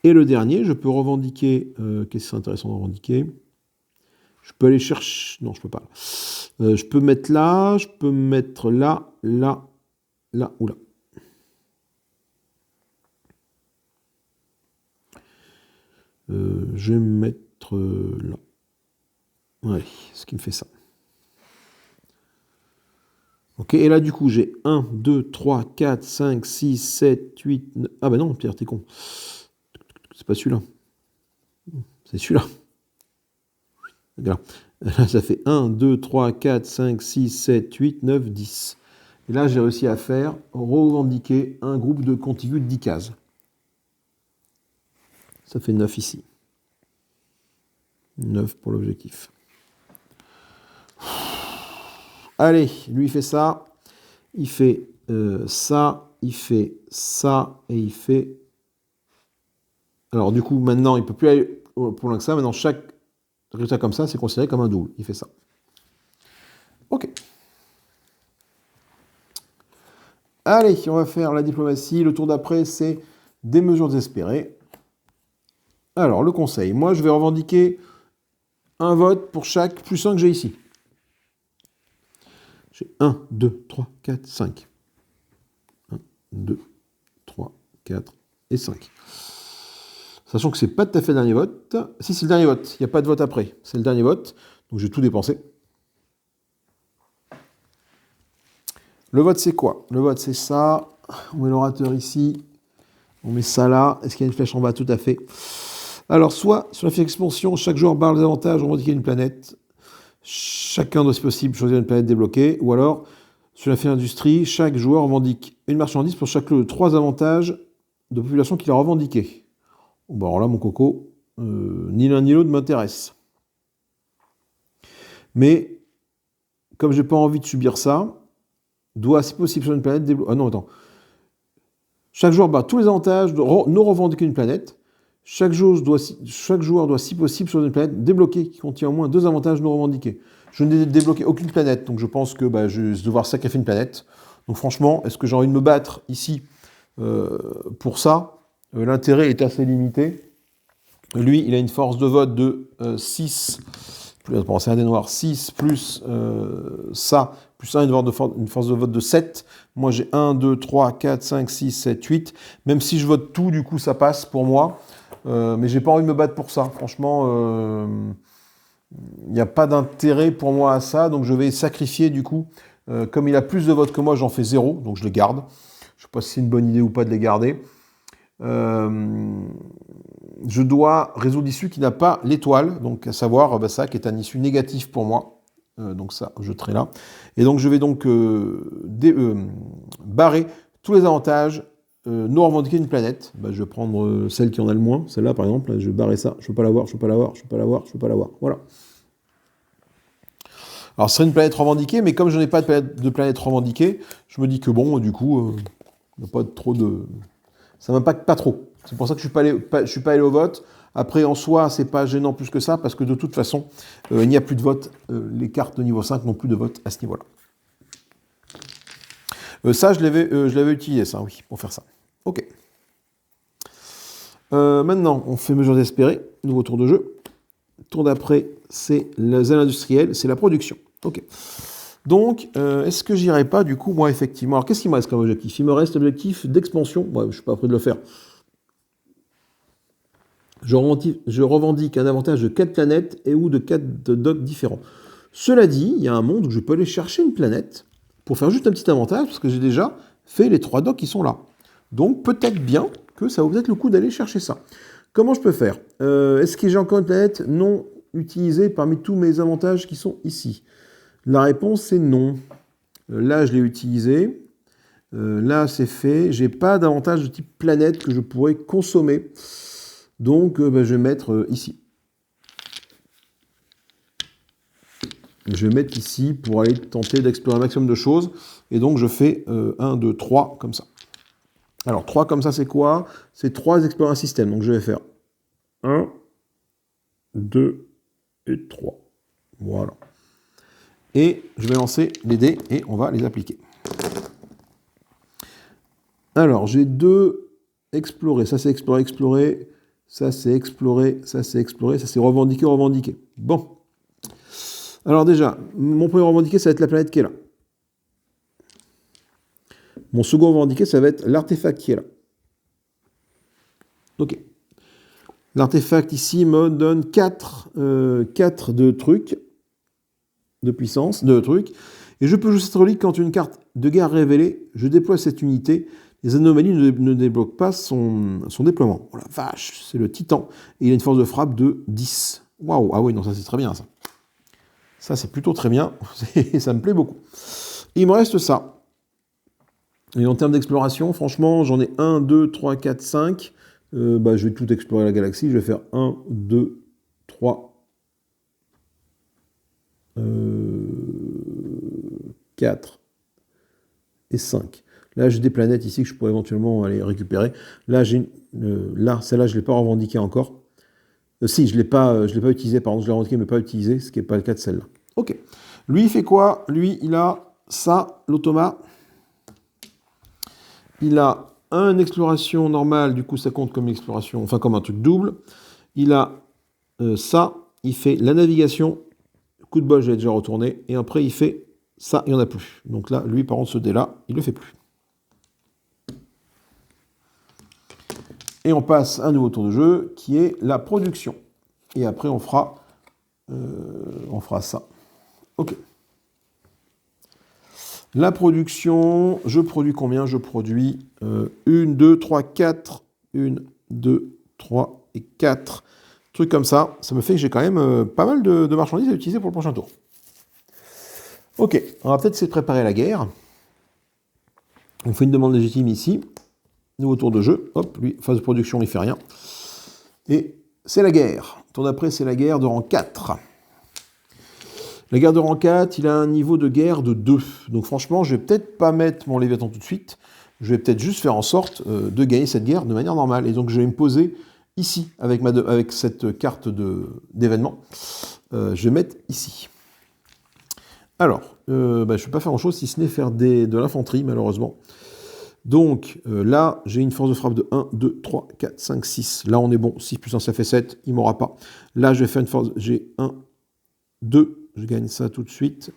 Et le dernier, je peux revendiquer... qu'est-ce que c'est intéressant de revendiquer? Je peux aller chercher... Non, je peux pas. Je peux mettre là, je peux mettre là, là, là ou là. Je vais me mettre là. Allez, ce qui me fait ça. Ok, et là, du coup, j'ai 1, 2, 3, 4, 5, 6, 7, 8, 9... Ah bah non, Pierre, t'es con. C'est pas celui-là. C'est celui-là. Regarde. Là, ça fait 1, 2, 3, 4, 5, 6, 7, 8, 9, 10. Et là, j'ai réussi à faire revendiquer un groupe de contigu de 10 cases. Ça fait 9 ici. 9 pour l'objectif. Allez, lui il fait ça. Il fait ça, il fait ça, et il fait... Alors du coup, maintenant, il ne peut plus aller plus loin que ça. Maintenant, chaque résultat comme ça, c'est considéré comme un double. Il fait ça. Ok. Allez, on va faire la diplomatie. Le tour d'après, c'est des mesures désespérées. Alors, le conseil. Moi, je vais revendiquer un vote pour chaque +1 que j'ai ici. J'ai 1, 2, 3, 4, 5. 1, 2, 3, 4 et 5. Sachant que c'est pas tout à fait le dernier vote. Si, c'est le dernier vote. Il n'y a pas de vote après. C'est le dernier vote. Donc, je vais tout dépenser. Le vote, c'est quoi? Le vote, c'est ça. On met l'orateur ici. On met ça là. Est-ce qu'il y a une flèche en bas? Tout à fait. Alors, soit sur la fiche expansion, chaque joueur barre les avantages, revendiquer une planète. Chacun doit, si possible, choisir une planète débloquée. Ou alors, sur la fiche industrie, chaque joueur revendique une marchandise pour chaque lot de 3 avantages de population qu'il a revendiqué. Bon, alors là, mon coco, ni l'un ni l'autre m'intéresse. Mais, comme j'ai pas envie de subir ça, doit, si possible, sur une planète débloquée. Ah non, attends. Chaque joueur bat tous les avantages de ne revendiquer une planète. Chaque joueur doit, si possible, sur une planète débloquée qui contient au moins 2 avantages non revendiqués. Je n'ai débloqué aucune planète, donc je pense que je vais devoir sacrifier une planète. Donc franchement, est-ce que j'ai envie de me battre ici pour ça? L'intérêt est assez limité. Lui, il a une force de vote de 6, c'est un des noirs, 6 plus ça, plus 1, une force de vote de 7. Moi, j'ai 1, 2, 3, 4, 5, 6, 7, 8. Même si je vote tout, du coup, ça passe pour moi. Mais j'ai pas envie de me battre pour ça. Franchement, il n'y a pas d'intérêt pour moi à ça. Donc, je vais sacrifier, du coup. Comme il a plus de votes que moi, j'en fais 0. Donc, je les garde. Je sais pas si c'est une bonne idée ou pas de les garder. Je dois résoudre l'issue qui n'a pas l'étoile, donc à savoir ça qui est un issue négatif pour moi. Donc ça, je jeterai là. Et donc je vais donc barrer tous les avantages non revendiquer une planète. Je vais prendre celle qui en a le moins, celle-là par exemple. Je vais barrer ça. Je ne peux pas l'avoir, je ne peux pas l'avoir, je ne peux pas l'avoir, je ne peux pas l'avoir. Voilà. Alors ce serait une planète revendiquée, mais comme je n'ai pas de planète revendiquée, je me dis que bon, du coup, il n'y a pas trop de... Ça ne m'impacte pas trop. C'est pour ça que je ne suis pas allé au vote. Après, en soi, c'est pas gênant plus que ça, parce que de toute façon, il n'y a plus de vote. Les cartes de niveau 5 n'ont plus de vote à ce niveau-là. Ça, je l'avais utilisé, ça, oui, pour faire ça. Ok. Maintenant, on fait mesure d'espérer. Nouveau tour de jeu. Tour d'après, c'est la zone industrielle, c'est la production. Ok. Donc, est-ce que j'irai pas, du coup, moi, effectivement... Alors, qu'est-ce qu'il me reste comme objectif? Il me reste l'objectif d'expansion. Ouais, je ne suis pas prêt de le faire. Je revendique un avantage de 4 planètes et ou de 4 docks différents. Cela dit, il y a un monde où je peux aller chercher une planète pour faire juste un petit avantage, parce que j'ai déjà fait les 3 docks qui sont là. Donc, peut-être bien que ça vaut peut-être le coup d'aller chercher ça. Comment je peux faire? Est-ce que j'ai encore une planète non utilisée parmi tous mes avantages qui sont ici? La réponse est non. Là, je l'ai utilisé. Là, c'est fait. J'ai pas d'avantage de type planète que je pourrais consommer. Donc, je vais mettre ici. Je vais mettre ici pour aller tenter d'explorer un maximum de choses. Et donc, je fais 1, 2, 3 comme ça. Alors, 3 comme ça, c'est quoi? C'est 3 explorer un système. Donc, je vais faire 1, 2 et 3. Voilà. Et je vais lancer les dés et on va les appliquer. Alors, j'ai 2 explorés. Ça, c'est explorer, explorer. Ça, c'est explorer. Ça, c'est explorer. Ça, c'est revendiquer, revendiquer. Bon. Alors déjà, mon premier revendiqué, ça va être la planète qui est là. Mon second revendiqué, ça va être l'artefact qui est là. Ok. L'artefact ici me donne 4 de trucs, de puissance, de trucs. Et je peux jouer cette relique quand une carte de guerre révélée, je déploie cette unité. Les anomalies ne débloquent pas son déploiement. Oh la vache, c'est le titan. Et il a une force de frappe de 10. Waouh, ah oui, non, ça c'est très bien ça. Ça c'est plutôt très bien, ça me plaît beaucoup. Et il me reste ça. Et en termes d'exploration, franchement, j'en ai 1, 2, 3, 4, 5. Je vais tout explorer la galaxie. Je vais faire 1, 2, 3, 4 et 5. Là, j'ai des planètes ici que je pourrais éventuellement aller récupérer. Là, celle-là, je ne l'ai pas revendiquée encore. Si, je ne l'ai pas utilisée, pardon, je l'ai revendiquée, mais pas utilisée, ce qui n'est pas le cas de celle-là. Ok. Lui, il fait quoi? Lui, il a ça, l'automa. Il a une exploration normale, du coup, ça compte comme exploration, enfin comme un truc double. Il a ça, il fait la navigation. Coup de bol, j'ai déjà retourné. Et après, il fait ça, il n'y en a plus. Donc là, lui, par contre, ce dé-là, il ne le fait plus. Et on passe à un nouveau tour de jeu, qui est la production. Et après, on fera ça. Ok. La production, je produis combien? Je produis 1, 2, 3, 4. 1, 2, 3 et 4. truc comme ça, ça me fait que j'ai quand même pas mal de marchandises à utiliser pour le prochain tour. Ok, on va peut-être essayer de préparer la guerre. On fait une demande légitime ici. Nouveau tour de jeu. Hop, lui, phase de production, il fait rien. Et c'est la guerre. Tour d'après, c'est la guerre de rang 4. La guerre de rang 4, il a un niveau de guerre de 2. Donc franchement, je vais peut-être pas mettre mon Léviathan tout de suite. Je vais peut-être juste faire en sorte de gagner cette guerre de manière normale. Et donc je vais me poser ici, avec cette carte d'événement. Je vais mettre ici. Alors, je ne vais pas faire grand-chose si ce n'est faire de l'infanterie, malheureusement. Donc là, j'ai une force de frappe de 1, 2, 3, 4, 5, 6. Là, on est bon. 6 puissance, ça fait 7. Il ne m'aura pas. Là, je vais faire une force... J'ai 1, 2. Je gagne ça tout de suite.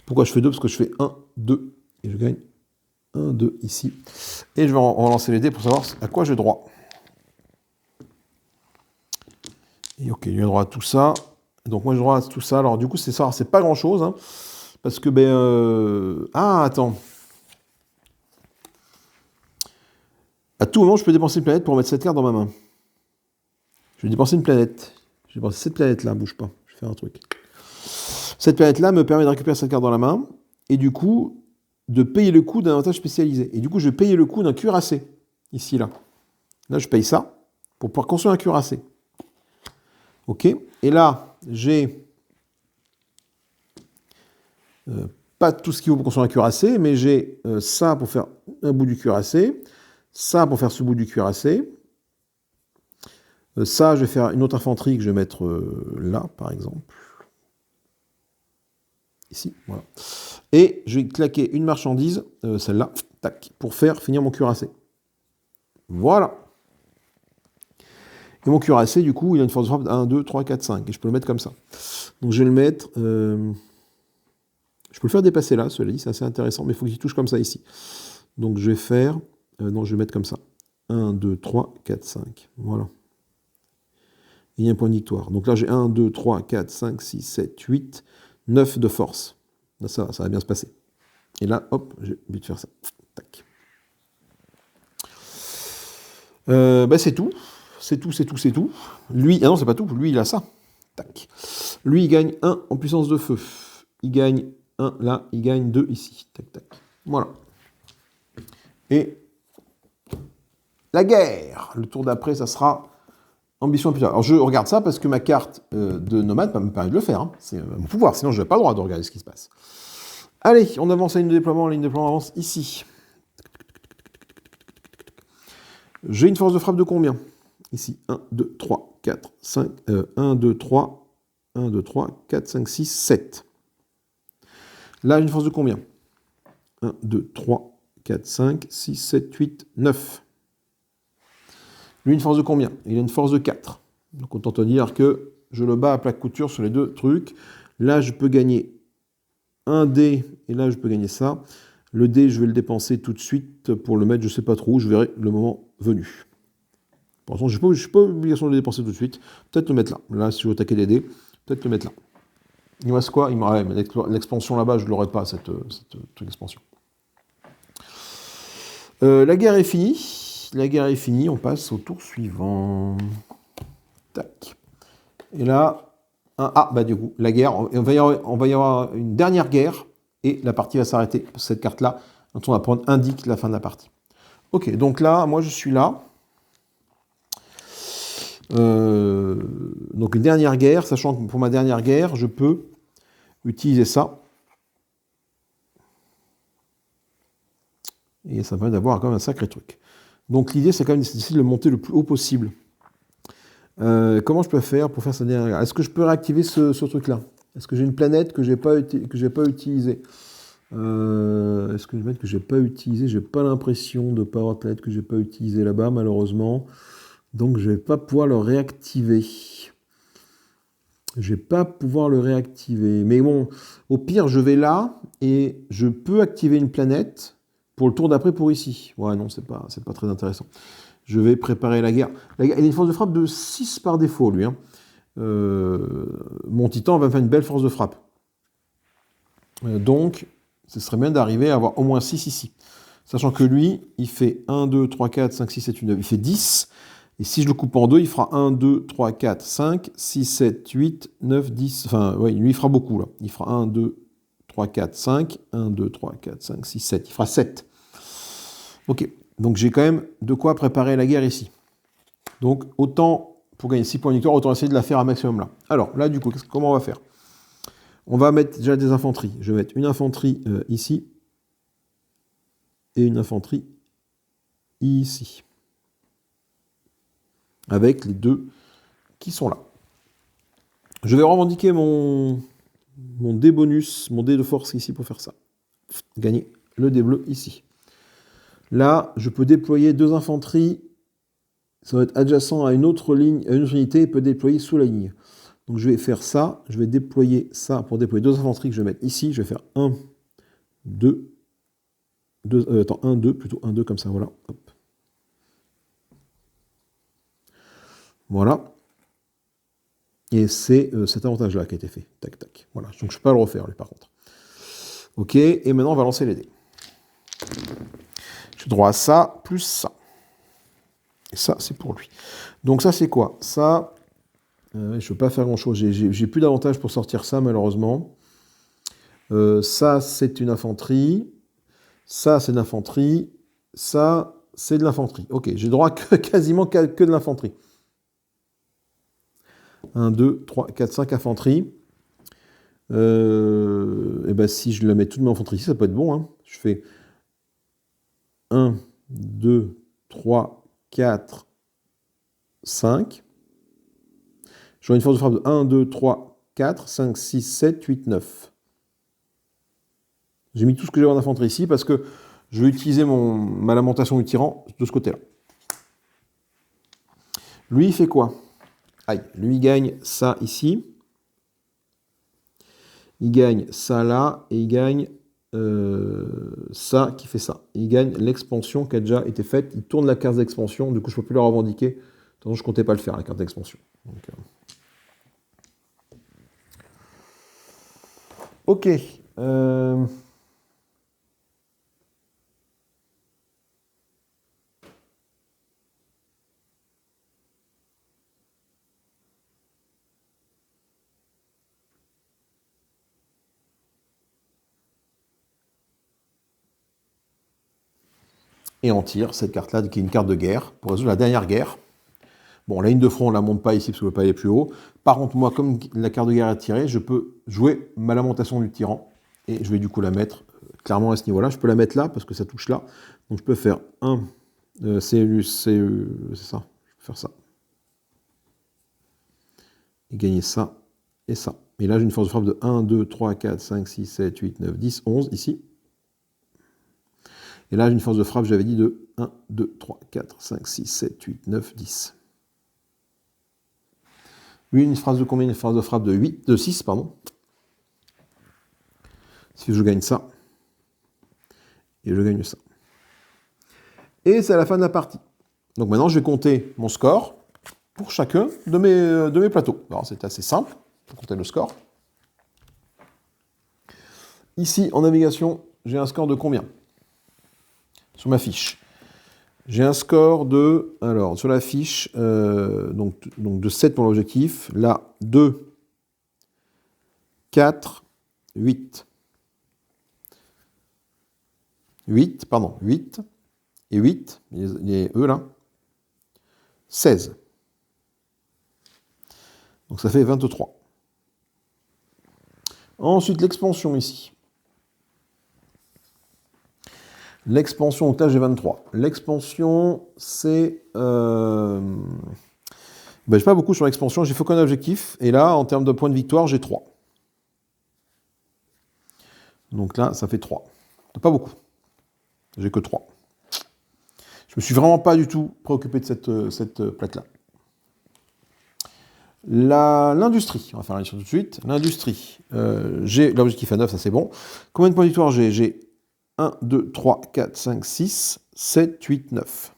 Pourquoi je fais 2? Parce que je fais 1, 2. Et je gagne 1, 2 ici. Et je vais relancer les dés pour savoir à quoi j'ai droit. Et ok, j'ai droit à tout ça. Donc moi, j'ai droit à tout ça. Alors du coup, c'est ça. C'est pas grand-chose. Hein, parce que, Ah, attends. À tout moment, je peux dépenser une planète pour mettre cette carte dans ma main. Je vais dépenser une planète. Je vais dépenser cette planète-là. Bouge pas. Je vais faire un truc. Cette planète-là me permet de récupérer cette carte dans la main. Et du coup, de payer le coût d'un avantage spécialisé. Et du coup, je vais payer le coût d'un cuirassé. Ici, là. Là, je paye ça pour pouvoir construire un cuirassé. Ok. Et là, j'ai pas tout ce qu'il faut pour construire un cuirassé, mais j'ai ça pour faire un bout du cuirassé, ça pour faire ce bout du cuirassé. Ça, je vais faire une autre infanterie que je vais mettre là, par exemple. Ici, voilà. Et je vais claquer une marchandise, celle-là, tac, pour faire finir mon cuirassé. Voilà. Et mon cuirassé, du coup, il a une force de frappe de 1, 2, 3, 4, 5. Et je peux le mettre comme ça. Donc je vais le mettre... Je peux le faire dépasser là, cela dit, c'est assez intéressant, mais il faut qu'il touche comme ça ici. Donc je vais faire... non, je vais mettre comme ça. 1, 2, 3, 4, 5. Voilà. Et il y a un point de victoire. Donc là, j'ai 1, 2, 3, 4, 5, 6, 7, 8, 9 de force. Là, ça va bien se passer. Et là, hop, j'ai envie de faire ça. Tac. C'est tout. C'est tout. Lui, ah non, c'est pas tout. Lui, il a ça. Tac. Lui, il gagne 1 en puissance de feu. Il gagne 1 là, il gagne 2 ici. Tac, tac. Voilà. Et la guerre. Le tour d'après, ça sera ambition impériale. Alors je regarde ça parce que ma carte de nomade me permet de le faire. Hein. C'est mon pouvoir, sinon je n'ai pas le droit de regarder ce qui se passe. Allez, on avance à ligne de déploiement. La ligne de déploiement avance ici. J'ai une force de frappe de combien? Ici, 1, 2, 3, 4, 5, 1, 2, 3, 1, 2, 3, 4, 5, 6, 7. Là, j'ai une force de combien? 1, 2, 3, 4, 5, 6, 7, 8, 9. Lui, une force de combien? Il a une force de 4. Donc, autant te dire que je le bats à plat de couture sur les deux trucs. Là, je peux gagner un dé, et là, je peux gagner ça. Le dé, je vais le dépenser tout de suite pour le mettre, je ne sais pas trop où, je verrai le moment venu. Pour l'instant, je n'ai pas l'obligation de le dépenser tout de suite. Peut-être le mettre là. Là, si je veux attaquer des dés, peut-être le mettre là. Il me reste quoi? Il me reste l'expansion là-bas, je ne l'aurai pas, cette expansion. La guerre est finie. La guerre est finie, on passe au tour suivant. Tac. Et là, du coup, la guerre, on va y avoir une dernière guerre, et la partie va s'arrêter. Cette carte-là, quand on va prendre, indique la fin de la partie. Ok, donc là, moi je suis là. Donc une dernière guerre, sachant que pour ma dernière guerre, je peux utiliser ça. Et ça permet d'avoir quand même un sacré truc. Donc l'idée, c'est quand même d'essayer de le monter le plus haut possible. Comment je peux faire pour faire cette dernière guerre? Est-ce que je peux réactiver ce truc-là? Est-ce que j'ai une planète que j'ai pas utilisée? Est-ce que je vais mettre que j'ai pas utilisé? J'ai pas l'impression de pas avoir de planète que j'ai pas utilisée là-bas, malheureusement. Donc je vais pas pouvoir le réactiver. Je vais pas pouvoir le réactiver. Mais bon, au pire, je vais là et je peux activer une planète pour le tour d'après pour ici. Ouais, non, c'est pas très intéressant. Je vais préparer la guerre. Il a une force de frappe de 6 par défaut, lui. Hein. Mon titan va me faire une belle force de frappe. Donc, ce serait bien d'arriver à avoir au moins 6 ici. Sachant que lui, il fait 1, 2, 3, 4, 5, 6, 7, 8, 9. Il fait 10. Et si je le coupe en deux, il fera 1, 2, 3, 4, 5, 6, 7, 8, 9, 10. Enfin, oui, lui, il fera beaucoup, là. Il fera 1, 2, 3, 4, 5. 1, 2, 3, 4, 5, 6, 7. Il fera 7. Ok. Donc, j'ai quand même de quoi préparer la guerre ici. Donc, autant, pour gagner 6 points de victoire, autant essayer de la faire un maximum là. Alors, là, du coup, comment on va faire? On va mettre déjà des infanteries. Je vais mettre une infanterie ici. Et une infanterie ici. Avec les deux qui sont là. Je vais revendiquer mon dé bonus, mon dé de force ici pour faire ça. Gagner le dé bleu ici. Là, je peux déployer deux infanteries. Ça va être adjacent à une autre ligne, à une autre unité, et peut déployer sous la ligne. Donc je vais faire ça. Je vais déployer ça pour déployer deux infanteries que je vais mettre ici. Je vais faire 1, 2, 1, 2, plutôt 1, 2 comme ça. Voilà. Hop. Voilà. Et c'est cet avantage-là qui a été fait. Tac, tac. Voilà. Donc je ne peux pas le refaire, lui, par contre. Ok. Et maintenant, on va lancer les dés. J'ai droit à ça, plus ça. Et ça, c'est pour lui. Donc ça, c'est quoi? Ça, je ne peux pas faire grand-chose. J'ai plus d'avantage pour sortir ça, malheureusement. Ça, c'est une infanterie. Ça, c'est de l'infanterie. Ça, c'est de l'infanterie. Ok, j'ai droit quasiment que de l'infanterie. 1, 2, 3, 4, 5 infanterie. Et ben si je la mets toute ma infanterie ici, ça peut être bon. Hein. Je fais 1, 2, 3, 4, 5. J'aurai une force de frappe de 1, 2, 3, 4, 5, 6, 7, 8, 9. J'ai mis tout ce que j'ai en infanterie ici parce que je vais utiliser ma lamentation du tyran de ce côté-là. Lui, il fait quoi? Aïe, lui, il gagne ça ici. Il gagne ça là. Et il gagne ça qui fait ça. Il gagne l'expansion qui a déjà été faite. Il tourne la carte d'expansion. Du coup, je ne peux plus la revendiquer. Je ne comptais pas le faire, la carte d'expansion. Ok. Et on tire cette carte-là, qui est une carte de guerre, pour résoudre la dernière guerre. Bon, la ligne de front, on ne la monte pas ici parce qu'on ne veut pas aller plus haut. Par contre, moi, comme la carte de guerre est tirée, je peux jouer ma lamentation du tyran. Et je vais du coup la mettre clairement à ce niveau-là. Je peux la mettre là parce que ça touche là. Donc je peux faire 1, c'est ça. Je peux faire ça. Et gagner ça et ça. Et là, j'ai une force de frappe de 1, 2, 3, 4, 5, 6, 7, 8, 9, 10, 11 ici. Et là, j'ai une force de frappe, j'avais dit, de 1, 2, 3, 4, 5, 6, 7, 8, 9, 10. Lui, une phrase de combien? Une phrase de frappe de 6, pardon. Si je gagne ça. Et je gagne ça. Et c'est à la fin de la partie. Donc maintenant, je vais compter mon score pour chacun de mes plateaux. Alors, c'est assez simple pour compter le score. Ici, en navigation, j'ai un score de combien? Sur ma fiche. J'ai un score de, alors sur la fiche, donc de 7 pour l'objectif. Là, 2, 4, 8. 8 et 8, les E là, 16. Donc ça fait 23. Ensuite, l'expansion ici. L'expansion, donc là j'ai 23. L'expansion, c'est... j'ai pas beaucoup sur l'expansion, j'ai fait qu'un objectif. Et là, en termes de points de victoire, j'ai 3. Donc là, ça fait 3. Pas beaucoup. J'ai que 3. Je me suis vraiment pas du tout préoccupé de cette plaque-là. L'industrie, on va faire la liste tout de suite. L'industrie, j'ai l'objectif à 9, ça c'est bon. Combien de points de victoire j'ai? J'ai 1, 2, 3, 4, 5, 6, 7, 8, 9.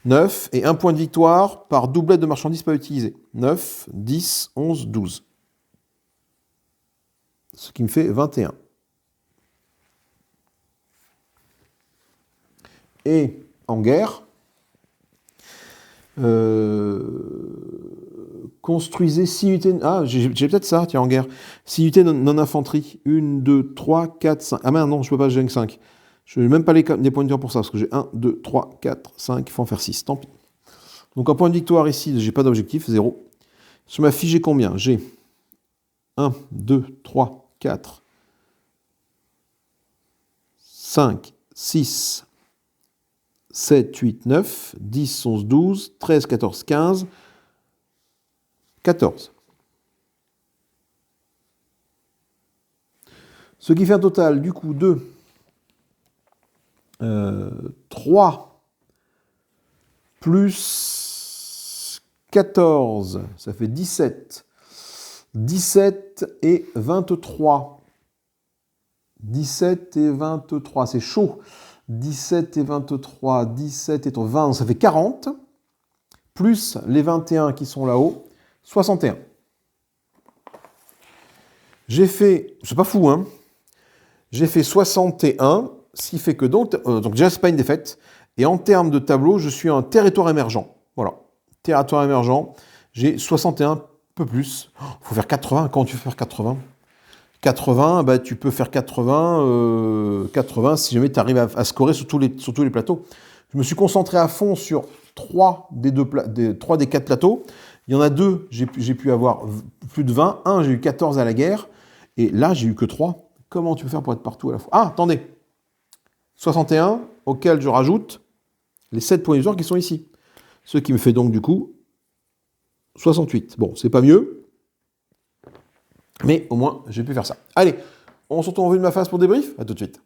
9 et 1 point de victoire par doublette de marchandises pas utilisées. 9, 10, 11, 12. Ce qui me fait 21. Et en guerre, Construisez 6 unités... Ah, j'ai peut-être ça, tiens, en guerre. 6 unités non-infanterie. 1, 2, 3, 4, 5. Ah ben non, je peux pas, j'ai 5. Je n'ai même pas les points de victoire pour ça, parce que j'ai 1, 2, 3, 4, 5, il faut en faire 6, tant pis. Donc un point de victoire ici, j'ai pas d'objectif, 0. Sur ma fiche, j'ai combien? J'ai 1, 2, 3, 4, 5, 6, 7, 8, 9, 10, 11, 12, 13, 14, 15, 14. Ce qui fait un total, du coup, de 3 plus 14, ça fait 17. 17 et 23. 17 et 23, c'est chaud. 17 et 23, 17 et 20, ça fait 40. Plus les 21 qui sont là-haut, 61. J'ai fait, c'est pas fou, hein. J'ai fait 61, ce qui fait que donc déjà, c'est pas une défaite. Et en termes de tableau, je suis un territoire émergent. Voilà. Territoire émergent, j'ai 61, un peu plus. Il faut faire 80. Quand tu veux faire 80 80, bah, tu peux faire 80 si jamais tu arrives à scorer sur tous les plateaux. Je me suis concentré à fond sur 3 des 4 plateaux. Il y en a 2, j'ai pu avoir plus de 20. Un, j'ai eu 14 à la guerre. Et là, j'ai eu que 3. Comment tu peux faire pour être partout à la fois? Ah, attendez. 61, auquel je rajoute les 7 points d'histoire qui sont ici. Ce qui me fait donc du coup 68. Bon, c'est pas mieux. Mais au moins, j'ai pu faire ça. Allez, on se retrouve en vue de ma face pour débrief. À tout de suite.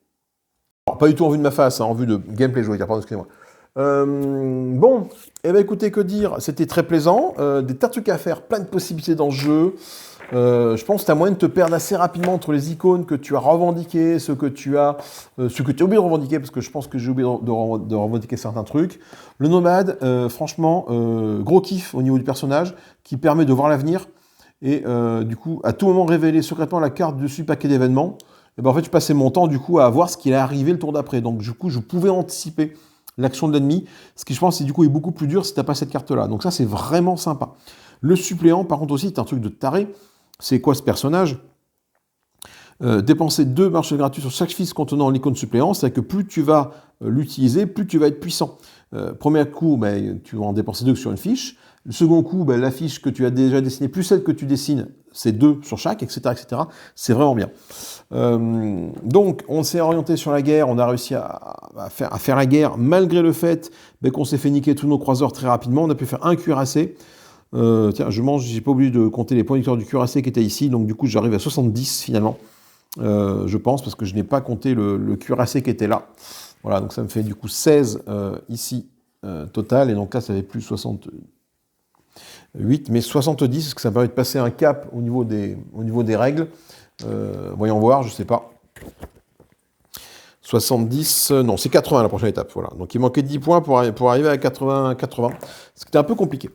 Alors, pas du tout en vue de ma face, hein, en vue de gameplay, je veux dire, pardon, excusez-moi. Bon, eh bien écoutez, que dire, c'était très plaisant, des tas de trucs à faire, plein de possibilités dans le jeu. Je pense que tu as moyen de te perdre assez rapidement entre les icônes que tu as revendiquées, ce que tu as oublié de revendiquer, parce que je pense que j'ai oublié de revendiquer certains trucs. Le nomade, franchement, gros kiff au niveau du personnage, qui permet de voir l'avenir, et du coup, à tout moment révéler secrètement la carte dessus paquet d'événements. Et ben en fait, je passais mon temps du coup à voir ce qui allait arriver le tour d'après. Donc du coup, je pouvais anticiper l'action de l'ennemi, ce qui je pense du coup est beaucoup plus dur si tu n'as pas cette carte-là. Donc ça, c'est vraiment sympa. Le suppléant, par contre aussi, c'est un truc de taré. C'est quoi ce personnage? Dépenser 2 marchés gratuits sur chaque fiche contenant l'icône suppléant, c'est-à-dire que plus tu vas l'utiliser, plus tu vas être puissant. Premier coup, ben, tu vas en dépenser 2 sur une fiche. Le second coup, ben, la fiche que tu as déjà dessinée, plus celle que tu dessines, c'est 2 sur chaque, etc. etc. C'est vraiment bien. Donc, on s'est orienté sur la guerre, on a réussi à faire la guerre, malgré le fait ben, qu'on s'est fait niquer tous nos croiseurs très rapidement. On a pu faire un cuirassé. Tiens, j'ai pas oublié de compter les points de victoire du cuirassé qui étaient ici, donc du coup j'arrive à 70 finalement, je pense, parce que je n'ai pas compté le cuirassé qui était là. Voilà, donc ça me fait du coup 16 ici total, et donc là ça fait plus 68, mais 70, parce que ça me permet de passer un cap au niveau des règles. Voyons voir, je sais pas. 70, non, c'est 80 la prochaine étape, voilà. Donc il manquait 10 points pour arriver à 80, ce qui était un peu compliqué.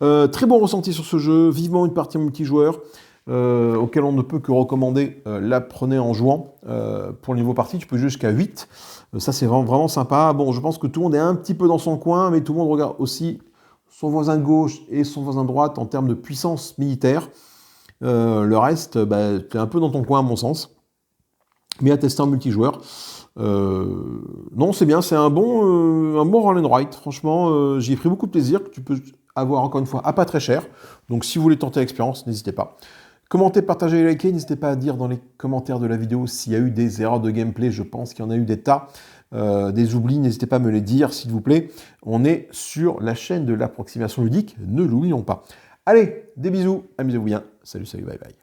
Très bon ressenti sur ce jeu, vivement une partie multijoueur, auquel on ne peut que recommander, l'apprenez en jouant. Pour le niveau partie, tu peux jouer jusqu'à 8. Ça c'est vraiment sympa. Bon, je pense que tout le monde est un petit peu dans son coin, mais tout le monde regarde aussi son voisin gauche et son voisin droite en termes de puissance militaire. Le reste, bah, tu es un peu dans ton coin à mon sens. Mais à tester en multijoueur. Non, c'est bien, c'est un bon roll and write. Franchement, j'y ai pris beaucoup de plaisir, que tu peux avoir encore une fois à pas très cher. Donc si vous voulez tenter l'expérience, n'hésitez pas. Commentez, partagez et likez. N'hésitez pas à dire dans les commentaires de la vidéo s'il y a eu des erreurs de gameplay. Je pense qu'il y en a eu des tas. Des oublis, n'hésitez pas à me les dire, s'il vous plaît. On est sur la chaîne de l'approximation ludique, ne l'oublions pas. Allez, des bisous, amusez-vous bien. Salut, bye bye.